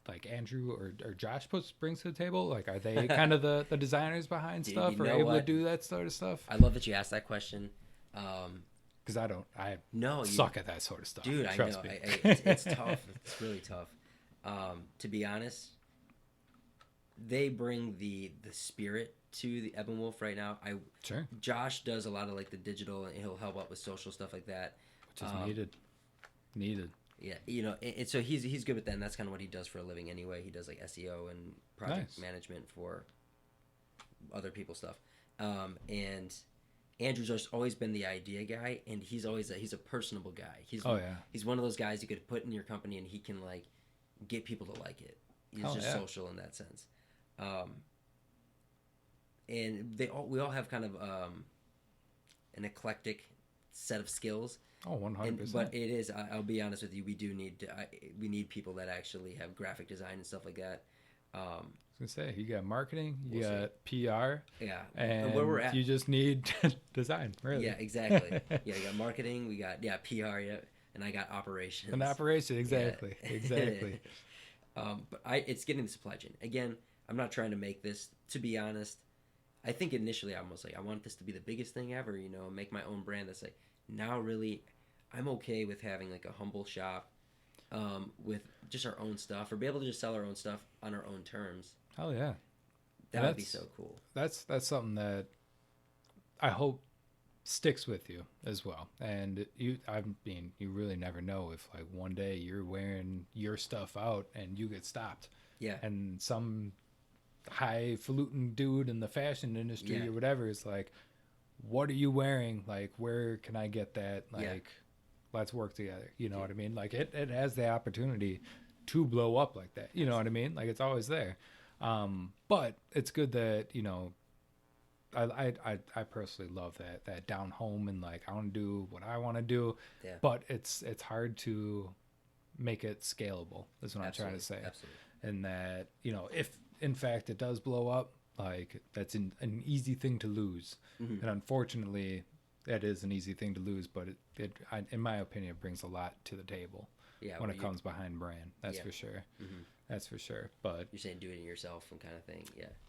[SPEAKER 1] like Andrew or Josh brings to the table? Like, are they kind of the designers behind
[SPEAKER 4] Dude,
[SPEAKER 1] stuff,
[SPEAKER 4] you
[SPEAKER 1] or
[SPEAKER 4] know
[SPEAKER 1] able to
[SPEAKER 4] what?
[SPEAKER 1] do that sort of stuff?
[SPEAKER 4] I love that you asked that question.
[SPEAKER 1] Because I
[SPEAKER 4] You
[SPEAKER 1] suck at that sort of stuff.
[SPEAKER 4] Dude, I
[SPEAKER 1] Trust
[SPEAKER 4] know.
[SPEAKER 1] me.
[SPEAKER 4] It's tough. It's really tough. To be honest, they bring the spirit to the Ebon Wolf right now.
[SPEAKER 1] Sure.
[SPEAKER 4] Josh does a lot of like the digital, and he'll help out with social stuff like that.
[SPEAKER 1] Which is needed.
[SPEAKER 4] Yeah, you know, and so he's good with that, and that's kind of what he does for a living anyway. He does like SEO and project
[SPEAKER 1] Nice.
[SPEAKER 4] management for other people's stuff. And Andrew's just always been the idea guy, and he's a personable guy. He's one of those guys you could put in your company, and he can like get people to like it. He's just social in that sense. And we all have kind of an eclectic set of skills.
[SPEAKER 1] Oh, 100%.
[SPEAKER 4] But it is, I'll be honest with you, we do need we need people that actually have graphic design and stuff like that.
[SPEAKER 1] I was gonna say, you got marketing, you
[SPEAKER 4] We'll
[SPEAKER 1] got PR,
[SPEAKER 4] Yeah,
[SPEAKER 1] and
[SPEAKER 4] where we're at.
[SPEAKER 1] you just need design, really.
[SPEAKER 4] Yeah, exactly. Yeah, you got marketing, we got PR, and I got operations.
[SPEAKER 1] An operation, exactly,
[SPEAKER 4] Yeah.
[SPEAKER 1] exactly.
[SPEAKER 4] But it's getting the supply chain. Again, I'm not trying to make this, to be honest. I think initially I was like, I want this to be the biggest thing ever, you know, make my own brand. That's like, now really, I'm okay with having like a humble shop with just our own stuff, or be able to just sell our own stuff on our own terms.
[SPEAKER 1] Hell yeah.
[SPEAKER 4] That would be so cool.
[SPEAKER 1] That's something that I hope sticks with you as well. And you really never know if like one day you're wearing your stuff out and you get stopped.
[SPEAKER 4] Yeah.
[SPEAKER 1] And some highfalutin dude in the fashion industry or whatever is like, what are you wearing? Like, where can I get that? Like, let's work together. You know what I mean? Like, it has the opportunity to blow up like that. You know what I mean? Like, it's always there. But it's good that, you know, I personally love that down home, and like, I want to do what I want to do, but it's hard to make it scalable is what I'm trying to say.
[SPEAKER 4] Absolutely.
[SPEAKER 1] And that, you know, if in fact it does blow up, like, that's an easy thing to lose. And unfortunately, that is an easy thing to lose, but in my opinion, it brings a lot to the table when it comes behind brand. That's for sure. That's for sure. But
[SPEAKER 4] you're saying do it yourself and kind of thing.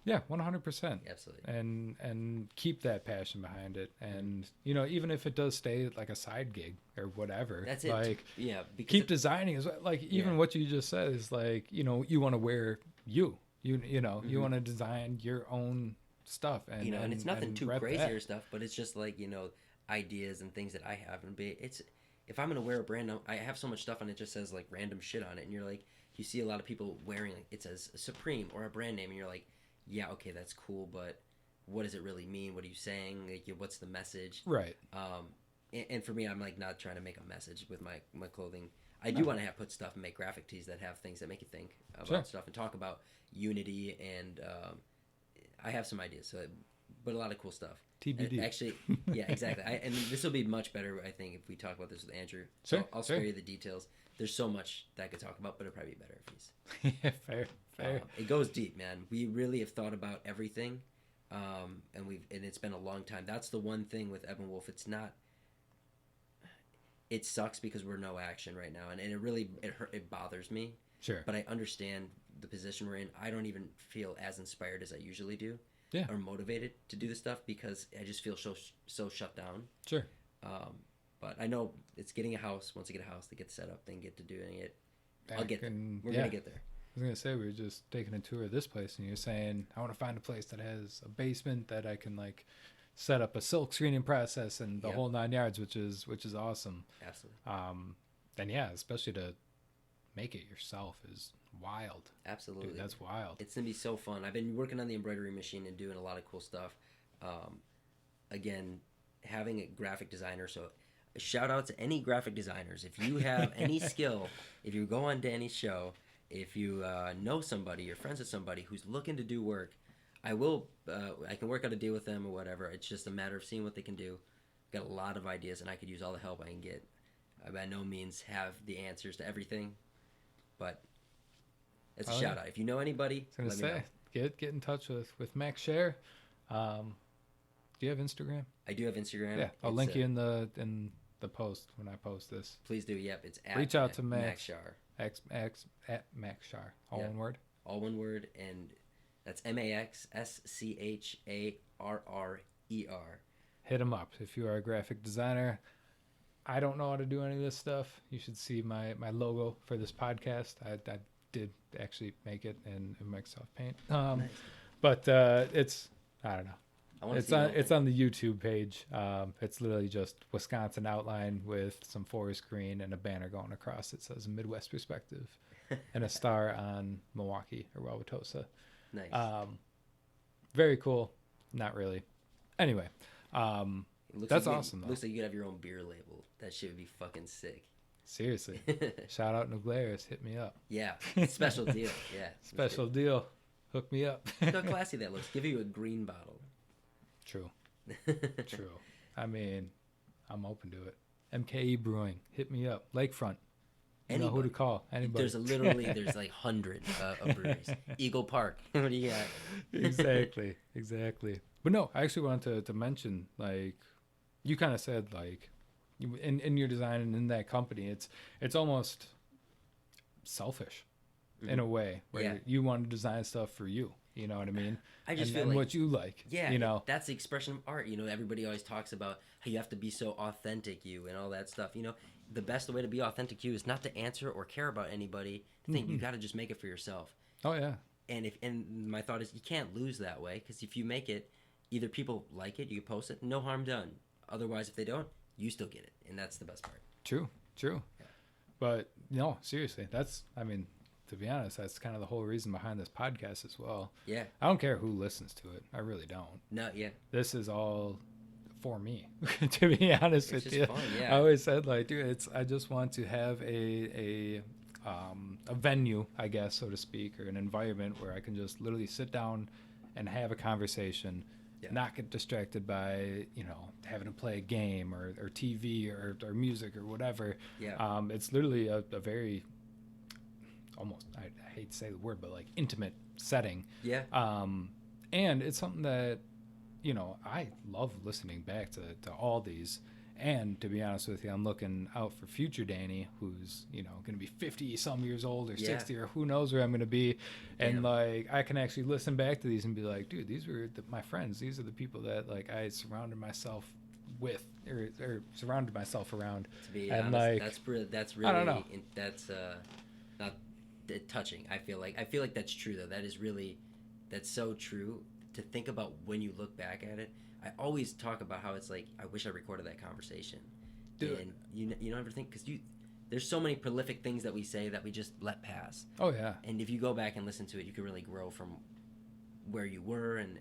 [SPEAKER 1] Yeah, 100%.
[SPEAKER 4] Absolutely.
[SPEAKER 1] And keep that passion behind it. And, you know, even if it does stay like a side gig or whatever,
[SPEAKER 4] that's it.
[SPEAKER 1] Like,
[SPEAKER 4] Keep
[SPEAKER 1] designing as well. Like, even what you just said is like, you know, you want to wear you know, you want to design your own stuff, and
[SPEAKER 4] you know, and it's nothing too
[SPEAKER 1] rep
[SPEAKER 4] crazy
[SPEAKER 1] that.
[SPEAKER 4] or stuff, but it's just like, you know, ideas and things that I have, and if I'm gonna wear a brand, I have so much stuff on it just says like random shit on it, and you're like, you see a lot of people wearing like it says Supreme or a brand name, and you're like, yeah, okay, that's cool, but what does it really mean? What are you saying? Like, what's the message?
[SPEAKER 1] Right.
[SPEAKER 4] And for me, I'm like not trying to make a message with my clothing. I do want to put stuff and make graphic tees that have things that make you think about stuff and talk about unity and I have some ideas. So, but a lot of cool stuff.
[SPEAKER 1] TBD.
[SPEAKER 4] Actually, yeah, exactly. And this will be much better, I think, if we talk about this with Andrew. So
[SPEAKER 1] Sure,
[SPEAKER 4] I'll spare you the details. There's so much that I could talk about, but it'll probably be better if he's.
[SPEAKER 1] Yeah, fair.
[SPEAKER 4] It goes deep, man. We really have thought about everything, and it's been a long time. That's the one thing with Evan Wolf. It's not. It sucks because we're no action right now, and it bothers me.
[SPEAKER 1] Sure.
[SPEAKER 4] But I understand the position we're in. I don't even feel as inspired as I usually do.
[SPEAKER 1] Yeah.
[SPEAKER 4] Or motivated to do this stuff because I just feel so shut down.
[SPEAKER 1] Sure.
[SPEAKER 4] But I know it's getting a house. Once I get a house, to get set up, then get to doing it. I'll get there. We're gonna get there.
[SPEAKER 1] I was gonna say we were just taking a tour of this place, and you're saying I want to find a place that has a basement that I can like set up a silk screening process and the whole 9 yards, which is awesome.
[SPEAKER 4] Absolutely.
[SPEAKER 1] And yeah, especially to make it yourself is wild.
[SPEAKER 4] Absolutely.
[SPEAKER 1] Dude, that's wild.
[SPEAKER 4] It's gonna be so fun. I've been working on the embroidery machine and doing a lot of cool stuff. Again, having a graphic designer. So, a shout out to any graphic designers. If you have any skill, if you go on Danny's show, if you know somebody, you're friends with somebody who's looking to do work, I can work out a deal with them or whatever. It's just a matter of seeing what they can do. Got a lot of ideas, and I could use all the help I can get. I by no means have the answers to everything, but it's a shout out. If you know anybody,
[SPEAKER 1] I was gonna say, get in touch with Max Scharrer. Do you have Instagram?
[SPEAKER 4] I do have Instagram.
[SPEAKER 1] Yeah, I'll link you in the post when I post this.
[SPEAKER 4] Please do. Yep, it's at
[SPEAKER 1] reach out to
[SPEAKER 4] Max Scharrer.
[SPEAKER 1] at Max Scharrer. All one word.
[SPEAKER 4] All one word, and that's MaxScharrer.
[SPEAKER 1] Hit him up if you are a graphic designer. I don't know how to do any of this stuff. You should see my logo for this podcast. I did actually make it in Microsoft Paint.
[SPEAKER 4] Nice.
[SPEAKER 1] But it's I don't know. It's on the YouTube page. It's literally just Wisconsin outline with some forest green and a banner going across. It says Midwest Perspective and a star on Milwaukee or Wauwatosa.
[SPEAKER 4] Nice.
[SPEAKER 1] Very cool. Not really. Anyway, that's awesome though.
[SPEAKER 4] Looks like you could have your own beer label. That shit would be fucking sick.
[SPEAKER 1] Seriously. Shout out Nuglaris. Hit me up.
[SPEAKER 4] Yeah. Special deal. Yeah.
[SPEAKER 1] Special deal. Hook me up.
[SPEAKER 4] Look how classy that looks. Give you a green bottle.
[SPEAKER 1] True. True. I mean, I'm open to it. MKE Brewing. Hit me up. Lakefront. You know who to call. Anybody.
[SPEAKER 4] There's like hundreds of breweries. Eagle Park. What do you got?
[SPEAKER 1] Exactly. But no, I actually wanted to mention, like, you kind of said, like, in your design and in that company, it's almost selfish in a way where you want to design stuff for you. You know what I mean?
[SPEAKER 4] I just feel
[SPEAKER 1] and
[SPEAKER 4] like
[SPEAKER 1] what you like.
[SPEAKER 4] Yeah,
[SPEAKER 1] you know,
[SPEAKER 4] that's the expression of art. You know, everybody always talks about how you have to be so authentic, you and all that stuff. You know, the best way to be authentic you is not to answer or care about anybody. I think you got to just make it for yourself.
[SPEAKER 1] Oh yeah.
[SPEAKER 4] And my thought is you can't lose that way, because if you make it, either people like it, you post it, no harm done. Otherwise, if they don't, you still get it, and that's the best part.
[SPEAKER 1] True.
[SPEAKER 4] Yeah.
[SPEAKER 1] But no, seriously, to be honest, that's kind of the whole reason behind this podcast as well.
[SPEAKER 4] Yeah.
[SPEAKER 1] I don't care who listens to it. I really don't.
[SPEAKER 4] No, yeah.
[SPEAKER 1] This is all for me, to be honest with you.
[SPEAKER 4] Fun, yeah.
[SPEAKER 1] I always said, like, dude, I just want to have a venue, I guess, so to speak, or an environment where I can just literally sit down and have a conversation, not get distracted by, having to play a game or TV or music or whatever.
[SPEAKER 4] Yeah.
[SPEAKER 1] It's literally a very almost, I hate to say the word, but like intimate setting.
[SPEAKER 4] Yeah.
[SPEAKER 1] And it's something that, I love listening back to all these. And to be honest with you, I'm looking out for future Danny, who's, going to be 50 some years old or 60 or who knows where I'm going to be. And like, I can actually listen back to these and be like, dude, these were my friends. These are the people that like I surrounded myself with or surrounded myself around.
[SPEAKER 4] To be
[SPEAKER 1] and
[SPEAKER 4] honest,
[SPEAKER 1] like,
[SPEAKER 4] that's really,
[SPEAKER 1] I don't know.
[SPEAKER 4] That's not touching. I feel like that's true though. That's so true to think about when you look back at it. I always talk about how it's like, I wish I recorded that conversation.
[SPEAKER 1] Dude.
[SPEAKER 4] And you don't ever think, because there's so many prolific things that we say that we just let pass.
[SPEAKER 1] Oh yeah.
[SPEAKER 4] And if you go back and listen to it, you can really grow from where you were and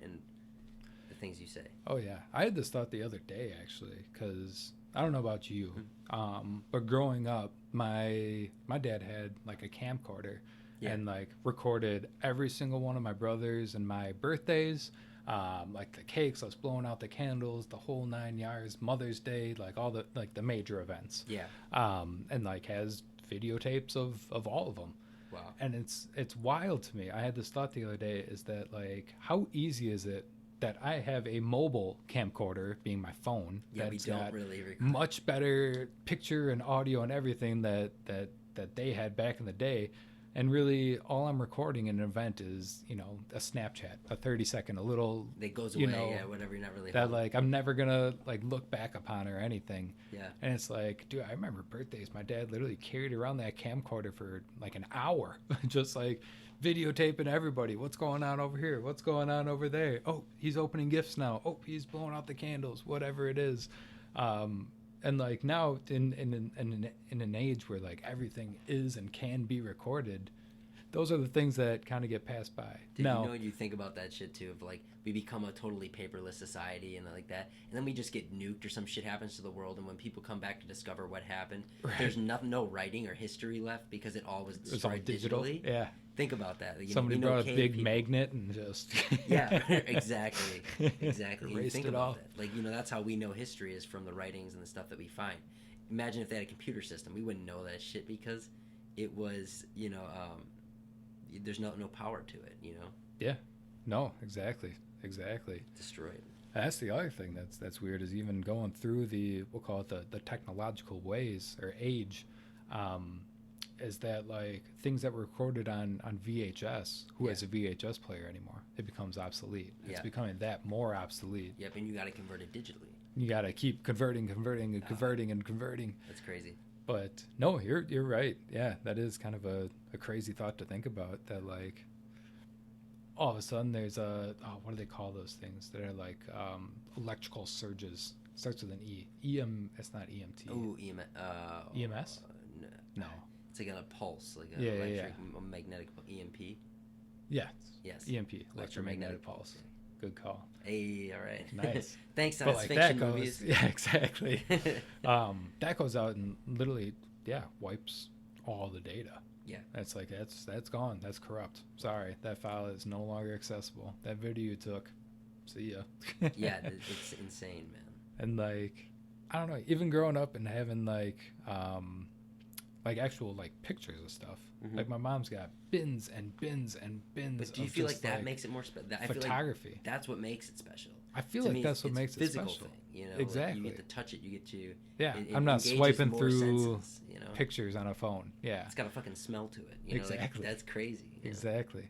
[SPEAKER 4] the things you say.
[SPEAKER 1] Oh yeah. I had this thought the other day actually, because I don't know about you, but growing up, my dad had like a camcorder, and like recorded every single one of my brothers and my birthdays, like the cakes, us blowing out the candles, the whole 9 yards, Mother's Day, like all the like the major events.
[SPEAKER 4] Yeah.
[SPEAKER 1] And like has videotapes of all of them.
[SPEAKER 4] Wow.
[SPEAKER 1] And it's wild to me. I had this thought the other day, is that like how easy is it that I have a mobile camcorder, being my phone,
[SPEAKER 4] Yeah, we
[SPEAKER 1] that's
[SPEAKER 4] don't
[SPEAKER 1] got
[SPEAKER 4] really record.
[SPEAKER 1] much better picture and audio and everything that they had back in the day, and really all I'm recording in an event is, you know, a Snapchat, a 30-second, a little
[SPEAKER 4] That goes
[SPEAKER 1] you
[SPEAKER 4] away,
[SPEAKER 1] know,
[SPEAKER 4] yeah, whatever, you're not really
[SPEAKER 1] that
[SPEAKER 4] holding.
[SPEAKER 1] like I'm never gonna like look back upon or anything.
[SPEAKER 4] Yeah.
[SPEAKER 1] And it's like, dude, I remember birthdays. My dad literally carried around that camcorder for like an hour, just like videotaping everybody. What's going on over here? What's going on over there? Oh, he's opening gifts now. Oh, he's blowing out the candles. Whatever it is. And like now in an age where like everything is and can be recorded, those are the things that kind of get passed by.
[SPEAKER 4] Did
[SPEAKER 1] now,
[SPEAKER 4] you know, you think about that shit too, of like we become a totally paperless society and like that, and then we just get nuked or some shit happens to the world, and when people come back to discover what happened,
[SPEAKER 1] Right.
[SPEAKER 4] there's no writing or history left because it all was
[SPEAKER 1] it's all
[SPEAKER 4] destroyed
[SPEAKER 1] digital.
[SPEAKER 4] digitally.
[SPEAKER 1] Yeah.
[SPEAKER 4] Think about that. You know,
[SPEAKER 1] Somebody
[SPEAKER 4] we know
[SPEAKER 1] brought a
[SPEAKER 4] cave
[SPEAKER 1] big
[SPEAKER 4] people-
[SPEAKER 1] magnet and just
[SPEAKER 4] Yeah, exactly. Exactly. You
[SPEAKER 1] Erased
[SPEAKER 4] think
[SPEAKER 1] it
[SPEAKER 4] about
[SPEAKER 1] all.
[SPEAKER 4] that. Like, you know, that's how we know history, is from the writings and the stuff that we find. Imagine if they had a computer system. We wouldn't know that shit because it was, you know, there's no power to it, you know?
[SPEAKER 1] No, exactly.
[SPEAKER 4] Destroyed.
[SPEAKER 1] That's the other thing that's weird, is even going through we'll call it the technological ways or age, is that like things that were recorded on VHS, who has a VHS player anymore? It becomes obsolete. It's
[SPEAKER 4] Yeah.
[SPEAKER 1] becoming that more obsolete.
[SPEAKER 4] Yep, and you got to convert it digitally.
[SPEAKER 1] You got to keep converting and converting.
[SPEAKER 4] That's crazy.
[SPEAKER 1] But no, you're right. Yeah, that is kind of a crazy thought to think about, that like all of a sudden there's what do they call those things that are like electrical surges? Starts with an E. It's not EMT.
[SPEAKER 4] Oh,
[SPEAKER 1] EMS? No.
[SPEAKER 4] It's like a pulse, like an
[SPEAKER 1] Yeah,
[SPEAKER 4] electric magnetic EMP.
[SPEAKER 1] Yeah.
[SPEAKER 4] Yes.
[SPEAKER 1] EMP, electromagnetic pulse. Good call.
[SPEAKER 4] Hey, all right.
[SPEAKER 1] Nice.
[SPEAKER 4] Thanks,
[SPEAKER 1] But
[SPEAKER 4] science
[SPEAKER 1] like
[SPEAKER 4] fiction
[SPEAKER 1] that goes,
[SPEAKER 4] movies.
[SPEAKER 1] yeah, exactly. That goes out and literally, wipes all the data.
[SPEAKER 4] Yeah.
[SPEAKER 1] That's like that's gone. That's corrupt. Sorry, that file is no longer accessible. That video you took, see ya.
[SPEAKER 4] Yeah, it's insane, man.
[SPEAKER 1] And like, I don't know. Even growing up and having like actual like pictures of stuff.
[SPEAKER 4] Mhm.
[SPEAKER 1] Like my mom's got bins and bins and bins.
[SPEAKER 4] But do you
[SPEAKER 1] of
[SPEAKER 4] feel
[SPEAKER 1] just,
[SPEAKER 4] like that makes it more special? I feel like
[SPEAKER 1] photography?
[SPEAKER 4] that's what makes it special.
[SPEAKER 1] I feel
[SPEAKER 4] To
[SPEAKER 1] like
[SPEAKER 4] me,
[SPEAKER 1] that's what
[SPEAKER 4] it's
[SPEAKER 1] makes it
[SPEAKER 4] physical
[SPEAKER 1] special.
[SPEAKER 4] thing, you know?
[SPEAKER 1] Exactly.
[SPEAKER 4] Like you get to touch it. You get to.
[SPEAKER 1] Yeah,
[SPEAKER 4] it
[SPEAKER 1] I'm not
[SPEAKER 4] engages
[SPEAKER 1] swiping
[SPEAKER 4] more
[SPEAKER 1] through
[SPEAKER 4] senses, you know?
[SPEAKER 1] pictures on a phone. Yeah,
[SPEAKER 4] It's got a fucking smell to it. You know,
[SPEAKER 1] Exactly.
[SPEAKER 4] like, that's crazy. you know?
[SPEAKER 1] exactly.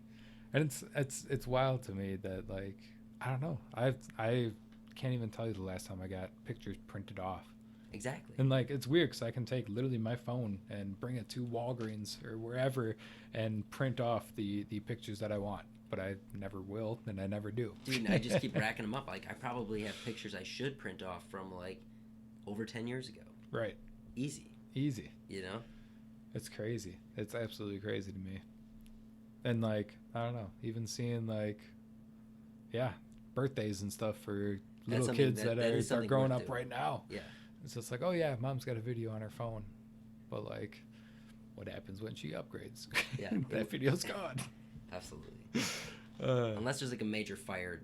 [SPEAKER 1] And it's wild to me that like I don't know. I can't even tell you the last time I got pictures printed off.
[SPEAKER 4] Exactly.
[SPEAKER 1] And like it's weird because I can take literally my phone and bring it to Walgreens or wherever and print off the pictures that I want, but I never will and I never do.
[SPEAKER 4] Dude, and I just keep racking them up. Like, I probably have pictures I should print off from like over 10 years ago.
[SPEAKER 1] Right.
[SPEAKER 4] Easy. You know?
[SPEAKER 1] It's crazy. It's absolutely crazy to me. And like I don't know, even seeing like birthdays and stuff for little
[SPEAKER 4] something
[SPEAKER 1] kids that
[SPEAKER 4] is
[SPEAKER 1] are
[SPEAKER 4] something
[SPEAKER 1] growing
[SPEAKER 4] worth
[SPEAKER 1] up
[SPEAKER 4] doing.
[SPEAKER 1] right now.
[SPEAKER 4] Yeah.
[SPEAKER 1] It's just like, oh yeah, mom's got a video on her phone, but like, what happens when she upgrades?
[SPEAKER 4] Yeah.
[SPEAKER 1] That video's gone.
[SPEAKER 4] Absolutely.
[SPEAKER 1] Uh,
[SPEAKER 4] Unless there's like a major fire,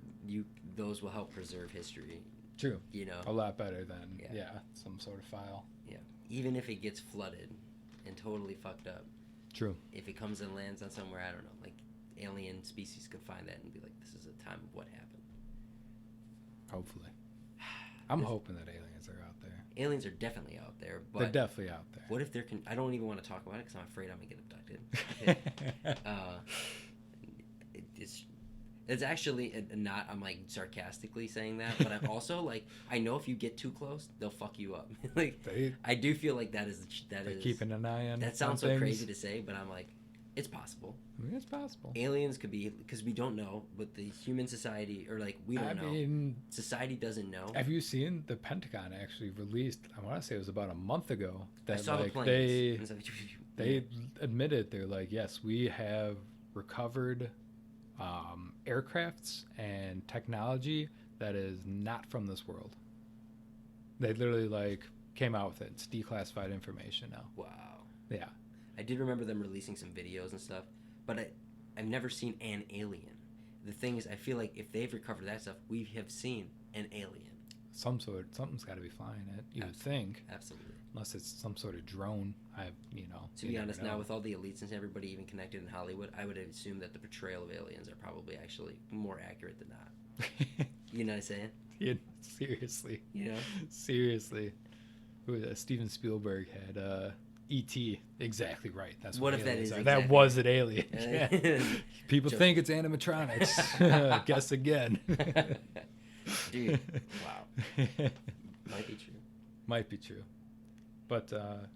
[SPEAKER 4] those will help preserve history.
[SPEAKER 1] True.
[SPEAKER 4] You know?
[SPEAKER 1] A lot better than
[SPEAKER 4] Yeah.
[SPEAKER 1] some sort of file.
[SPEAKER 4] Yeah. Even if it gets flooded and totally fucked up,
[SPEAKER 1] True.
[SPEAKER 4] if it comes and lands on somewhere, I don't know, like alien species could find that and be like, this is a time of what happened.
[SPEAKER 1] Hopefully. I'm
[SPEAKER 4] This-
[SPEAKER 1] hoping that aliens are out there.
[SPEAKER 4] Aliens are definitely out there,
[SPEAKER 1] They're
[SPEAKER 4] but
[SPEAKER 1] definitely out there.
[SPEAKER 4] what if I don't even want to talk about it because I'm afraid I'm going to get abducted. It's actually not, I'm like sarcastically saying that, but I'm also like, I know if you get too close, they'll fuck you up. Like, I do feel like that is
[SPEAKER 1] keeping an eye on.
[SPEAKER 4] that sounds
[SPEAKER 1] on
[SPEAKER 4] so
[SPEAKER 1] things.
[SPEAKER 4] crazy to say, but I'm like, it's possible.
[SPEAKER 1] I mean, it's possible.
[SPEAKER 4] Aliens could be, because we don't know, but the human society, or like, we don't
[SPEAKER 1] I
[SPEAKER 4] know.
[SPEAKER 1] mean,
[SPEAKER 4] Society doesn't know.
[SPEAKER 1] have you seen the Pentagon actually released? I want to say it was about a month ago
[SPEAKER 4] I
[SPEAKER 1] that
[SPEAKER 4] saw the
[SPEAKER 1] like
[SPEAKER 4] planes.
[SPEAKER 1] they admitted, they're like, yes, we have recovered aircrafts and technology that is not from this world. They literally like came out with it. It's declassified information now.
[SPEAKER 4] Wow.
[SPEAKER 1] Yeah.
[SPEAKER 4] I did remember them releasing some videos and stuff, but I've never seen an alien. The thing is, I feel like if they've recovered that stuff, we have seen an alien.
[SPEAKER 1] Something's got to be flying it. You would think,
[SPEAKER 4] Absolutely.
[SPEAKER 1] unless it's some sort of drone.
[SPEAKER 4] To be honest, now with all the elites and everybody even connected in Hollywood, I would assume that the portrayal of aliens are probably actually more accurate than not. You know what I'm saying?
[SPEAKER 1] Yeah, seriously.
[SPEAKER 4] You know?
[SPEAKER 1] Seriously. Steven Spielberg had E.T. exactly right. That's
[SPEAKER 4] What if that
[SPEAKER 1] aliens
[SPEAKER 4] is
[SPEAKER 1] are.
[SPEAKER 4] exactly
[SPEAKER 1] That was an alien.
[SPEAKER 4] right?
[SPEAKER 1] Yeah. People
[SPEAKER 4] Just-
[SPEAKER 1] think it's animatronics. Guess again.
[SPEAKER 4] Dude, wow. Might be true.
[SPEAKER 1] Might be true. But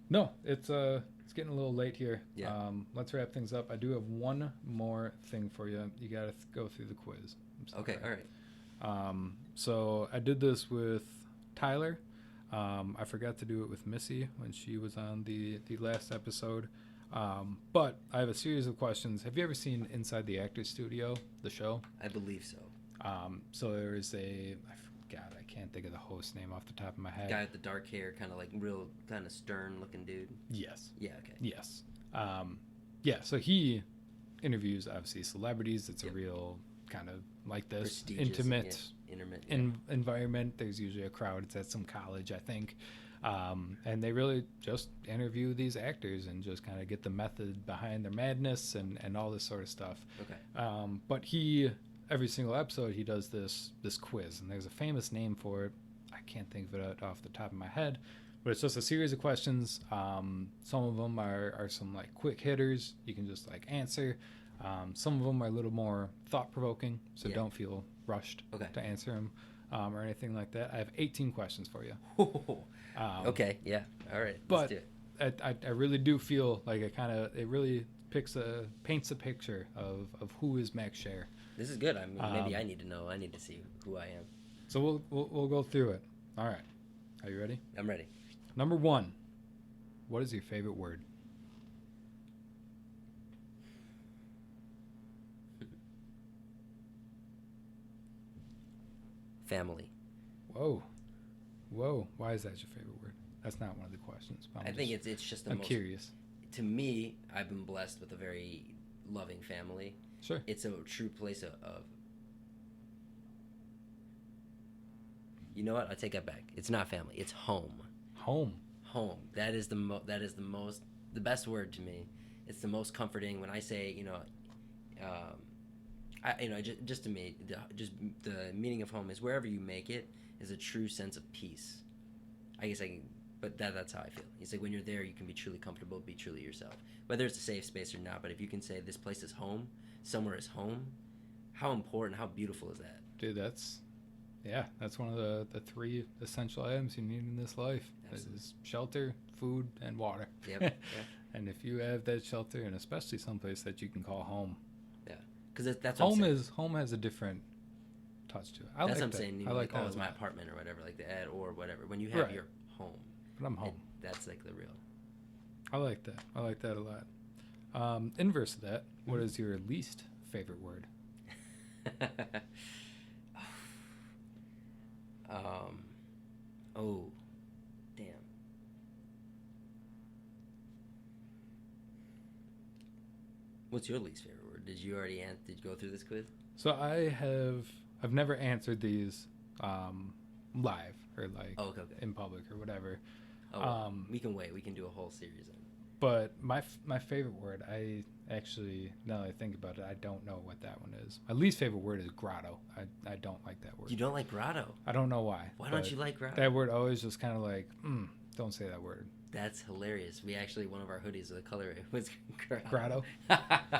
[SPEAKER 1] no, it's getting a little late here.
[SPEAKER 4] Yeah.
[SPEAKER 1] Let's wrap things up. I do have one more thing for you. You got to go through the quiz. I'm sorry.
[SPEAKER 4] Okay, all right.
[SPEAKER 1] So I did this with Tyler. I forgot to do it with Missy when she was on the last episode. But I have a series of questions. Have you ever seen Inside the Actors Studio, the show?
[SPEAKER 4] I believe so.
[SPEAKER 1] So there is I can't think of the host name off the top of my head.
[SPEAKER 4] Guy with the dark hair, kind of like real, kind of stern looking dude.
[SPEAKER 1] Yes.
[SPEAKER 4] Yeah, okay.
[SPEAKER 1] Yes. Yeah, so he interviews, obviously, celebrities. It's a
[SPEAKER 4] Yep.
[SPEAKER 1] real kind of like this
[SPEAKER 4] Prestigious,
[SPEAKER 1] intimate environment. There's usually a crowd. It's at some college, I think. And they really just interview these actors and just kind of get the method behind their madness and all this sort of stuff.
[SPEAKER 4] Okay.
[SPEAKER 1] But every single episode, he does this quiz, and there's a famous name for it. I can't think of it off the top of my head, but it's just a series of questions. Some of them are some like quick hitters. You can just like answer. Some of them are a little more thought-provoking, so
[SPEAKER 4] Yeah.
[SPEAKER 1] don't feel rushed
[SPEAKER 4] Okay.
[SPEAKER 1] to answer them or anything like that. I have 18 questions for you.
[SPEAKER 4] Okay, yeah. All right.
[SPEAKER 1] But
[SPEAKER 4] let's do it.
[SPEAKER 1] I really do feel like it really paints a picture of who is Max Scher.
[SPEAKER 4] This is good. I mean, maybe I need to know. I need to see who I am.
[SPEAKER 1] So we'll go through it. All right. Are you ready?
[SPEAKER 4] I'm ready.
[SPEAKER 1] Number 1. What is your favorite word?
[SPEAKER 4] Family.
[SPEAKER 1] Whoa. Why is that your favorite word? That's not one of the questions. But
[SPEAKER 4] I think it's just the
[SPEAKER 1] I'm
[SPEAKER 4] most.
[SPEAKER 1] curious.
[SPEAKER 4] To me, I've been blessed with a very loving family.
[SPEAKER 1] Sure.
[SPEAKER 4] It's a true place of you know what? I take that back. It's not family. It's home.
[SPEAKER 1] Home.
[SPEAKER 4] Home. That is the best word to me. It's the most comforting when I say, just to me, the meaning of home is wherever you make it is a true sense of peace. I guess but that's how I feel. It's like when you're there, you can be truly comfortable, be truly yourself. Whether it's a safe space or not, but if you can say this place is home, somewhere is home, how important, how beautiful is that?
[SPEAKER 1] Dude, that's one of the 3 essential items you need in this life.
[SPEAKER 4] Absolutely.
[SPEAKER 1] Is shelter, food, and water.
[SPEAKER 4] Yep. Yeah.
[SPEAKER 1] And if you have that shelter, and especially someplace that you can call home,
[SPEAKER 4] Because that's what I'm saying.
[SPEAKER 1] home has a different touch to it.
[SPEAKER 4] That's
[SPEAKER 1] like
[SPEAKER 4] what I'm
[SPEAKER 1] that.
[SPEAKER 4] saying.
[SPEAKER 1] I like that.
[SPEAKER 4] Oh, it's
[SPEAKER 1] a
[SPEAKER 4] my
[SPEAKER 1] lot.
[SPEAKER 4] apartment or whatever like that, or whatever. When you have
[SPEAKER 1] Right.
[SPEAKER 4] your home,
[SPEAKER 1] But I'm home.
[SPEAKER 4] that's like the real.
[SPEAKER 1] I like that. I like that a lot. Inverse of that, what is your least favorite word?
[SPEAKER 4] Oh, damn. What's your least favorite word? Did you go through this quiz?
[SPEAKER 1] So I've never answered these live or like
[SPEAKER 4] Oh, okay.
[SPEAKER 1] in public or whatever.
[SPEAKER 4] Oh, well, we can wait. We can do a whole series on it.
[SPEAKER 1] But my favorite word, I actually, now that I think about it, I don't know what that one is. My least favorite word is grotto. I don't like that word.
[SPEAKER 4] You don't like grotto?
[SPEAKER 1] I don't know why.
[SPEAKER 4] Why don't
[SPEAKER 1] but
[SPEAKER 4] you like grotto?
[SPEAKER 1] that word always just kind of like, don't say that word.
[SPEAKER 4] That's hilarious. We actually, one of our hoodies, the color was grotto.
[SPEAKER 1] Grotto?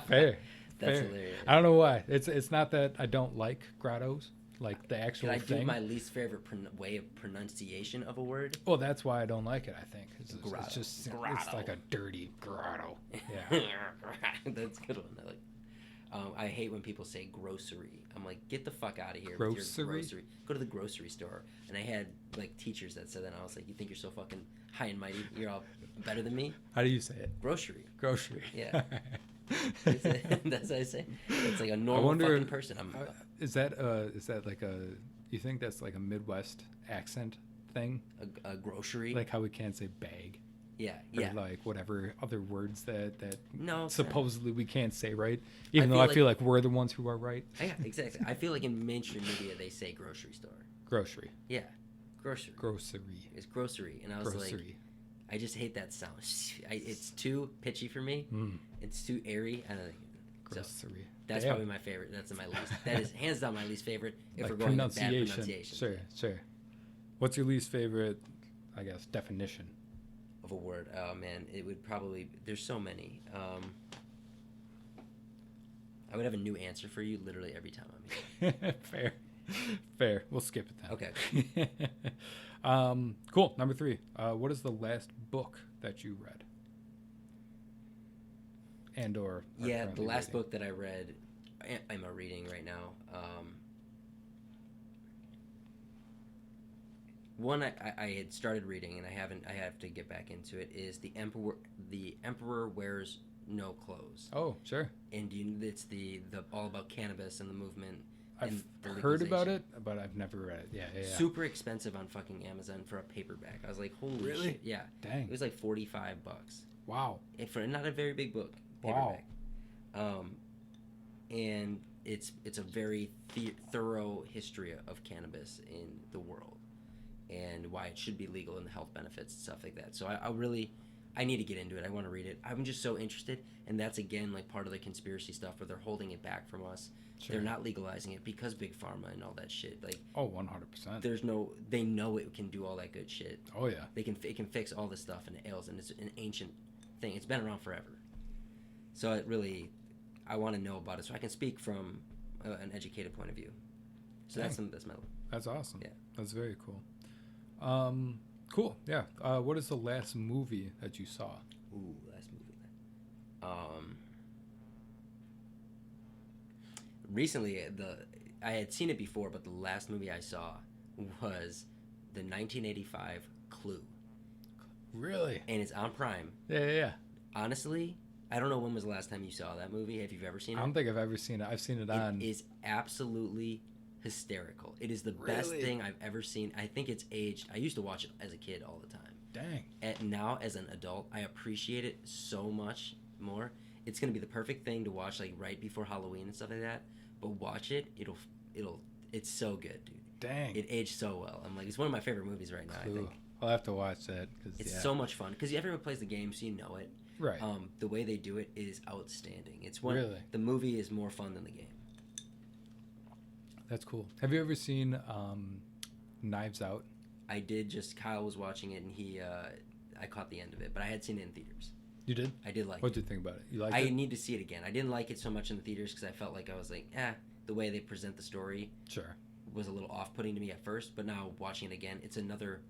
[SPEAKER 1] Fair.
[SPEAKER 4] That's
[SPEAKER 1] Fair.
[SPEAKER 4] hilarious.
[SPEAKER 1] I don't know why. It's not that I don't like grottos, like the actual
[SPEAKER 4] Can I
[SPEAKER 1] thing.
[SPEAKER 4] give my least favorite way of pronunciation of a word?
[SPEAKER 1] Well, that's why I don't like it, I think. It's
[SPEAKER 4] Grotto.
[SPEAKER 1] just, it's
[SPEAKER 4] Grotto.
[SPEAKER 1] like a dirty grotto. Yeah.
[SPEAKER 4] That's a good one. I like. I hate when people say grocery. I'm like, get the fuck out of here with
[SPEAKER 1] Grocery?
[SPEAKER 4] your grocery. Go to the grocery store. And I had like teachers that said that. And I was like, you think you're so fucking high and mighty? You're all better than me?
[SPEAKER 1] How do you say it?
[SPEAKER 4] Grocery.
[SPEAKER 1] Grocery.
[SPEAKER 4] Yeah. That's what I say. It's like a normal
[SPEAKER 1] wonder
[SPEAKER 4] fucking
[SPEAKER 1] if-
[SPEAKER 4] person.
[SPEAKER 1] Is that like you think that's like a Midwest accent thing?
[SPEAKER 4] A grocery.
[SPEAKER 1] Like how we can't say bag?
[SPEAKER 4] Yeah,
[SPEAKER 1] or
[SPEAKER 4] yeah.
[SPEAKER 1] like whatever other words that
[SPEAKER 4] No,
[SPEAKER 1] supposedly we can't say, right? Even though
[SPEAKER 4] feel
[SPEAKER 1] I
[SPEAKER 4] like-
[SPEAKER 1] feel like we're the ones who are right.
[SPEAKER 4] Yeah, exactly. I feel like in mainstream media they say grocery store.
[SPEAKER 1] Grocery.
[SPEAKER 4] Yeah, grocery.
[SPEAKER 1] Grocery.
[SPEAKER 4] It's grocery, and I was like,
[SPEAKER 1] Grocery.
[SPEAKER 4] I just hate that sound. It's too pitchy for me.
[SPEAKER 1] Mm.
[SPEAKER 4] It's too airy. I don't think. So
[SPEAKER 1] Grocery.
[SPEAKER 4] that's
[SPEAKER 1] Damn.
[SPEAKER 4] probably my favorite. That's my least. That is hands down my least favorite. If
[SPEAKER 1] Like
[SPEAKER 4] we're going to bad
[SPEAKER 1] pronunciation.
[SPEAKER 4] pronunciation.
[SPEAKER 1] Sure, sure. What's your least favorite, I guess, definition?
[SPEAKER 4] Of a word. Oh man, it would probably. There's so many. I would have a new answer for you literally every time I'm here.
[SPEAKER 1] Fair. We'll skip it then.
[SPEAKER 4] Okay.
[SPEAKER 1] Cool. Number 3. What is the last book that you read? And or are
[SPEAKER 4] Yeah, the
[SPEAKER 1] currently
[SPEAKER 4] last
[SPEAKER 1] reading?
[SPEAKER 4] book that I read, I'm reading right now. One I had started reading and I have to get back into it. Is the Emperor Wears No Clothes,
[SPEAKER 1] Oh, sure.
[SPEAKER 4] and it's the all about cannabis and the movement.
[SPEAKER 1] I've
[SPEAKER 4] and the
[SPEAKER 1] heard about
[SPEAKER 4] legalization.
[SPEAKER 1] it, but I've never read it. Yeah.
[SPEAKER 4] Super expensive on fucking Amazon for a paperback. I was like, holy
[SPEAKER 1] Really?
[SPEAKER 4] shit! Yeah,
[SPEAKER 1] Dang.
[SPEAKER 4] it was like $45
[SPEAKER 1] Wow.
[SPEAKER 4] for not a very big book.
[SPEAKER 1] Wow.
[SPEAKER 4] Paperback. And it's a very thorough history of cannabis in the world and why it should be legal and the health benefits and stuff like that. So I need to get into it. I want to read it. I'm just so interested, and that's again like part of the conspiracy stuff where they're holding it back from us.
[SPEAKER 1] Sure.
[SPEAKER 4] They're not legalizing it because big pharma and all that shit. Like,
[SPEAKER 1] Oh, 100%.
[SPEAKER 4] they know it can do all that good shit.
[SPEAKER 1] Oh, yeah.
[SPEAKER 4] It can fix all this stuff and it ails, and it's an ancient thing. It's been around forever. So I want to know about it so I can speak from an educated point of view. So that's my
[SPEAKER 1] That's awesome.
[SPEAKER 4] Yeah.
[SPEAKER 1] That's very cool. Cool. Yeah. What is the last movie that you saw?
[SPEAKER 4] last movie. Recently, I had seen it before, but the last movie I saw was the 1985 Clue,
[SPEAKER 1] Really?
[SPEAKER 4] and it's on Prime.
[SPEAKER 1] Yeah.
[SPEAKER 4] Honestly, I don't know when was the last time you saw that movie. Have you ever seen
[SPEAKER 1] I
[SPEAKER 4] it?
[SPEAKER 1] don't think I've ever seen it. I've seen it on.
[SPEAKER 4] It is absolutely hysterical. It is the best
[SPEAKER 1] Really?
[SPEAKER 4] thing I've ever seen. I think it's aged. I used to watch it as a kid all the time.
[SPEAKER 1] Dang.
[SPEAKER 4] And now as an adult, I appreciate it so much more. It's gonna be the perfect thing to watch like right before Halloween and stuff like that. But watch it. It's so good, dude.
[SPEAKER 1] Dang.
[SPEAKER 4] It aged so well. I'm like, it's one of my favorite movies right now.
[SPEAKER 1] Clue.
[SPEAKER 4] I think
[SPEAKER 1] I'll have to watch that. Cause,
[SPEAKER 4] it's so much fun because everyone plays the game, so you know it.
[SPEAKER 1] Right.
[SPEAKER 4] The way they do it is outstanding. It's one.
[SPEAKER 1] Really?
[SPEAKER 4] The movie is more fun than the game.
[SPEAKER 1] That's cool. Have you ever seen Knives Out?
[SPEAKER 4] I did. Just Kyle was watching it, and I caught the end of it, but I had seen it in theaters.
[SPEAKER 1] You did?
[SPEAKER 4] I did like
[SPEAKER 1] What
[SPEAKER 4] it.
[SPEAKER 1] did you think about it? You liked
[SPEAKER 4] I
[SPEAKER 1] it?
[SPEAKER 4] need to see it again. I didn't like it so much in the theaters because I felt like I was like, the way they present the story
[SPEAKER 1] Sure.
[SPEAKER 4] was a little off-putting to me at first, but now watching it again, it's another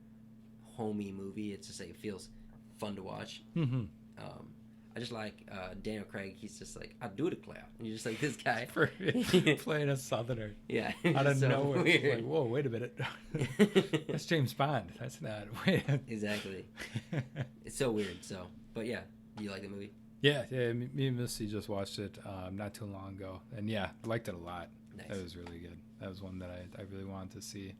[SPEAKER 4] homey movie. It's just like it feels fun to watch.
[SPEAKER 1] Mm-hmm.
[SPEAKER 4] I just like Daniel Craig. He's just like, I do declare. And you're just like, this guy.
[SPEAKER 1] Playing a Southerner.
[SPEAKER 4] Yeah.
[SPEAKER 1] Out of
[SPEAKER 4] so
[SPEAKER 1] nowhere. It's
[SPEAKER 4] weird.
[SPEAKER 1] like, whoa, wait a minute. That's James Bond. That's not. Wait.
[SPEAKER 4] Exactly. It's so weird. So, but yeah, you like the movie?
[SPEAKER 1] Yeah. Me and Missy just watched it not too long ago, and yeah, I liked it a lot.
[SPEAKER 4] Nice.
[SPEAKER 1] That was really good. That was one that I really wanted to see,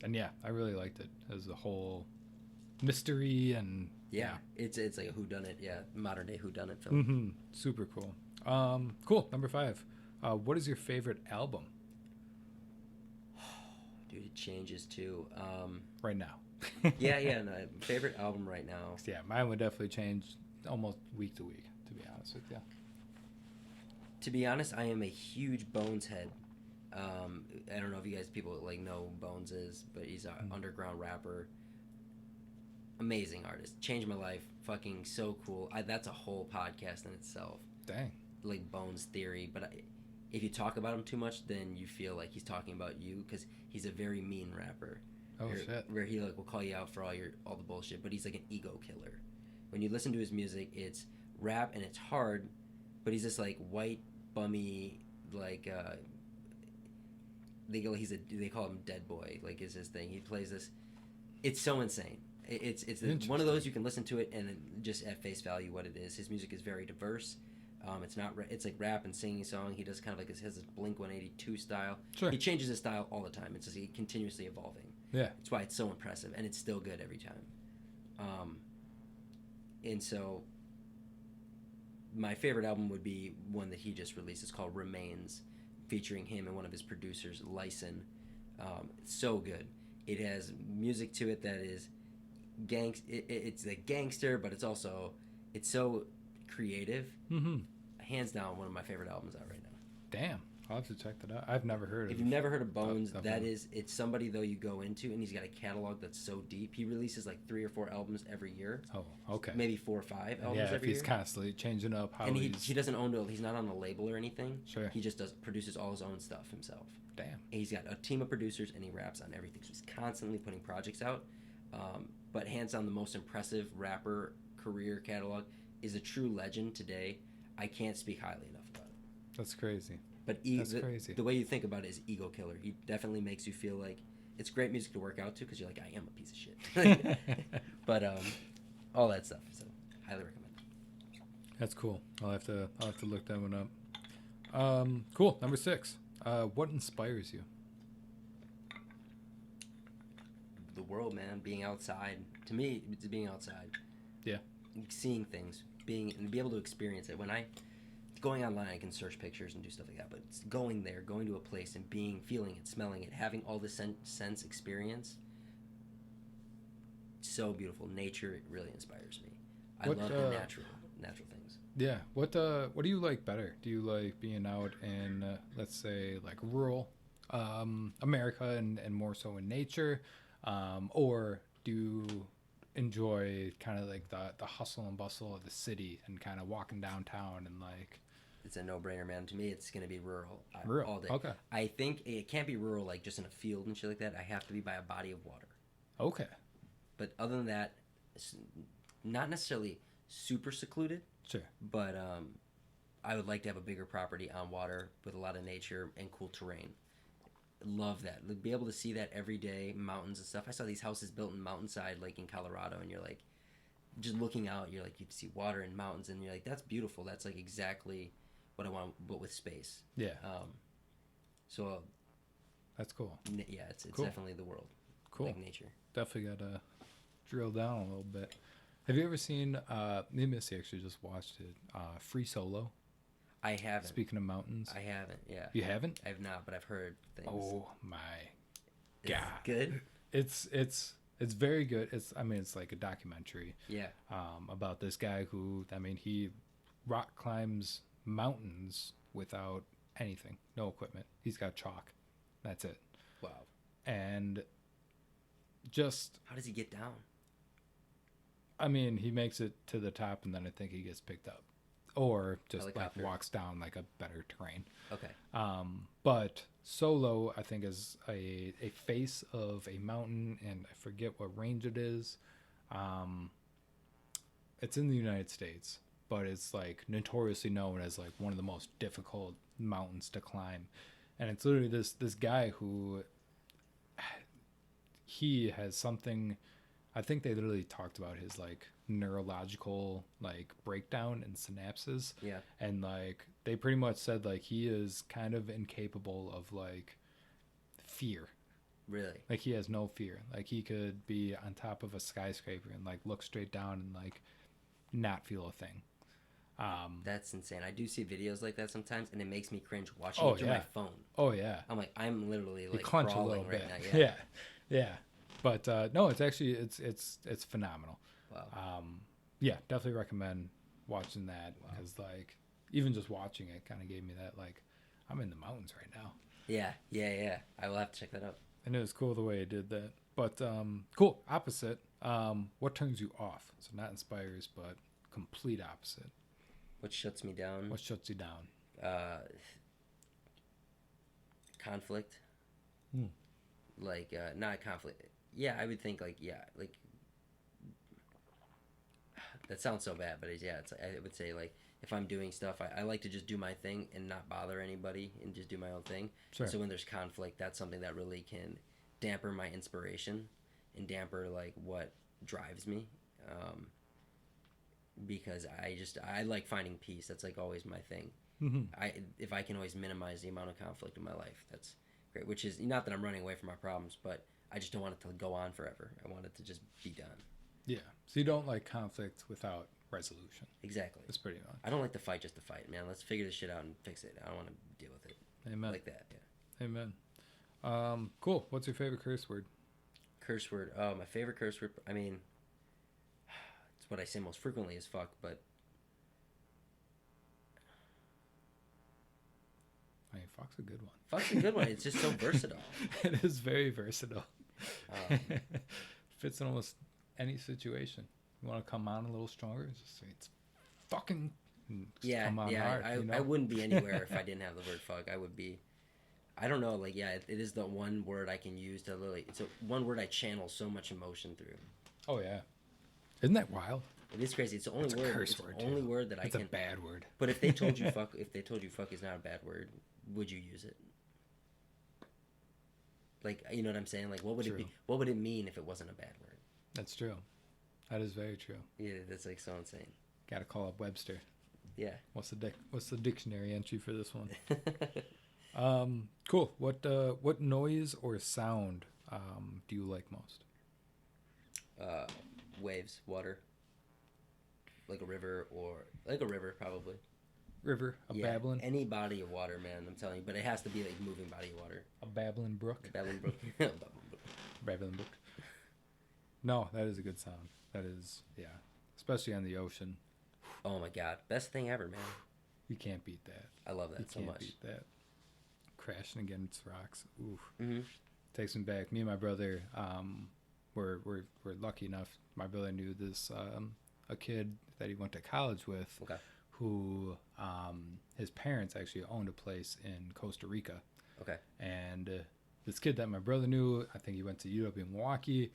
[SPEAKER 1] and yeah, I really liked it as a whole mystery and
[SPEAKER 4] Yeah. It's like a whodunit. Yeah, modern day whodunit film.
[SPEAKER 1] Mm-hmm. Super cool. Cool. Number 5. What is your favorite album
[SPEAKER 4] Dude, it changes too.
[SPEAKER 1] right now?
[SPEAKER 4] Yeah. No, favorite album right now.
[SPEAKER 1] Yeah, mine would definitely change almost week to week, to be honest with you.
[SPEAKER 4] To be honest, I am a huge Bones head. I don't know if you guys people like know who Bones is, but he's an underground rapper. Amazing artist. Changed my life. Fucking so cool. That's a whole podcast in itself.
[SPEAKER 1] Dang.
[SPEAKER 4] Like Bones theory, but if you talk about him too much, then you feel like he's talking about you because he's a very mean rapper.
[SPEAKER 1] Oh, shit.
[SPEAKER 4] Where he like will call you out for all the bullshit, but he's like an ego killer. When you listen to his music, it's rap and it's hard, but he's this like white bummy like they call him Dead Boy, like is his thing. He plays this. It's so insane. It's one of those you can listen to it and just at face value what it is. His music is very diverse. It's like rap and singing song. He does kind of like his Blink 182 style.
[SPEAKER 1] Sure.
[SPEAKER 4] He changes his style all the time. It's just continuously evolving.
[SPEAKER 1] Yeah.
[SPEAKER 4] That's why it's so impressive and it's still good every time. And so my favorite album would be one that he just released. It's called Remains, featuring him and one of his producers, Lyson. It's so good. It has music to it that is it's like gangster, but it's so creative.
[SPEAKER 1] Mm-hmm.
[SPEAKER 4] Hands down, one of my favorite albums out right now.
[SPEAKER 1] Damn. I'll have to check that out. I've never heard of it.
[SPEAKER 4] If you've never heard of Bones,
[SPEAKER 1] Definitely.
[SPEAKER 4] it's somebody though you go into, and he's got a catalog that's so deep. He releases like 3 or 4 albums every year.
[SPEAKER 1] Oh, okay.
[SPEAKER 4] Maybe 4 or 5 albums
[SPEAKER 1] Yeah, if
[SPEAKER 4] every
[SPEAKER 1] he's
[SPEAKER 4] year.
[SPEAKER 1] constantly changing up how
[SPEAKER 4] And
[SPEAKER 1] he's...
[SPEAKER 4] he doesn't own it. He's not on a label or anything.
[SPEAKER 1] Sure.
[SPEAKER 4] He just produces all his own stuff himself.
[SPEAKER 1] Damn.
[SPEAKER 4] And he's got a team of producers, and he raps on everything. So he's constantly putting projects out. But hands down, the most impressive rapper career catalog is a true legend today. I can't speak highly enough about it.
[SPEAKER 1] That's crazy.
[SPEAKER 4] But
[SPEAKER 1] crazy.
[SPEAKER 4] The way you think about it is ego killer. He definitely makes you feel like it's great music to work out to because you're like, I am a piece of shit. But all that stuff. So highly recommend.
[SPEAKER 1] That's cool. I'll have to look that one up. Cool. Number 6. What inspires you?
[SPEAKER 4] The world, man, being outside. To me, it's being outside.
[SPEAKER 1] Yeah.
[SPEAKER 4] Seeing things, and be able to experience it. When going online, I can search pictures and do stuff like that, but it's going there, going to a place and feeling it, smelling it, having all the sense experience. So beautiful. Nature, it really inspires me. I love the natural things.
[SPEAKER 1] Yeah. What do you like better? Do you like being out in let's say like rural America and more so in nature, or do you enjoy kind of like the hustle and bustle of the city and kind of walking downtown and like...
[SPEAKER 4] It's a no-brainer, man. To me, it's going to be rural.
[SPEAKER 1] Rural.
[SPEAKER 4] All day.
[SPEAKER 1] Okay.
[SPEAKER 4] I think it can't be rural like just in a field and shit like that. I have to be by a body of water.
[SPEAKER 1] Okay.
[SPEAKER 4] But other than that, it's not necessarily super secluded.
[SPEAKER 1] Sure.
[SPEAKER 4] But I would like to have a bigger property on water with a lot of nature and cool terrain. Love that. Like, be able to see that every day, mountains and stuff. I saw these houses built in mountainside, like in Colorado, and you're like, just looking out, you're like, you see water and mountains, and you're like, that's beautiful. That's like exactly what I want, but with space.
[SPEAKER 1] Yeah.
[SPEAKER 4] So
[SPEAKER 1] That's cool.
[SPEAKER 4] yeah, it's
[SPEAKER 1] Cool.
[SPEAKER 4] definitely the world.
[SPEAKER 1] Cool.
[SPEAKER 4] Like nature.
[SPEAKER 1] Definitely got to drill down a little bit. Have you ever seen, me and Missy actually just watched it, Free Solo?
[SPEAKER 4] I haven't.
[SPEAKER 1] Speaking of mountains.
[SPEAKER 4] I haven't, yeah.
[SPEAKER 1] You haven't?
[SPEAKER 4] I have not, but I've heard things.
[SPEAKER 1] Oh my
[SPEAKER 4] It's
[SPEAKER 1] God.
[SPEAKER 4] good?
[SPEAKER 1] It's very good. It's like a documentary
[SPEAKER 4] Yeah.
[SPEAKER 1] about this guy who, he rock climbs mountains without anything, no equipment. He's got chalk. That's it.
[SPEAKER 4] Wow.
[SPEAKER 1] And just,
[SPEAKER 4] How does he get down?
[SPEAKER 1] he makes it to the top and then I think he gets picked up. Or just like
[SPEAKER 4] Helicopter.
[SPEAKER 1] walks down like a better terrain.
[SPEAKER 4] Okay.
[SPEAKER 1] But Solo, I think, is a face of a mountain, and I forget what range it is. It's in the United States, but it's like notoriously known as like one of the most difficult mountains to climb. And it's literally this guy who he has something. I think they literally talked about his like neurological like breakdown and synapses.
[SPEAKER 4] Yeah.
[SPEAKER 1] And like they pretty much said like he is kind of incapable of like fear.
[SPEAKER 4] Really?
[SPEAKER 1] Like he has no fear. Like he could be on top of a skyscraper and like look straight down and like not feel a thing.
[SPEAKER 4] That's insane. I do see videos like that sometimes, and it makes me cringe watching
[SPEAKER 1] Oh,
[SPEAKER 4] it through
[SPEAKER 1] yeah.
[SPEAKER 4] my phone.
[SPEAKER 1] Oh yeah.
[SPEAKER 4] I'm like, I'm literally
[SPEAKER 1] You
[SPEAKER 4] like
[SPEAKER 1] clench a
[SPEAKER 4] crawling
[SPEAKER 1] little
[SPEAKER 4] right
[SPEAKER 1] bit.
[SPEAKER 4] now. Yeah.
[SPEAKER 1] Yeah. But no, it's actually it's phenomenal.
[SPEAKER 4] Wow.
[SPEAKER 1] Yeah, definitely recommend watching that because like even just watching it kind of gave me that like I'm in the mountains right now.
[SPEAKER 4] Yeah. I will have to check that out.
[SPEAKER 1] And it was cool the way it did that. But cool. Opposite. What turns you off? So not inspires, but complete opposite.
[SPEAKER 4] What shuts me down?
[SPEAKER 1] What shuts you down?
[SPEAKER 4] Conflict.
[SPEAKER 1] Hmm.
[SPEAKER 4] Like not conflict. Yeah, I would think like that sounds so bad, but it's I would say like if I'm doing stuff, I like to just do my thing and not bother anybody and just do my own thing.
[SPEAKER 1] Sure.
[SPEAKER 4] So when there's conflict, that's something that really can damper my inspiration and damper like what drives me. Because I like finding peace. That's like always my thing.
[SPEAKER 1] Mm-hmm.
[SPEAKER 4] If I can always minimize the amount of conflict in my life, that's great. Which is not that I'm running away from my problems, but I just don't want it to go on forever. I want it to just be done.
[SPEAKER 1] Yeah. So you don't like conflict without resolution.
[SPEAKER 4] Exactly.
[SPEAKER 1] That's pretty much.
[SPEAKER 4] I don't like to fight just to fight, man. Let's figure this shit out and fix it. I don't want to deal with it
[SPEAKER 1] Amen.
[SPEAKER 4] like that. Yeah.
[SPEAKER 1] Amen. Cool. What's your favorite curse word?
[SPEAKER 4] Curse word. Oh, my favorite curse word. I mean, it's what I say most frequently is fuck, but
[SPEAKER 1] I mean, fuck's a good one.
[SPEAKER 4] fuck's a good one. It's just so versatile.
[SPEAKER 1] It is very versatile.
[SPEAKER 4] Um,
[SPEAKER 1] Fits in almost any situation. You want to come on a little stronger? Just say it's fucking. And just
[SPEAKER 4] yeah,
[SPEAKER 1] come on
[SPEAKER 4] yeah.
[SPEAKER 1] hard,
[SPEAKER 4] I,
[SPEAKER 1] you know?
[SPEAKER 4] I wouldn't be anywhere if I didn't have the word fuck. I would be. I don't know. Like, yeah, it is the one word I can use to literally. It's one word I channel so much emotion through.
[SPEAKER 1] Oh yeah. Isn't that wild?
[SPEAKER 4] It is crazy. It's the only
[SPEAKER 1] It's a
[SPEAKER 4] word.
[SPEAKER 1] curse
[SPEAKER 4] It's
[SPEAKER 1] word,
[SPEAKER 4] the only
[SPEAKER 1] too.
[SPEAKER 4] word that I
[SPEAKER 1] It's
[SPEAKER 4] can.
[SPEAKER 1] a bad word.
[SPEAKER 4] But if they told you fuck, fuck is not a bad word, would you use it? Like, you know what I'm saying? Like, what would it be?
[SPEAKER 1] True.
[SPEAKER 4] What would it mean if it wasn't a bad word?
[SPEAKER 1] That's true. That is very true.
[SPEAKER 4] Yeah, that's like so insane.
[SPEAKER 1] Got to call up Webster.
[SPEAKER 4] Yeah.
[SPEAKER 1] What's the dictionary entry for this one? Cool. What noise or sound do you like most?
[SPEAKER 4] Waves, water, like a river probably.
[SPEAKER 1] River, a babbling,
[SPEAKER 4] Any body of water, man. I'm telling you, but it has to be like moving body of water.
[SPEAKER 1] a babbling brook,
[SPEAKER 4] Babbling brook.
[SPEAKER 1] babbling brook. No, that is a good sound. That is, yeah, especially on the ocean.
[SPEAKER 4] Oh my god, best thing ever, man.
[SPEAKER 1] You can't beat that.
[SPEAKER 4] I love
[SPEAKER 1] You
[SPEAKER 4] that so
[SPEAKER 1] can't
[SPEAKER 4] much.
[SPEAKER 1] beat that. Crashing against rocks. Oof.
[SPEAKER 4] Mm-hmm.
[SPEAKER 1] Takes me back. Me and my brother, were lucky enough. My brother knew this a kid that he went to college with,
[SPEAKER 4] Okay.
[SPEAKER 1] who his parents actually owned a place in Costa Rica.
[SPEAKER 4] Okay.
[SPEAKER 1] And this kid that my brother knew, I think he went to UW Milwaukee,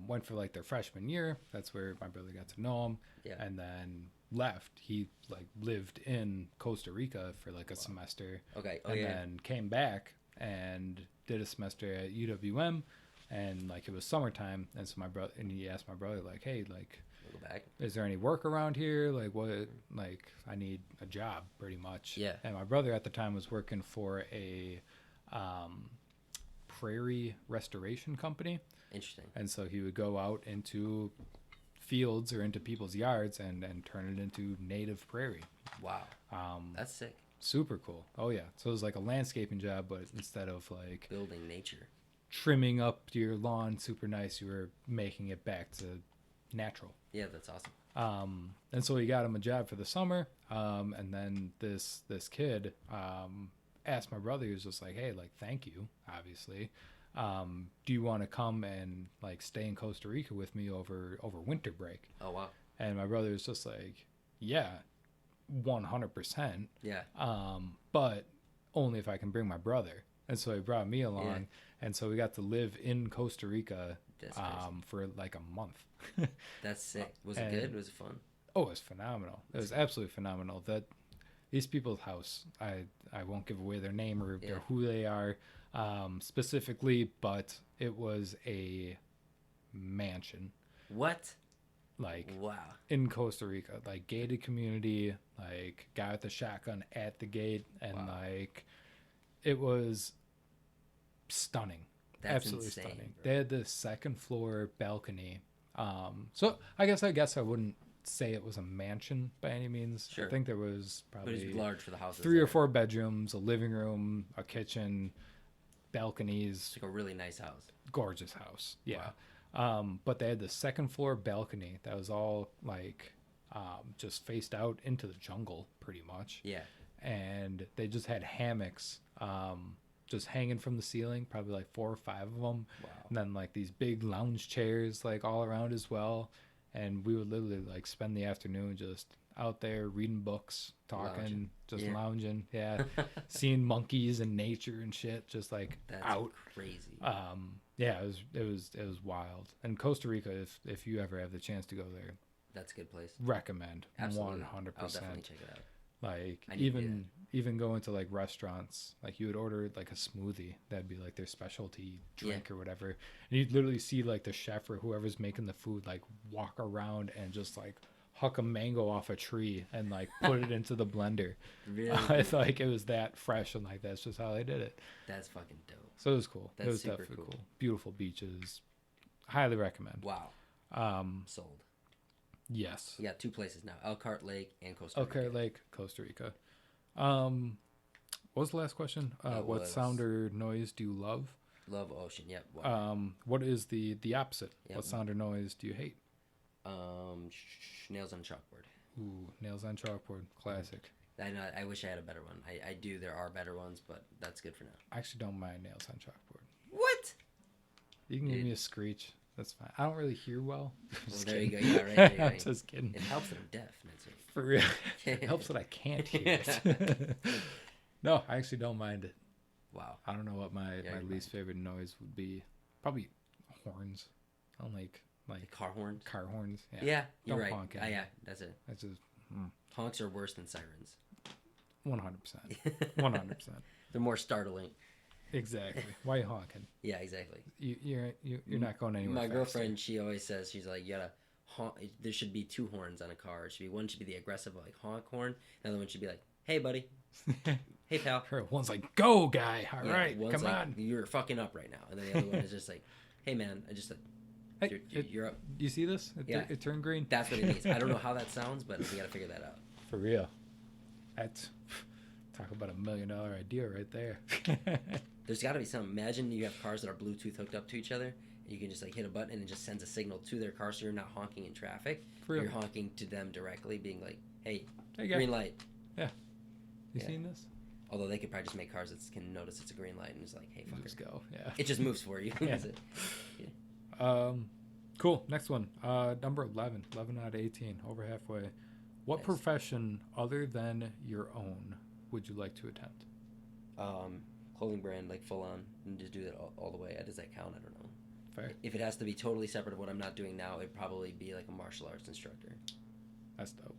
[SPEAKER 1] went for like their freshman year. That's where my brother got to know him.
[SPEAKER 4] Yeah.
[SPEAKER 1] And then left. He like lived in Costa Rica for like a semester.
[SPEAKER 4] Okay. Oh
[SPEAKER 1] And
[SPEAKER 4] yeah.
[SPEAKER 1] then came back and did a semester at UWM. And like it was summertime. And so he asked my brother, like, hey, like,
[SPEAKER 4] We'll go back.
[SPEAKER 1] is there any work around here? Like what, like I need a job pretty much.
[SPEAKER 4] Yeah.
[SPEAKER 1] And my brother at the time was working for a prairie restoration company.
[SPEAKER 4] Interesting.
[SPEAKER 1] And so he would go out into fields or into people's yards and turn it into native prairie.
[SPEAKER 4] Wow. That's sick.
[SPEAKER 1] Super cool. Oh yeah. So it was like a landscaping job, but instead of like
[SPEAKER 4] Building nature.
[SPEAKER 1] trimming up your lawn super nice, you were making it back to natural.
[SPEAKER 4] Yeah, that's awesome.
[SPEAKER 1] And so he got him a job for the summer. And then this kid asked my brother, he was just like, hey, like, thank you, obviously. Do you want to come and like stay in Costa Rica with me over winter break?
[SPEAKER 4] Oh wow.
[SPEAKER 1] And my brother was just like, yeah, 100%.
[SPEAKER 4] Yeah.
[SPEAKER 1] But only if I can bring my brother. And so he brought me along.
[SPEAKER 4] Yeah.
[SPEAKER 1] And so we got to live in Costa Rica
[SPEAKER 4] That's crazy.
[SPEAKER 1] for like a month.
[SPEAKER 4] That's sick. Was it
[SPEAKER 1] and-
[SPEAKER 4] good? Was it fun?
[SPEAKER 1] Oh, it was phenomenal. It was absolutely phenomenal. That these people's house, I won't give away their name or
[SPEAKER 4] Yeah.
[SPEAKER 1] who they are specifically, but it was a mansion,
[SPEAKER 4] What?
[SPEAKER 1] like
[SPEAKER 4] Wow.
[SPEAKER 1] in Costa Rica, like gated community, like guy with a shotgun at the gate, and
[SPEAKER 4] Wow.
[SPEAKER 1] like it was stunning.
[SPEAKER 4] That's
[SPEAKER 1] Absolutely
[SPEAKER 4] insane,
[SPEAKER 1] stunning.
[SPEAKER 4] bro.
[SPEAKER 1] They had this second floor balcony. So I guess I wouldn't say it was a mansion by any means.
[SPEAKER 4] Sure.
[SPEAKER 1] I think there was
[SPEAKER 4] But
[SPEAKER 1] probably
[SPEAKER 4] it's large for the house.
[SPEAKER 1] 3 or 4 bedrooms, a living room, a kitchen, balconies.
[SPEAKER 4] It's like a really nice house.
[SPEAKER 1] Gorgeous house. Yeah. But they had the second floor balcony that was all like just faced out into the jungle pretty much.
[SPEAKER 4] Yeah.
[SPEAKER 1] And they just had hammocks just hanging from the ceiling, probably like 4 or 5 of them.
[SPEAKER 4] Wow.
[SPEAKER 1] And then like these big lounge chairs like all around as well. And we would literally like spend the afternoon just out there reading books, talking,
[SPEAKER 4] Lounging.
[SPEAKER 1] just
[SPEAKER 4] Yeah.
[SPEAKER 1] lounging. Yeah. Seeing monkeys and nature and shit, just like
[SPEAKER 4] That's
[SPEAKER 1] out.
[SPEAKER 4] crazy.
[SPEAKER 1] Yeah, it was wild. And Costa Rica, if you ever have the chance to go there,
[SPEAKER 4] That's a good place.
[SPEAKER 1] recommend.
[SPEAKER 4] Absolutely.
[SPEAKER 1] 100%.
[SPEAKER 4] I'll definitely check it out.
[SPEAKER 1] Like
[SPEAKER 4] I need to do
[SPEAKER 1] even going to like restaurants, like you would order like a smoothie, that'd be like their specialty drink or whatever, and you'd literally see like the chef or whoever's making the food like walk around and just like huck a mango off a tree and like put it into the blender.
[SPEAKER 4] Really?
[SPEAKER 1] It's like it was that fresh, and like that's just how they did it.
[SPEAKER 4] That's fucking dope.
[SPEAKER 1] So it was cool.
[SPEAKER 4] That's
[SPEAKER 1] It was
[SPEAKER 4] super
[SPEAKER 1] definitely
[SPEAKER 4] cool.
[SPEAKER 1] cool. Beautiful beaches. Highly recommend.
[SPEAKER 4] Wow. Sold.
[SPEAKER 1] Yes.
[SPEAKER 4] You got 2 places now: Elkhart Lake and Costa Rica.
[SPEAKER 1] Elkhart Lake, Costa Rica. What was the last question? What sound or noise do you love?
[SPEAKER 4] Love ocean. Yep. Water.
[SPEAKER 1] What is the opposite?
[SPEAKER 4] Yep.
[SPEAKER 1] What sound or noise do you hate?
[SPEAKER 4] Nails on chalkboard.
[SPEAKER 1] Ooh, nails on chalkboard, classic.
[SPEAKER 4] I know. I wish I had a better one. I do. There are better ones, but that's good for now.
[SPEAKER 1] I actually don't mind nails on chalkboard.
[SPEAKER 4] What?
[SPEAKER 1] You can give me a screech. That's fine. I don't really hear well.
[SPEAKER 4] Well, there you go. Yeah, right. There you go.
[SPEAKER 1] I'm just kidding.
[SPEAKER 4] It helps that I'm deaf. That's it.
[SPEAKER 1] For real. It helps that I can't hear it. No, I actually don't mind it.
[SPEAKER 4] Wow.
[SPEAKER 1] I don't know what my
[SPEAKER 4] you
[SPEAKER 1] least favorite noise would be. Probably horns. I don't like
[SPEAKER 4] Car horns.
[SPEAKER 1] car horns.
[SPEAKER 4] Yeah, you're
[SPEAKER 1] Don't
[SPEAKER 4] right.
[SPEAKER 1] honk at
[SPEAKER 4] Ah,
[SPEAKER 1] me.
[SPEAKER 4] yeah, that's it.
[SPEAKER 1] That's just
[SPEAKER 4] Honks are worse than sirens.
[SPEAKER 1] 100%. 100%.
[SPEAKER 4] They're more startling.
[SPEAKER 1] Exactly. Why are you honking?
[SPEAKER 4] Yeah, exactly.
[SPEAKER 1] You're not going anywhere.
[SPEAKER 4] My
[SPEAKER 1] faster.
[SPEAKER 4] girlfriend, she always says, she's like, you gotta honk. There should be 2 horns on a car. It should be one should be the aggressive like honk horn. The other one should be like, hey buddy, hey pal.
[SPEAKER 1] Her one's like, go guy. All
[SPEAKER 4] Yeah,
[SPEAKER 1] right,
[SPEAKER 4] one's
[SPEAKER 1] come
[SPEAKER 4] like,
[SPEAKER 1] on.
[SPEAKER 4] you're fucking up right now, and then the other one is just like, hey man, I just like,
[SPEAKER 1] Hey,
[SPEAKER 4] you're up.
[SPEAKER 1] You see this?
[SPEAKER 4] Yeah.
[SPEAKER 1] It turned green.
[SPEAKER 4] That's what it means. I don't know how that sounds, but we gotta figure that out.
[SPEAKER 1] For real. That's talk about $1 million idea right there.
[SPEAKER 4] There's got to be some. Imagine you have cars that are Bluetooth hooked up to each other. And you can just like hit a button and it just sends a signal to their car, so you're not honking in traffic.
[SPEAKER 1] For real.
[SPEAKER 4] You're honking to them directly, being like, "Hey,
[SPEAKER 1] Hey, guy.
[SPEAKER 4] green light."
[SPEAKER 1] You
[SPEAKER 4] Yeah.
[SPEAKER 1] seen this?
[SPEAKER 4] Although they could probably just make cars that can notice it's a green light and it's like, "Hey,
[SPEAKER 1] Just
[SPEAKER 4] fucker."
[SPEAKER 1] go. Yeah.
[SPEAKER 4] It just moves for you.
[SPEAKER 1] Yeah.
[SPEAKER 4] That's it.
[SPEAKER 1] Cool. Next one. Number 11. 11 out of 18. Over halfway. What
[SPEAKER 4] Nice.
[SPEAKER 1] profession other than your own would you like to attempt?
[SPEAKER 4] Clothing brand, like full on, and just do that all the way. Does that count? I don't know.
[SPEAKER 1] Fair.
[SPEAKER 4] If it has to be totally separate of what I'm not doing now, it'd probably be like a martial arts instructor.
[SPEAKER 1] That's dope.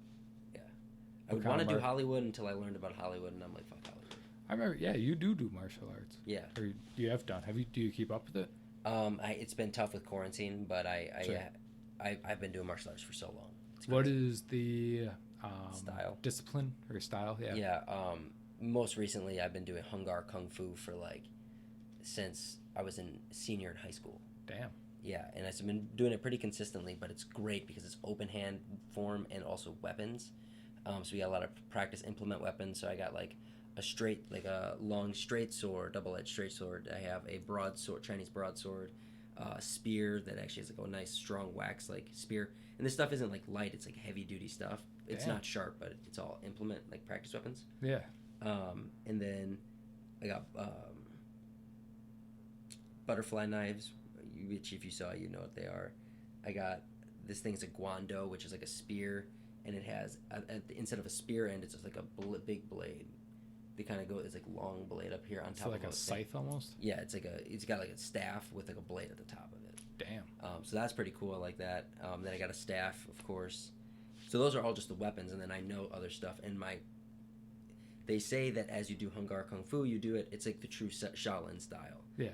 [SPEAKER 4] I would
[SPEAKER 1] What kind
[SPEAKER 4] want to
[SPEAKER 1] of
[SPEAKER 4] do Hollywood until I learned about Hollywood, and I'm like, fuck Hollywood.
[SPEAKER 1] I remember. Yeah, you do martial arts.
[SPEAKER 4] Yeah.
[SPEAKER 1] Or you have done. Do you keep up with it?
[SPEAKER 4] It's been tough with quarantine, but
[SPEAKER 1] Sure.
[SPEAKER 4] I've been doing martial arts for so long. It's
[SPEAKER 1] What
[SPEAKER 4] crazy.
[SPEAKER 1] is the
[SPEAKER 4] Style?
[SPEAKER 1] discipline or style? Yeah.
[SPEAKER 4] Yeah. Most recently, I've been doing Hung Gar Kung Fu for since I was in senior in high school.
[SPEAKER 1] Damn.
[SPEAKER 4] Yeah, and I've been doing it pretty consistently, but it's great because it's open hand form and also weapons. So we got a lot of practice implement weapons. So I got like a long straight sword, double-edged straight sword. I have a broadsword, Chinese broadsword, spear that actually is like a nice strong wax like spear. And this stuff isn't like light; it's like heavy duty stuff. It's
[SPEAKER 1] Damn.
[SPEAKER 4] not sharp, but it's all implement like practice weapons.
[SPEAKER 1] Yeah.
[SPEAKER 4] And then I got butterfly knives, which if you saw, you know what they are. I got this thing's a guando, which is like a spear, and it has instead of a spear end, it's just like a big blade. They kind of go, it's like long blade up here on
[SPEAKER 1] It's
[SPEAKER 4] top
[SPEAKER 1] like
[SPEAKER 4] of
[SPEAKER 1] a scythe almost.
[SPEAKER 4] Yeah, it's got like a staff with like a blade at the top of it.
[SPEAKER 1] Damn.
[SPEAKER 4] So that's pretty cool. I like that. Then I got a staff, of course. So those are all just the weapons, and then I know other stuff. And they say that as you do Hung Gar Kung Fu, you do it. It's like the true Shaolin style.
[SPEAKER 1] Yeah.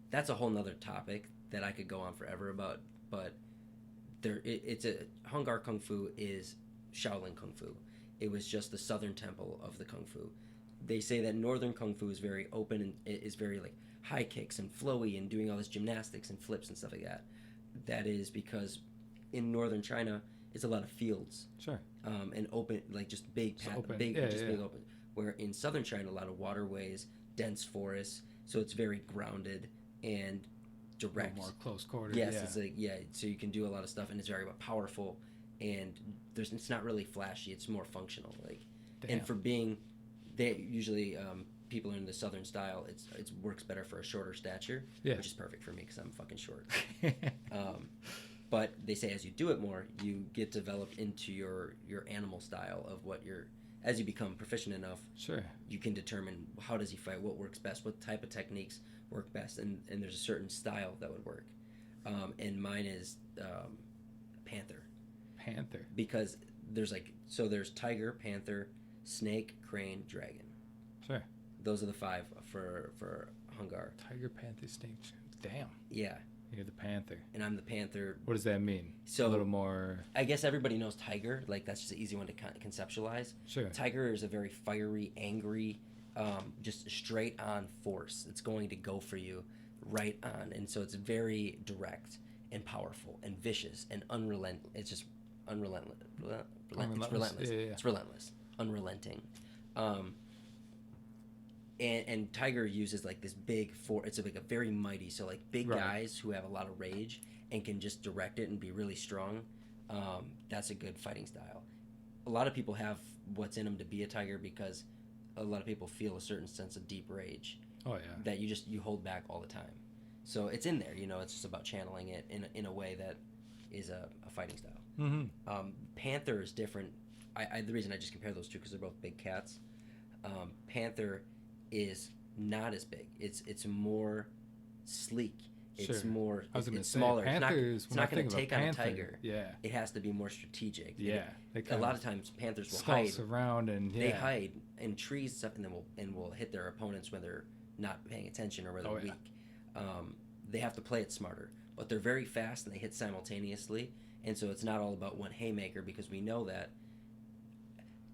[SPEAKER 4] That's a whole nother topic that I could go on forever about. But Hung Gar Kung Fu is Shaolin Kung Fu. It was just the southern temple of the Kung Fu. They say that northern Kung Fu is very open and it is very like high kicks and flowy and doing all this gymnastics and flips and stuff like that. That is because in northern China, it's a lot of fields.
[SPEAKER 1] Sure.
[SPEAKER 4] And open, like just big,
[SPEAKER 1] Open.
[SPEAKER 4] big,
[SPEAKER 1] Yeah,
[SPEAKER 4] just
[SPEAKER 1] yeah.
[SPEAKER 4] big open. Where in southern China, a lot of waterways, dense forests, so it's very grounded and
[SPEAKER 1] A little
[SPEAKER 4] direct.
[SPEAKER 1] more close quarters.
[SPEAKER 4] Yes,
[SPEAKER 1] Yeah.
[SPEAKER 4] it's like so you can do a lot of stuff, and it's very powerful, and it's not really flashy. It's more functional,
[SPEAKER 1] Damn.
[SPEAKER 4] and for being, they usually people in the southern style, it works better for a shorter stature,
[SPEAKER 1] Yeah.
[SPEAKER 4] which is perfect for me because I'm fucking short. But they say as you do it more, you get developed into your animal style of as you become proficient enough,
[SPEAKER 1] Sure.
[SPEAKER 4] you can determine how does he fight, what works best, what type of techniques work best, and there's a certain style that would work. And mine is panther,
[SPEAKER 1] Panther.
[SPEAKER 4] because there's tiger, panther, snake, crane, dragon.
[SPEAKER 1] Sure.
[SPEAKER 4] Those are the 5 for Hung Gar.
[SPEAKER 1] Tiger, panther, snake. Damn.
[SPEAKER 4] Yeah,
[SPEAKER 1] You're the panther.
[SPEAKER 4] and I'm the panther.
[SPEAKER 1] What does that mean?
[SPEAKER 4] So
[SPEAKER 1] a little more.
[SPEAKER 4] I guess everybody knows tiger. Like that's just an easy one to conceptualize.
[SPEAKER 1] Sure.
[SPEAKER 4] Tiger is a very fiery, angry, just straight on force. It's going to go for you right on. And so it's very direct. and powerful and vicious and unrelenting. It's just unrelentless. It's
[SPEAKER 1] Unrelentless.
[SPEAKER 4] relentless.
[SPEAKER 1] Yeah.
[SPEAKER 4] It's relentless, unrelenting. And Tiger uses like this big it's like a very mighty. So like big
[SPEAKER 1] Right.
[SPEAKER 4] guys who have a lot of rage and can just direct it and be really strong. That's a good fighting style. A lot of people have what's in them to be a tiger because a lot of people feel a certain sense of deep rage
[SPEAKER 1] Oh yeah.
[SPEAKER 4] that you hold back all the time. So it's in there, it's just about channeling it in a way that is a fighting style.
[SPEAKER 1] Mm-hmm.
[SPEAKER 4] Panther is different. The reason I just compare those two because they're both big cats. Panther is not as big. It's more sleek. It's
[SPEAKER 1] Sure.
[SPEAKER 4] more.
[SPEAKER 1] I was going to
[SPEAKER 4] it's
[SPEAKER 1] say,
[SPEAKER 4] smaller.
[SPEAKER 1] Panthers,
[SPEAKER 4] It's not going to take on a
[SPEAKER 1] Panther,
[SPEAKER 4] tiger.
[SPEAKER 1] Yeah.
[SPEAKER 4] It has to be more strategic.
[SPEAKER 1] Yeah.
[SPEAKER 4] A lot of times Panthers will
[SPEAKER 1] skulks
[SPEAKER 4] hide.
[SPEAKER 1] around and
[SPEAKER 4] They hide in trees and stuff, and then will hit their opponents when they're not paying attention or when they're weak. They have to play it smarter, but they're very fast and they hit simultaneously, and so it's not all about one haymaker because we know that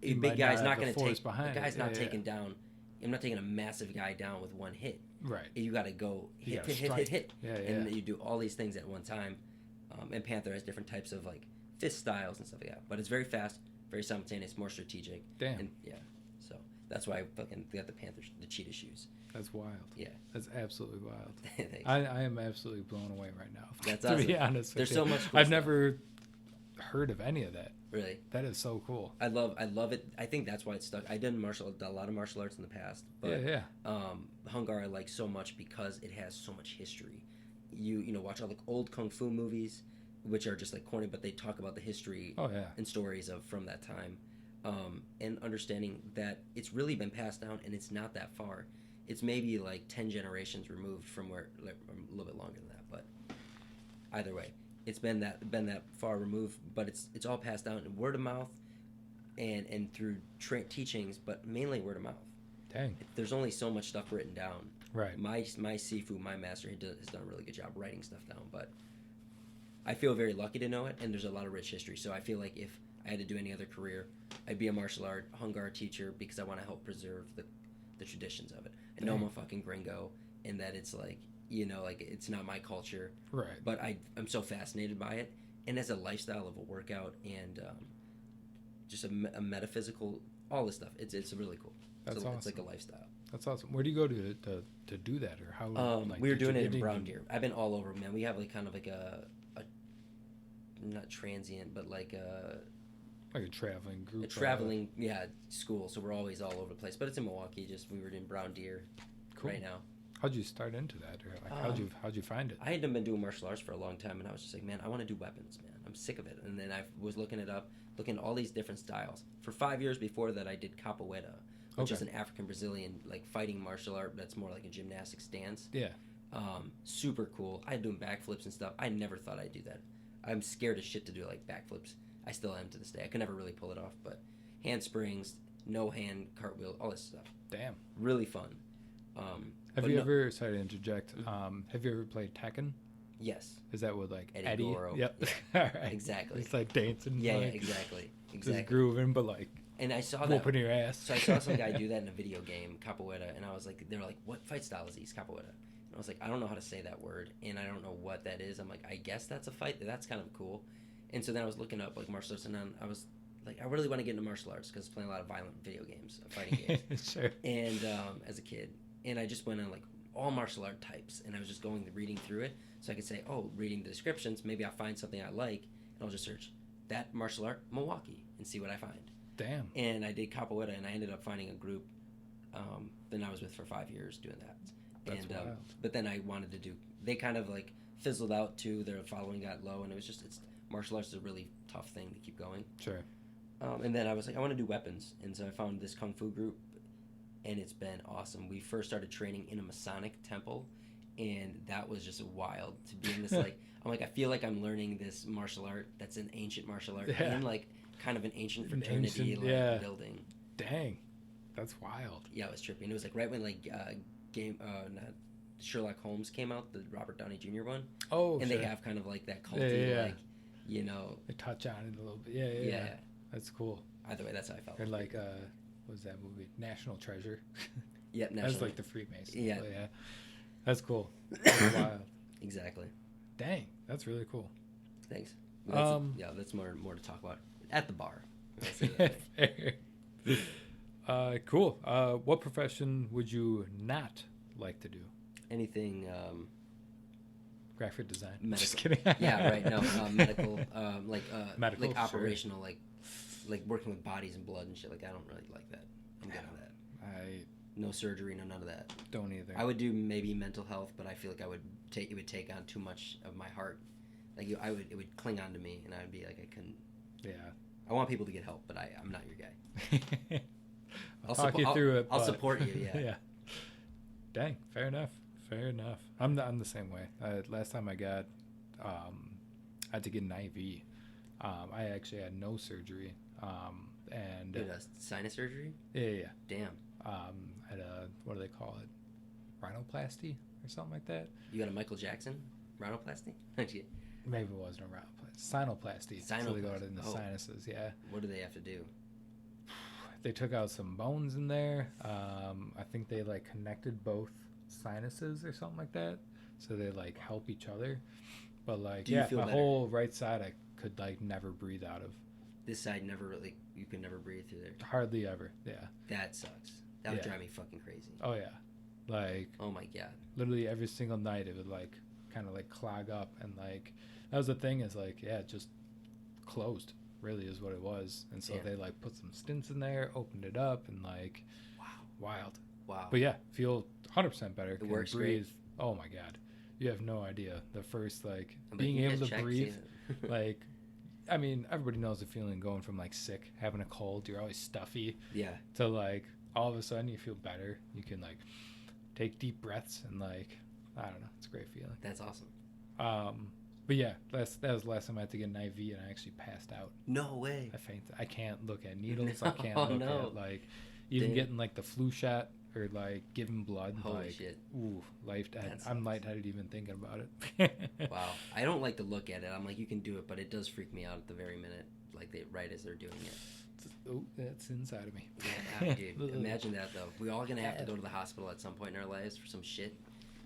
[SPEAKER 4] a big guy's not going to take. A guy's not taking down. I'm not taking a massive guy down with one hit.
[SPEAKER 1] Right.
[SPEAKER 4] You got to go hit.
[SPEAKER 1] Yeah,
[SPEAKER 4] And you do all these things at one time. And Panther has different types of like fist styles and stuff like that. But it's very fast, very simultaneous, more strategic.
[SPEAKER 1] Damn.
[SPEAKER 4] And so that's why I fucking got the cheetah shoes.
[SPEAKER 1] That's wild.
[SPEAKER 4] Yeah.
[SPEAKER 1] That's absolutely wild.
[SPEAKER 4] Thanks.
[SPEAKER 1] I am absolutely blown away right now.
[SPEAKER 4] That's
[SPEAKER 1] to
[SPEAKER 4] awesome.
[SPEAKER 1] be honest,
[SPEAKER 4] There's
[SPEAKER 1] with
[SPEAKER 4] so
[SPEAKER 1] you.
[SPEAKER 4] much cool
[SPEAKER 1] I've
[SPEAKER 4] stuff.
[SPEAKER 1] never heard of any of that.
[SPEAKER 4] Really.
[SPEAKER 1] That is so cool.
[SPEAKER 4] I love it. I think that's why it stuck. I did a lot of martial arts in the past, but
[SPEAKER 1] Yeah.
[SPEAKER 4] Hungar I like so much because it has so much history. You watch all the old kung fu movies, which are just like corny, but they talk about the history
[SPEAKER 1] Oh yeah.
[SPEAKER 4] and stories from that time, and understanding that it's really been passed down and it's not that far. It's maybe like 10 generations removed from where, like, a little bit longer than that, but either way, it's been that far removed. But it's all passed down in word of mouth, and through teachings, but mainly word of mouth.
[SPEAKER 1] Dang.
[SPEAKER 4] There's only so much stuff written down.
[SPEAKER 1] Right.
[SPEAKER 4] My Sifu, my master, has done a really good job writing stuff down, but I feel very lucky to know it, and there's a lot of rich history. So I feel like if I had to do any other career, I'd be a martial art Hungar teacher because I want to help preserve the traditions of it. I know I'm a fucking gringo, and that it's like, like it's not my culture.
[SPEAKER 1] Right.
[SPEAKER 4] But I'm so fascinated by it, and as a lifestyle of a workout and just a metaphysical, all this stuff. It's really cool.
[SPEAKER 1] That's
[SPEAKER 4] It's
[SPEAKER 1] awesome.
[SPEAKER 4] like a lifestyle.
[SPEAKER 1] That's awesome. Where do you go to do that, or how?
[SPEAKER 4] We were doing it in
[SPEAKER 1] did
[SPEAKER 4] Brown Deer. I've been all over, man. We have like kind of like a not transient, but like
[SPEAKER 1] like a traveling group.
[SPEAKER 4] a traveling school. So we're always all over the place. But it's in Milwaukee. We were in Brown Deer
[SPEAKER 1] Cool.
[SPEAKER 4] right now.
[SPEAKER 1] How'd you start into that, or like how'd you find it?
[SPEAKER 4] I had been doing martial arts for a long time, and I was just like, man, I want to do weapons, man. I'm sick of it. And then I was looking it up, looking at all these different styles. For 5 years before that, I did capoeira, which is an African Brazilian like fighting martial art that's more like a gymnastic stance.
[SPEAKER 1] Yeah.
[SPEAKER 4] Super cool. I had doing backflips and stuff. I never thought I'd do that. I'm scared as shit to do like backflips. I still am to this day. I could never really pull it off, but handsprings, no hand cartwheel, all this stuff.
[SPEAKER 1] Damn.
[SPEAKER 4] Really fun.
[SPEAKER 1] Have you ever? Sorry to interject. Have you ever played Tekken?
[SPEAKER 4] Yes.
[SPEAKER 1] Is that with like
[SPEAKER 4] Eddie Goro.
[SPEAKER 1] Yep.
[SPEAKER 4] Yeah.
[SPEAKER 1] All right.
[SPEAKER 4] Exactly.
[SPEAKER 1] It's like dancing.
[SPEAKER 4] Yeah,
[SPEAKER 1] like,
[SPEAKER 4] exactly.
[SPEAKER 1] Just grooving, but like
[SPEAKER 4] And I saw that.
[SPEAKER 1] whooping your ass.
[SPEAKER 4] So I saw some guy do that in a video game, capoeira, and I was like, they were like, what fight style is he? He's capoeira. And I was like, I don't know how to say that word, and I don't know what that is. I'm like, I guess that's a fight. That's kind of cool. And so then I was looking up like martial arts, and then I was like, I really want to get into martial arts because I was playing a lot of violent video games, fighting games,
[SPEAKER 1] Sure.
[SPEAKER 4] and as a kid, and I just went on like all martial art types, and I was just reading through it, so I could say, oh, reading the descriptions, maybe I'll find something I like, and I'll just search that martial art Milwaukee and see what I find.
[SPEAKER 1] Damn.
[SPEAKER 4] And I did capoeira, and I ended up finding a group that I was with for 5 years doing that.
[SPEAKER 1] That's wild.
[SPEAKER 4] But then I wanted to do. They kind of like fizzled out too. Their following got low, and it was just martial arts is a really tough thing to keep going.
[SPEAKER 1] Sure.
[SPEAKER 4] And then I was like, I want to do weapons, and so I found this kung fu group, and it's been awesome. We first started training in a Masonic temple, and that was just wild to be in this like. I'm like, I feel like I'm learning this martial art that's an ancient martial art in like kind of an ancient fraternity building.
[SPEAKER 1] Dang, that's wild.
[SPEAKER 4] Yeah, it was trippy. And it was like right when like Sherlock Holmes came out, the Robert Downey Jr. one.
[SPEAKER 1] Oh,
[SPEAKER 4] and
[SPEAKER 1] sure.
[SPEAKER 4] they have kind of like that culty, like, you know.
[SPEAKER 1] They touch on it a little bit. Yeah. That's cool.
[SPEAKER 4] Either way, that's how I felt.
[SPEAKER 1] Or like, what was that movie? National Treasure.
[SPEAKER 4] Yep,
[SPEAKER 1] That's like the Freemasons.
[SPEAKER 4] Yeah.
[SPEAKER 1] So, yeah. That's cool. That's wild.
[SPEAKER 4] Exactly.
[SPEAKER 1] Dang, that's really cool.
[SPEAKER 4] Thanks. That's more to talk about at the bar. I'll say that way.
[SPEAKER 1] Cool. What profession would you not like to do?
[SPEAKER 4] Anything
[SPEAKER 1] Graphic design.
[SPEAKER 4] medical.
[SPEAKER 1] Just kidding.
[SPEAKER 4] Yeah, right. No, medical,
[SPEAKER 1] Medical,
[SPEAKER 4] like
[SPEAKER 1] sure.
[SPEAKER 4] operational, like working with bodies and blood and shit. Like I don't really like that. I'm good on that.
[SPEAKER 1] I
[SPEAKER 4] No surgery, none of that.
[SPEAKER 1] don't either.
[SPEAKER 4] I would do maybe mental health, but I feel like it would take on too much of my heart. Like it would cling on to me, and I would be like I couldn't.
[SPEAKER 1] Yeah.
[SPEAKER 4] I want people to get help, but I'm not your guy.
[SPEAKER 1] I'll talk you through it.
[SPEAKER 4] I'll
[SPEAKER 1] but-
[SPEAKER 4] support you. Yeah.
[SPEAKER 1] Yeah. Dang. Fair enough. Fair enough. I'm the same way. Last time I got, I had to get an IV. I actually had no surgery. And
[SPEAKER 4] Did a sinus surgery?
[SPEAKER 1] yeah.
[SPEAKER 4] Damn.
[SPEAKER 1] Had a, what do they call it? Rhinoplasty or something like that.
[SPEAKER 4] You got a Michael Jackson rhinoplasty?
[SPEAKER 1] Maybe it wasn't a rhinoplasty. Sinoplasty. So they got it in the sinuses. Yeah.
[SPEAKER 4] What do they have to do?
[SPEAKER 1] They took out some bones in there. I think they like connected both sinuses or something like that, so they like help each other. But like,
[SPEAKER 4] Do you
[SPEAKER 1] yeah,
[SPEAKER 4] feel
[SPEAKER 1] my
[SPEAKER 4] better?
[SPEAKER 1] whole right side I could like never breathe out of.
[SPEAKER 4] This side you could never breathe through there.
[SPEAKER 1] Hardly ever. Yeah.
[SPEAKER 4] That sucks. That would
[SPEAKER 1] Yeah.
[SPEAKER 4] drive me fucking crazy.
[SPEAKER 1] Oh yeah. Like
[SPEAKER 4] Oh my god.
[SPEAKER 1] literally every single night it would like kind of like clog up, and like that was the thing, is like, yeah, it just closed. Really is what it was. And so
[SPEAKER 4] Yeah.
[SPEAKER 1] they like put some stents in there, opened it up, and like, wild.
[SPEAKER 4] Wow.
[SPEAKER 1] But yeah, feel 100% better. Can
[SPEAKER 4] works
[SPEAKER 1] breathe.
[SPEAKER 4] great.
[SPEAKER 1] Oh my god, you have no idea. The first like
[SPEAKER 4] I'm
[SPEAKER 1] being
[SPEAKER 4] like,
[SPEAKER 1] able
[SPEAKER 4] yeah,
[SPEAKER 1] to breathe,
[SPEAKER 4] check,
[SPEAKER 1] like, I mean, everybody knows the feeling going from like sick, having a cold, you're always stuffy,
[SPEAKER 4] yeah.
[SPEAKER 1] to like all of a sudden you feel better. You can like take deep breaths and like, I don't know, it's a great feeling.
[SPEAKER 4] That's awesome.
[SPEAKER 1] But yeah, that was the last time I had to get an IV, and I actually passed out.
[SPEAKER 4] No way.
[SPEAKER 1] I fainted. I can't look at needles. I
[SPEAKER 4] No,
[SPEAKER 1] can't look
[SPEAKER 4] no.
[SPEAKER 1] at like even
[SPEAKER 4] Damn.
[SPEAKER 1] getting like the flu shot or like giving blood.
[SPEAKER 4] Holy
[SPEAKER 1] like,
[SPEAKER 4] shit.
[SPEAKER 1] Ooh,
[SPEAKER 4] That
[SPEAKER 1] I'm
[SPEAKER 4] sucks.
[SPEAKER 1] lightheaded even thinking about it.
[SPEAKER 4] Wow. I don't like to look at it. I'm like, you can do it, but it does freak me out at the very minute, like right as they're doing it.
[SPEAKER 1] Oh, that's inside of me.
[SPEAKER 4] Yeah, dude. Imagine that though. We're all gonna have to go to the hospital at some point in our lives for some shit,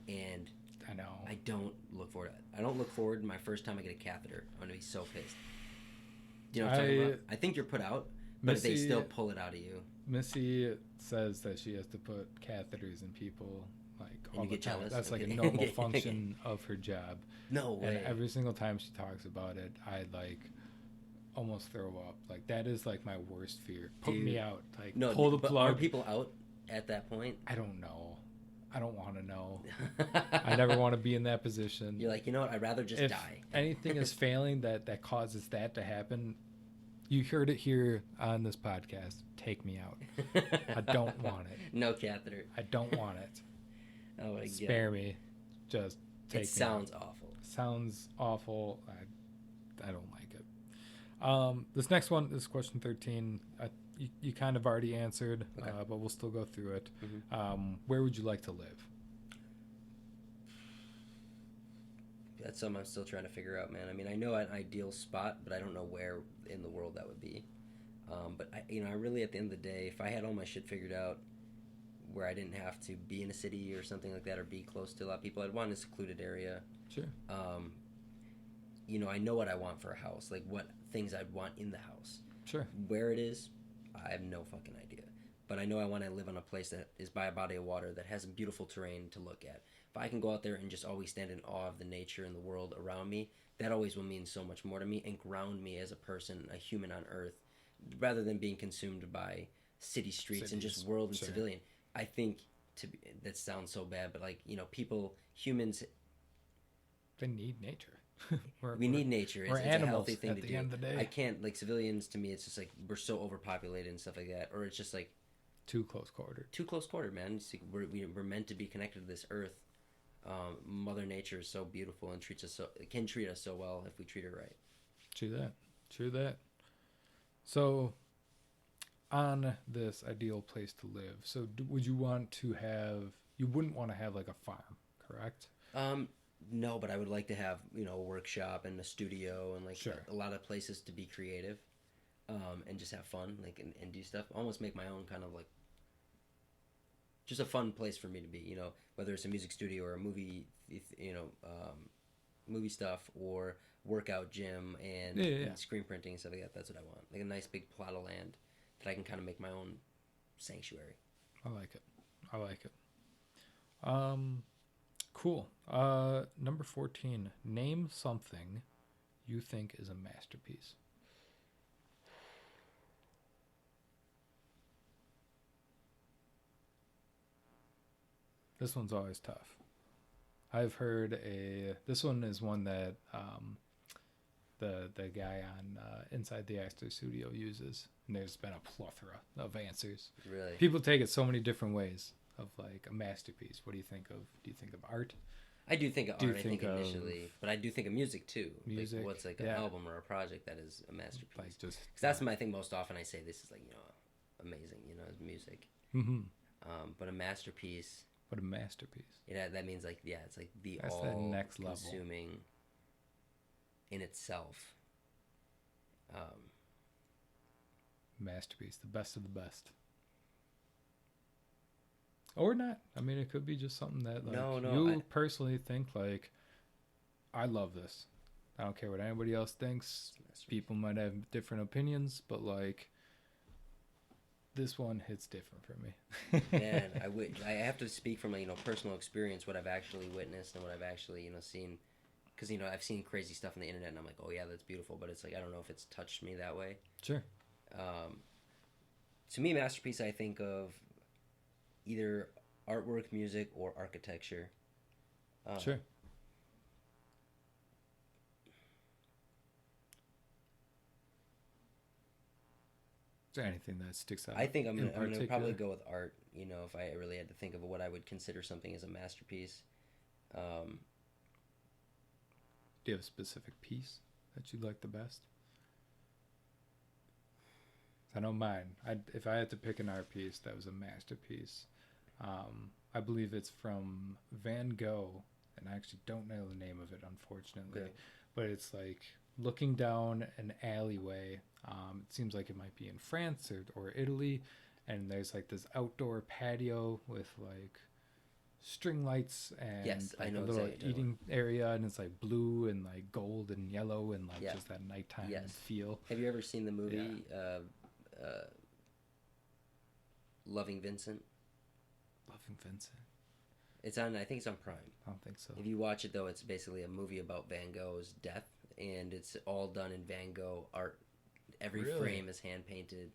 [SPEAKER 4] and
[SPEAKER 1] I know.
[SPEAKER 4] I don't look forward to it. I don't look forward to my first time I get a catheter. I'm gonna be so pissed. Do you know what I'm talking about? I think you're put out, but they
[SPEAKER 1] Missy-
[SPEAKER 4] still pull it out of you.
[SPEAKER 1] Missy says that she has to put catheters in people like
[SPEAKER 4] And
[SPEAKER 1] all
[SPEAKER 4] you
[SPEAKER 1] the
[SPEAKER 4] get
[SPEAKER 1] time.
[SPEAKER 4] jealous?
[SPEAKER 1] That's like a
[SPEAKER 4] Okay.
[SPEAKER 1] normal
[SPEAKER 4] Okay.
[SPEAKER 1] function of her job.
[SPEAKER 4] No way.
[SPEAKER 1] And every single time she talks about it, I like almost throw up. Like that is like my worst fear. Put me
[SPEAKER 4] Dude.
[SPEAKER 1] out. Like
[SPEAKER 4] No,
[SPEAKER 1] pull the
[SPEAKER 4] but
[SPEAKER 1] plug.
[SPEAKER 4] are people out at that point?
[SPEAKER 1] I don't know. I don't want to know. I never want to be in that position.
[SPEAKER 4] You're like, you know what? I'd rather just
[SPEAKER 1] if
[SPEAKER 4] die.
[SPEAKER 1] anything is failing that causes that to happen, you heard it here on this podcast. Take me out. I don't want it.
[SPEAKER 4] No catheter.
[SPEAKER 1] I don't want it.
[SPEAKER 4] Oh my
[SPEAKER 1] Spare me. Just take me
[SPEAKER 4] It sounds
[SPEAKER 1] out.
[SPEAKER 4] awful.
[SPEAKER 1] Sounds awful. I don't like it. This next one is question 13. You kind of already answered,
[SPEAKER 4] Okay.
[SPEAKER 1] but we'll still go through it.
[SPEAKER 4] Mhm.
[SPEAKER 1] Where would you like to live?
[SPEAKER 4] That's something I'm still trying to figure out, man. I mean, I know an ideal spot, but I don't know where in the world that would be. But I really, at the end of the day, if I had all my shit figured out, where I didn't have to be in a city or something like that, or be close to a lot of people, I'd want a secluded area.
[SPEAKER 1] Sure.
[SPEAKER 4] I know what I want for a house, like what things I'd want in the house.
[SPEAKER 1] Sure.
[SPEAKER 4] Where it is, I have no fucking idea. But I know I want to live on a place that is by a body of water that has beautiful terrain to look at. If I can go out there and just always stand in awe of the nature and the world around me, that always will mean so much more to me and ground me as a person, a human on earth, rather than being consumed by city streets and just
[SPEAKER 1] Cities,
[SPEAKER 4] world and
[SPEAKER 1] sure.
[SPEAKER 4] civilian. I think that sounds so bad, but humans,
[SPEAKER 1] They need nature.
[SPEAKER 4] we need nature.
[SPEAKER 1] we're
[SPEAKER 4] It's a
[SPEAKER 1] animals
[SPEAKER 4] healthy thing
[SPEAKER 1] at
[SPEAKER 4] to
[SPEAKER 1] the
[SPEAKER 4] do.
[SPEAKER 1] end of the day.
[SPEAKER 4] I can't, like, civilians, to me, it's just like we're so overpopulated and stuff like that, or it's just like
[SPEAKER 1] Too close quartered.
[SPEAKER 4] too close quartered, man. It's like we're meant to be connected to this earth. Mother Nature is so beautiful and can treat us so well if we treat her right.
[SPEAKER 1] True that. So, on this ideal place to live, so would you want to have? You wouldn't want to have like a farm, correct?
[SPEAKER 4] No, but I would like to have a workshop and a studio and like
[SPEAKER 1] Sure.
[SPEAKER 4] a lot of places to be creative, and just have fun, like and do stuff. Almost make my own kind of like just a fun place for me to be. Whether it's a music studio or a movie, movie stuff or workout gym and,
[SPEAKER 1] Yeah.
[SPEAKER 4] and screen printing and stuff like that. That's what I want. Like a nice big plot of land that I can kind of make my own sanctuary.
[SPEAKER 1] I like it. I like it. Cool. Number 14. Name something you think is a masterpiece. This one's always tough. I've heard this one is one that the guy on Inside the Actor Studio uses, and there's been a plethora of answers.
[SPEAKER 4] Really?
[SPEAKER 1] People take it so many different ways of like a masterpiece. What do you think of? Do you think of art?
[SPEAKER 4] I do think of
[SPEAKER 1] Do you
[SPEAKER 4] art, I
[SPEAKER 1] think
[SPEAKER 4] think
[SPEAKER 1] of
[SPEAKER 4] initially, but I do think of music too.
[SPEAKER 1] Music,
[SPEAKER 4] Like what's like an
[SPEAKER 1] yeah.
[SPEAKER 4] album or a project that is a masterpiece.
[SPEAKER 1] Like just
[SPEAKER 4] Because that's my thing. Most often I say this is like amazing. Is music.
[SPEAKER 1] Mm-hmm.
[SPEAKER 4] But a masterpiece.
[SPEAKER 1] What a masterpiece.
[SPEAKER 4] That means like it's like the
[SPEAKER 1] That's that
[SPEAKER 4] all
[SPEAKER 1] next level.
[SPEAKER 4] consuming in itself.
[SPEAKER 1] Masterpiece, the best of the best. Or not. I mean, it could be just something that like, you personally think like, I love this. I don't care what anybody else thinks. People might have different opinions, but like, this one hits different for me.
[SPEAKER 4] Man, I have to speak from personal experience, what I've actually witnessed and what I've actually seen, because I've seen crazy stuff on the internet and I'm like, oh yeah, that's beautiful, but it's like I don't know if it's touched me that way.
[SPEAKER 1] Sure.
[SPEAKER 4] To me, masterpiece, I think of either artwork, music, or architecture.
[SPEAKER 1] Sure. Is there anything that sticks out?
[SPEAKER 4] I think I'm gonna
[SPEAKER 1] particular?
[SPEAKER 4] probably go with art. If I really had to think of what I would consider something as a masterpiece.
[SPEAKER 1] Do you have a specific piece that you like the best? I know mine. If I had to pick an art piece that was a masterpiece, I believe it's from Van Gogh, and I actually don't know the name of it, unfortunately.
[SPEAKER 4] Okay.
[SPEAKER 1] But it's like looking down an alleyway. It seems like it might be in France or Italy, and there's like this outdoor patio with like string lights and
[SPEAKER 4] Yes, I
[SPEAKER 1] like
[SPEAKER 4] know
[SPEAKER 1] a little
[SPEAKER 4] exactly
[SPEAKER 1] eating area, and it's like blue and like gold and yellow and like
[SPEAKER 4] Yeah.
[SPEAKER 1] just that nighttime
[SPEAKER 4] Yes.
[SPEAKER 1] feel.
[SPEAKER 4] Have you ever seen the movie Loving Vincent?
[SPEAKER 1] Loving Vincent.
[SPEAKER 4] It's on. I think it's on Prime.
[SPEAKER 1] I don't think so.
[SPEAKER 4] If you watch it though, it's basically a movie about Van Gogh's death, and it's all done in Van Gogh art. Every
[SPEAKER 1] Really?
[SPEAKER 4] frame is hand painted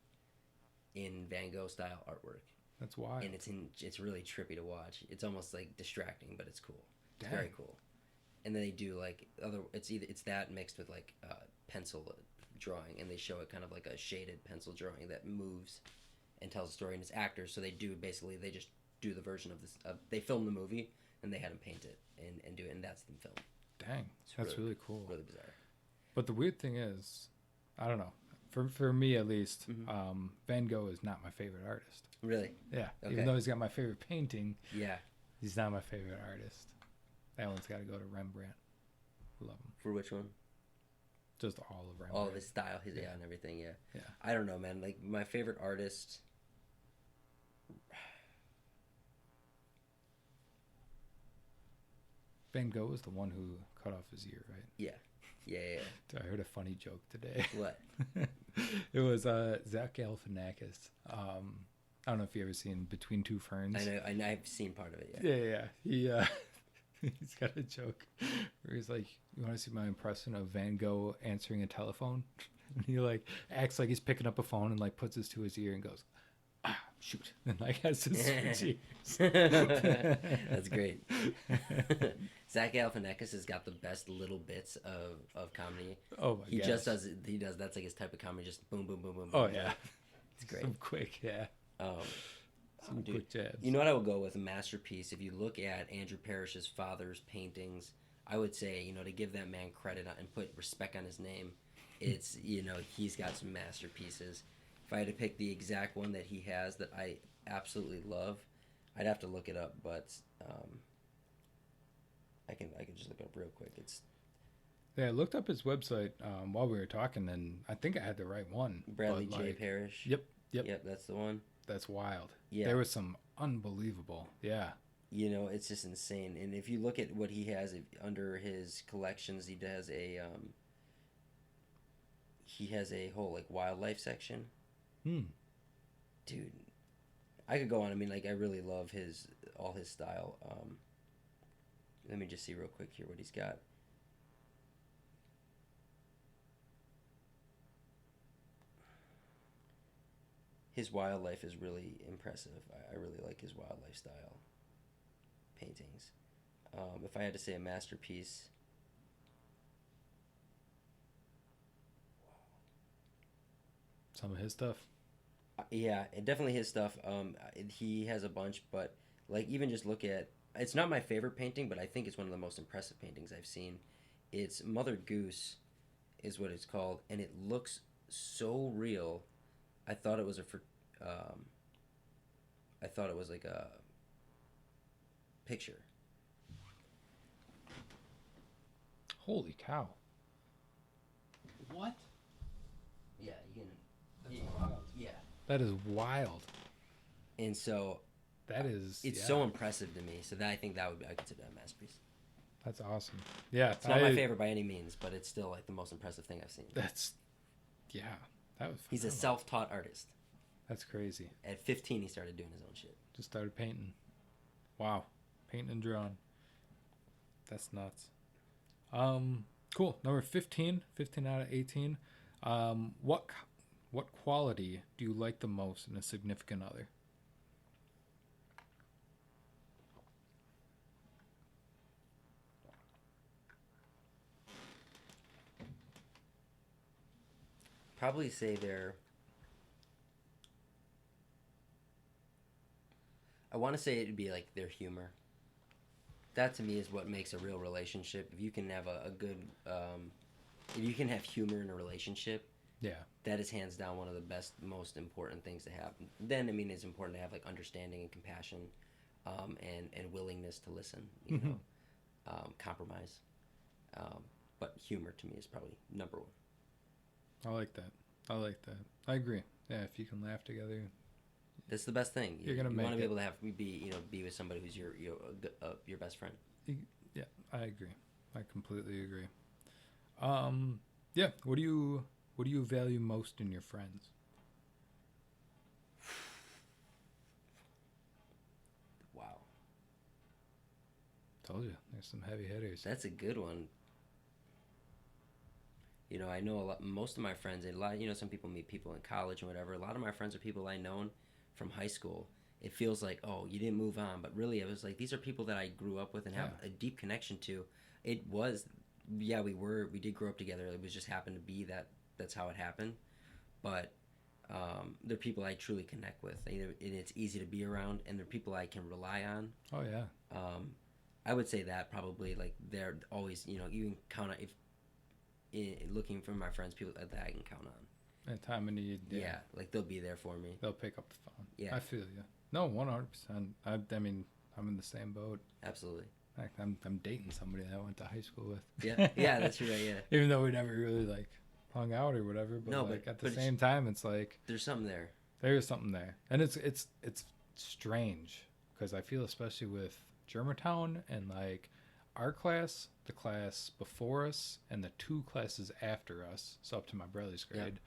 [SPEAKER 4] in Van Gogh style artwork,
[SPEAKER 1] That's wild.
[SPEAKER 4] and it's really trippy to watch. It's almost like distracting, but it's cool. It's
[SPEAKER 1] Dang.
[SPEAKER 4] very cool. And then they do like it's that mixed with like pencil drawing, and they show it kind of like a shaded pencil drawing that moves and tells a story, and it's actors, so they just do the version of this. They film the movie and they had them paint it and do it, and that's them film.
[SPEAKER 1] Dang,
[SPEAKER 4] It's
[SPEAKER 1] that's really cool.
[SPEAKER 4] Really bizarre.
[SPEAKER 1] But the weird thing is, I don't know. For me at least,
[SPEAKER 4] Mm-hmm.
[SPEAKER 1] Van Gogh is not my favorite artist.
[SPEAKER 4] Really?
[SPEAKER 1] Yeah,
[SPEAKER 4] Okay.
[SPEAKER 1] even though he's got my favorite painting,
[SPEAKER 4] Yeah.
[SPEAKER 1] he's not my favorite artist. That one's got to go to Rembrandt. Love him.
[SPEAKER 4] For which one?
[SPEAKER 1] Just all of Rembrandt.
[SPEAKER 4] All of his style,
[SPEAKER 1] Yeah.
[SPEAKER 4] and everything. Yeah.
[SPEAKER 1] Yeah.
[SPEAKER 4] I don't know, man. Like my favorite artist.
[SPEAKER 1] Van Gogh was the one who cut off his ear, right?
[SPEAKER 4] Yeah.
[SPEAKER 1] I heard a funny joke today.
[SPEAKER 4] What?
[SPEAKER 1] It was Zach Galifianakis. I don't know if you ever seen Between Two Ferns.
[SPEAKER 4] I know. I've seen part of it. Yeah.
[SPEAKER 1] Yeah. He's got a joke where he's like, "You want to see my impression of Van Gogh answering a telephone?" And he like acts like he's picking up a phone and like puts this to his ear and goes, "Ah, shoot!" And like has to switch ears.
[SPEAKER 4] That's great. Zach Galifianakis has got the best little bits of comedy.
[SPEAKER 1] Oh my
[SPEAKER 4] He
[SPEAKER 1] gosh.
[SPEAKER 4] just does. That's like his type of comedy. Just boom, boom, boom, boom.
[SPEAKER 1] Oh
[SPEAKER 4] boom,
[SPEAKER 1] yeah,
[SPEAKER 4] It's great.
[SPEAKER 1] Some quick, yeah. Some
[SPEAKER 4] Dude,
[SPEAKER 1] quick jabs.
[SPEAKER 4] you know what I would go with? A masterpiece. If you look at Andrew Parrish's father's paintings, I would say, to give that man credit and put respect on his name, it's, he's got some masterpieces. If I had to pick the exact one that he has that I absolutely love, I'd have to look it up, but I can just look it up real quick.
[SPEAKER 1] Yeah, I looked up his website while we were talking, and I think I had the right one.
[SPEAKER 4] Bradley
[SPEAKER 1] but,
[SPEAKER 4] J.
[SPEAKER 1] like,
[SPEAKER 4] Parrish.
[SPEAKER 1] Yep.
[SPEAKER 4] Yep, that's the one.
[SPEAKER 1] That's wild.
[SPEAKER 4] Yeah.
[SPEAKER 1] There was some unbelievable. Yeah.
[SPEAKER 4] You know, it's just insane. And if you look at what he has under his collections, he has a whole like wildlife section. Dude, I could go on. I mean, like, I really love all his style. Let me just see real quick here what he's got. His wildlife is really impressive. I really like his wildlife style paintings. If I had to say a masterpiece,
[SPEAKER 1] Some of his stuff.
[SPEAKER 4] yeah, and definitely his stuff. He has a bunch, but like even just look at. It's not my favorite painting, but I think it's one of the most impressive paintings I've seen. It's Mother Goose, is what it's called, and it looks so real. I thought it was like a picture.
[SPEAKER 1] Holy cow. What?
[SPEAKER 4] Yeah, you can. Yeah.
[SPEAKER 1] That is wild.
[SPEAKER 4] And so
[SPEAKER 1] That is.
[SPEAKER 4] it's
[SPEAKER 1] yeah.
[SPEAKER 4] so impressive to me. So that I think that would be, I consider that a masterpiece.
[SPEAKER 1] That's awesome. Yeah.
[SPEAKER 4] It's not my favorite by any means, but it's still like the most impressive thing I've seen.
[SPEAKER 1] That's. Yeah. That was.
[SPEAKER 4] He's a
[SPEAKER 1] phenomenal.
[SPEAKER 4] self-taught artist.
[SPEAKER 1] That's crazy.
[SPEAKER 4] At 15, he started doing his own shit.
[SPEAKER 1] Just started painting. Wow. Painting and drawing. That's nuts. Cool. Number 15. 15 out of 18. What quality do you like the most in a significant other?
[SPEAKER 4] Probably say I want to say it'd be like their humor. That to me is what makes a real relationship. If you can have a good, if you can have humor in a relationship,
[SPEAKER 1] Yeah.
[SPEAKER 4] that is hands down one of the best, most important things to have. Then, I mean, it's important to have like understanding and compassion, and willingness to listen, you know, compromise. But humor to me is probably number one.
[SPEAKER 1] I like that. I agree. Yeah, if you can laugh together.
[SPEAKER 4] That's the best thing.
[SPEAKER 1] You're gonna
[SPEAKER 4] you
[SPEAKER 1] make
[SPEAKER 4] want to be
[SPEAKER 1] it.
[SPEAKER 4] able to be with somebody who's your best friend.
[SPEAKER 1] Yeah, I agree. I completely agree. Yeah. What do you value most in your friends?
[SPEAKER 4] Wow,
[SPEAKER 1] Told you, there's some heavy hitters.
[SPEAKER 4] that's a good one. You know, I know most of my friends, some people meet people in college and whatever. A lot of my friends are people I known from high school. It feels like, oh, you didn't move on. But really, it was like, these are people that I grew up with and have a deep connection to. It was, yeah, we did grow up together. It was just happened to be that's how it happened. But they're people I truly connect with. And it's easy to be around, and they're people I can rely on.
[SPEAKER 1] Oh yeah.
[SPEAKER 4] I would say that probably, like, they're always, you can count on, looking for my friends, people that I can count on.
[SPEAKER 1] At time of need.
[SPEAKER 4] Yeah, like they'll be there for me.
[SPEAKER 1] They'll pick up the phone.
[SPEAKER 4] Yeah.
[SPEAKER 1] I feel you. No, 100%. I mean, I'm in the same boat.
[SPEAKER 4] Absolutely.
[SPEAKER 1] In fact, I'm dating somebody that I went to high school with.
[SPEAKER 4] Yeah, that's right. Yeah,
[SPEAKER 1] Even though we never really like hung out or whatever, but
[SPEAKER 4] No,
[SPEAKER 1] like
[SPEAKER 4] but-
[SPEAKER 1] at the
[SPEAKER 4] but
[SPEAKER 1] same time, it's like
[SPEAKER 4] there's something there.
[SPEAKER 1] there is something there, and it's strange because I feel especially with Germantown and like our class, the class before us, and the two classes after us, so up to my brother's grade,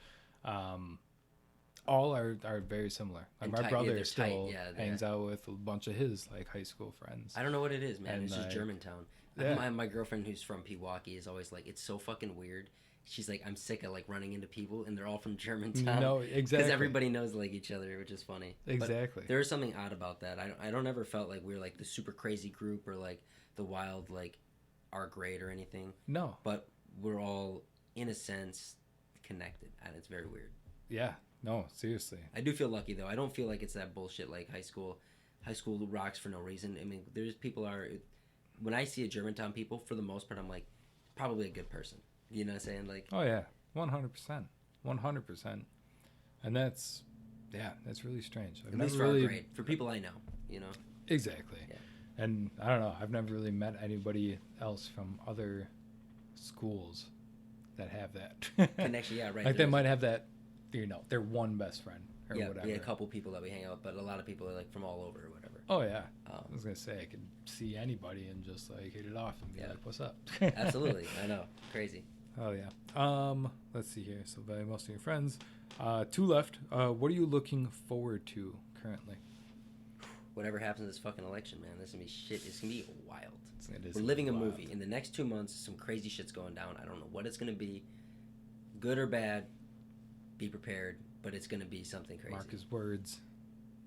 [SPEAKER 1] all are very similar. Like
[SPEAKER 4] And
[SPEAKER 1] my
[SPEAKER 4] tight,
[SPEAKER 1] brother
[SPEAKER 4] they're
[SPEAKER 1] still
[SPEAKER 4] tight, yeah,
[SPEAKER 1] hangs out with a bunch of his like high school friends.
[SPEAKER 4] I don't know what it is, man.
[SPEAKER 1] And,
[SPEAKER 4] It's just
[SPEAKER 1] like,
[SPEAKER 4] Germantown.
[SPEAKER 1] yeah.
[SPEAKER 4] My girlfriend who's from Pewaukee is always like, it's so fucking weird. She's like, I'm sick of like running into people, and they're all from Germantown.
[SPEAKER 1] No, exactly.
[SPEAKER 4] Because everybody knows like each other, which is funny.
[SPEAKER 1] Exactly.
[SPEAKER 4] But there is something odd about that. I don't ever felt like we were like the super crazy group or like the wild like our grade or anything.
[SPEAKER 1] No.
[SPEAKER 4] But we're all in a sense connected, and it's very weird.
[SPEAKER 1] Yeah. No. Seriously.
[SPEAKER 4] I do feel lucky though. I don't feel like it's that bullshit like high school rocks for no reason. I mean, there's people when I see a Germantown people, for the most part, I'm like, probably a good person. You know what I'm saying? Like,
[SPEAKER 1] Oh yeah. 100%. 100%. And that's really strange. I've
[SPEAKER 4] at least for our grade, for people I know,
[SPEAKER 1] Exactly.
[SPEAKER 4] Yeah.
[SPEAKER 1] And I don't know. I've never really met anybody else from other schools that have that
[SPEAKER 4] connection. Yeah, right.
[SPEAKER 1] Like they might have that, their one best friend or
[SPEAKER 4] yeah,
[SPEAKER 1] whatever.
[SPEAKER 4] a couple people that we hang out with, but a lot of people are like from all over or whatever.
[SPEAKER 1] Oh yeah. I was gonna say I could see anybody and just like hit it off and be
[SPEAKER 4] Yeah.
[SPEAKER 1] like, "What's up?"
[SPEAKER 4] Absolutely, I know, crazy.
[SPEAKER 1] Oh yeah. Let's see here. So by most of your friends, 2 left. What are you looking forward to currently?
[SPEAKER 4] Whatever happens in this fucking election, man, this is gonna be shit. It's gonna be wild.
[SPEAKER 1] It is
[SPEAKER 4] We're living a
[SPEAKER 1] wild.
[SPEAKER 4] movie. In the next 2 months, some crazy shit's going down. I don't know what it's gonna be, good or bad. Be prepared, but it's gonna be something crazy.
[SPEAKER 1] Mark his words.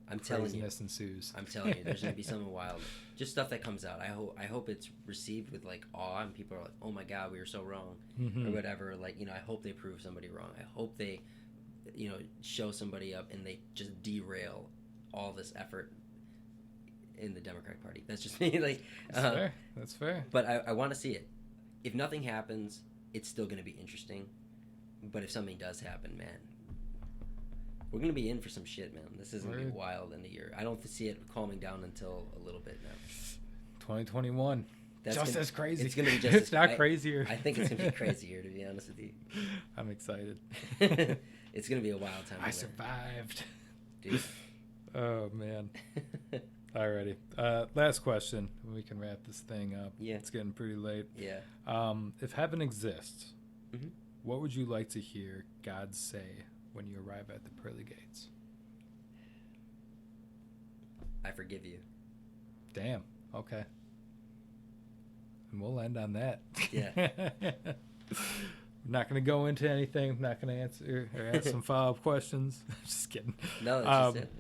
[SPEAKER 4] I'm telling you.
[SPEAKER 1] Craziness ensues.
[SPEAKER 4] I'm telling you, there's gonna be something wild. Just stuff that comes out. I hope it's received with like awe, and people are like, "Oh my God, we were so wrong,"
[SPEAKER 1] Mhm.
[SPEAKER 4] or whatever. Like, you know, I hope they prove somebody wrong. I hope they, you know, show somebody up and they just derail all this effort in the Democratic Party. That's just me. Like,
[SPEAKER 1] That's fair. That's fair.
[SPEAKER 4] but I want to see it. If nothing happens, it's still gonna be interesting. But if something does happen, man, we're gonna be in for some shit, man. This is gonna be
[SPEAKER 1] Word.
[SPEAKER 4] wild in a year. I don't see it calming down until a little bit now.
[SPEAKER 1] 2021.
[SPEAKER 4] That's
[SPEAKER 1] Just
[SPEAKER 4] gonna-
[SPEAKER 1] as crazy.
[SPEAKER 4] It's gonna be just
[SPEAKER 1] If
[SPEAKER 4] as
[SPEAKER 1] not crazier.
[SPEAKER 4] I think it's gonna be crazier, to be honest with you.
[SPEAKER 1] I'm excited.
[SPEAKER 4] It's gonna be a wild time.
[SPEAKER 1] I
[SPEAKER 4] over there.
[SPEAKER 1] survived.
[SPEAKER 4] Dude.
[SPEAKER 1] Oh man. Alrighty. Last question. We can wrap this thing up.
[SPEAKER 4] Yeah.
[SPEAKER 1] It's getting pretty late.
[SPEAKER 4] Yeah.
[SPEAKER 1] If heaven exists,
[SPEAKER 4] Mhm.
[SPEAKER 1] what would you like to hear God say when you arrive at the pearly gates?
[SPEAKER 4] I forgive you.
[SPEAKER 1] Damn. Okay. And we'll end on that.
[SPEAKER 4] Yeah.
[SPEAKER 1] I'm not going to go into anything. I'm not going to answer or ask some follow-up questions. Just kidding.
[SPEAKER 4] No, it's just it.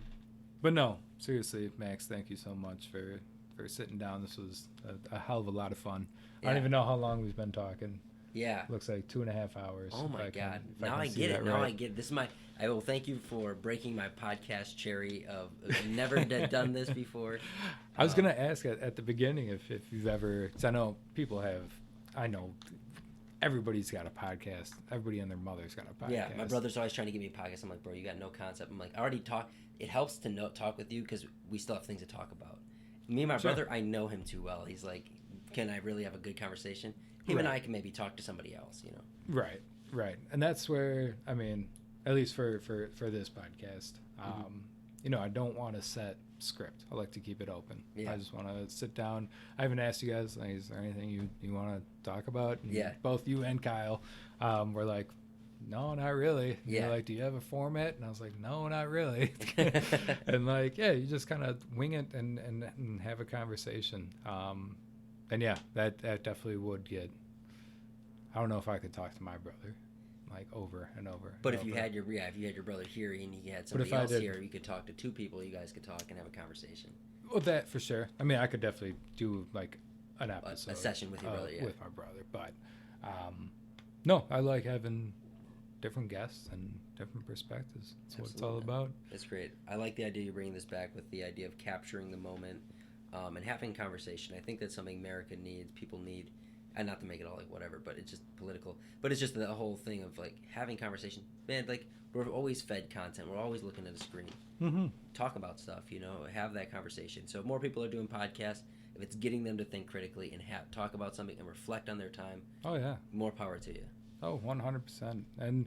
[SPEAKER 1] But no, seriously, Max, thank you so much for sitting down. This was a hell of a lot of fun. I don't
[SPEAKER 4] Yeah.
[SPEAKER 1] even know how long we've been talking.
[SPEAKER 4] Yeah.
[SPEAKER 1] Looks like 2.5 hours.
[SPEAKER 4] Oh
[SPEAKER 1] if
[SPEAKER 4] my
[SPEAKER 1] I can-
[SPEAKER 4] God!
[SPEAKER 1] if
[SPEAKER 4] Now
[SPEAKER 1] can
[SPEAKER 4] I
[SPEAKER 1] see
[SPEAKER 4] get it.
[SPEAKER 1] that
[SPEAKER 4] Now
[SPEAKER 1] right.
[SPEAKER 4] I get it. This is my. I will thank you for breaking my podcast cherry of never done this before.
[SPEAKER 1] I was going to ask at the beginning if you've ever, because I know people have, I know everybody's got a podcast. Everybody and their mother's got a podcast.
[SPEAKER 4] Yeah, my brother's always trying to give me a podcast. I'm like, bro, you got no concept. I'm like, I already talk. It helps to talk with you because we still have things to talk about. Me and my
[SPEAKER 1] Sure.
[SPEAKER 4] brother, I know him too well. He's like, can I really have a good conversation? Him and
[SPEAKER 1] Right.
[SPEAKER 4] I can maybe talk to somebody else, you know.
[SPEAKER 1] Right, right. And that's where, I mean, at least for this podcast, you know, I don't want to set script. I like to keep it open.
[SPEAKER 4] Yeah.
[SPEAKER 1] I just want to sit down. I haven't asked you guys, like, is there anything you want to talk about? And
[SPEAKER 4] Yeah.
[SPEAKER 1] both you and Kyle were like, no, not really. And
[SPEAKER 4] Yeah.
[SPEAKER 1] they're like, do you have a format? And I was like, no, not really. And like, yeah, you just kind of wing it and have a conversation. And yeah, that definitely would get, I don't know if I could talk to my brother like over and over.
[SPEAKER 4] But
[SPEAKER 1] and
[SPEAKER 4] if you
[SPEAKER 1] over.
[SPEAKER 4] had your brother here and you had
[SPEAKER 1] But
[SPEAKER 4] somebody
[SPEAKER 1] if I
[SPEAKER 4] else
[SPEAKER 1] did-
[SPEAKER 4] here, you could talk to two people. You guys could talk and have a conversation.
[SPEAKER 1] Well, that for sure. I mean, I could definitely do like an episode,
[SPEAKER 4] A session with your brother, yeah.
[SPEAKER 1] with my brother. But no, I like having different guests and different perspectives. That's what it's all
[SPEAKER 4] Absolutely.
[SPEAKER 1] about.
[SPEAKER 4] That's great. I like the idea you're bringing this back with the idea of capturing the moment and having conversation. I think that's something America needs, people need, and not to make it all like whatever, but it's just political. But it's just the whole thing of like having conversation. Man, like we're always fed content. We're always looking at a screen.
[SPEAKER 1] Mm-hmm.
[SPEAKER 4] Talk about stuff, you know, have that conversation. So if more people are doing podcasts, if it's getting them to think critically and talk about something and reflect on their time,
[SPEAKER 1] Oh yeah.
[SPEAKER 4] more power to you.
[SPEAKER 1] Oh, 100%. And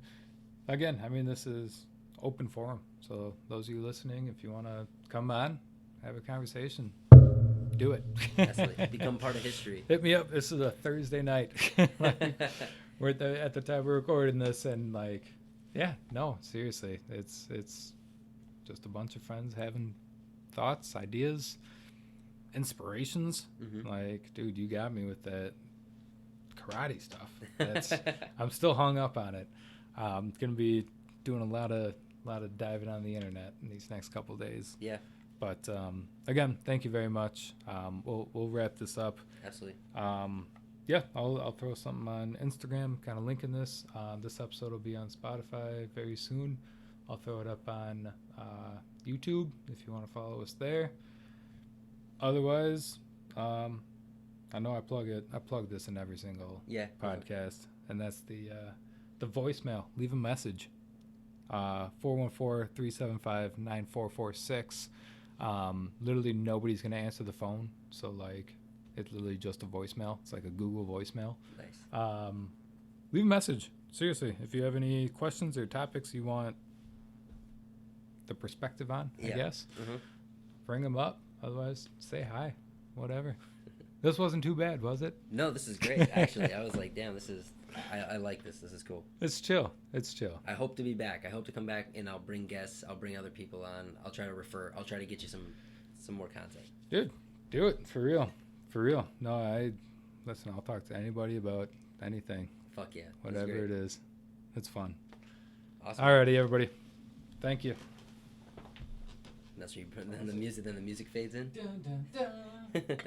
[SPEAKER 1] again, I mean, this is open forum. So those of you listening, if you want to come on, have a conversation, do it.
[SPEAKER 4] Absolutely. Become part of history.
[SPEAKER 1] Hit me up. This is a Thursday night. Like, we're at the time we're recording this, and like, yeah, no, seriously, it's just a bunch of friends having thoughts, ideas, inspirations.
[SPEAKER 4] Mhm.
[SPEAKER 1] Like, dude, you got me with that karate stuff. That's I'm still hung up on it. Gonna be doing a lot of diving on the internet in these next couple of days.
[SPEAKER 4] Yeah,
[SPEAKER 1] But again, thank you very much. We'll wrap this up.
[SPEAKER 4] absolutely.
[SPEAKER 1] Yeah, I'll throw something on Instagram, kind of linking this. This episode will be on Spotify very soon. I'll throw it up on YouTube if you want to follow us there. Otherwise, I know I plug this in every single
[SPEAKER 4] Yeah.
[SPEAKER 1] podcast, and that's the voicemail. Leave a message. 414-375-9446. Literally nobody's gonna answer the phone, so like it's literally just a voicemail. It's like a Google voicemail.
[SPEAKER 4] Nice.
[SPEAKER 1] Leave a message. Seriously, if you have any questions or topics you want the perspective on, I
[SPEAKER 4] Yeah.
[SPEAKER 1] guess,
[SPEAKER 4] Mhm.
[SPEAKER 1] bring them up. Otherwise, say hi. Whatever. This wasn't too bad, was it?
[SPEAKER 4] No, this is great. Actually, I was like, damn, this is. I like this. This is cool.
[SPEAKER 1] It's chill. It's chill.
[SPEAKER 4] I hope to be back. I hope to come back and I'll bring guests. I'll bring other people on. I'll try to refer. I'll try to get you some more content.
[SPEAKER 1] Dude, do it. For real. For real. No, listen, I'll talk to anybody about anything.
[SPEAKER 4] Fuck yeah.
[SPEAKER 1] Whatever it is. It's fun.
[SPEAKER 4] Awesome.
[SPEAKER 1] Alrighty, everybody. Thank you.
[SPEAKER 4] That's where you put then the music fades in.
[SPEAKER 1] Dun, dun, dun.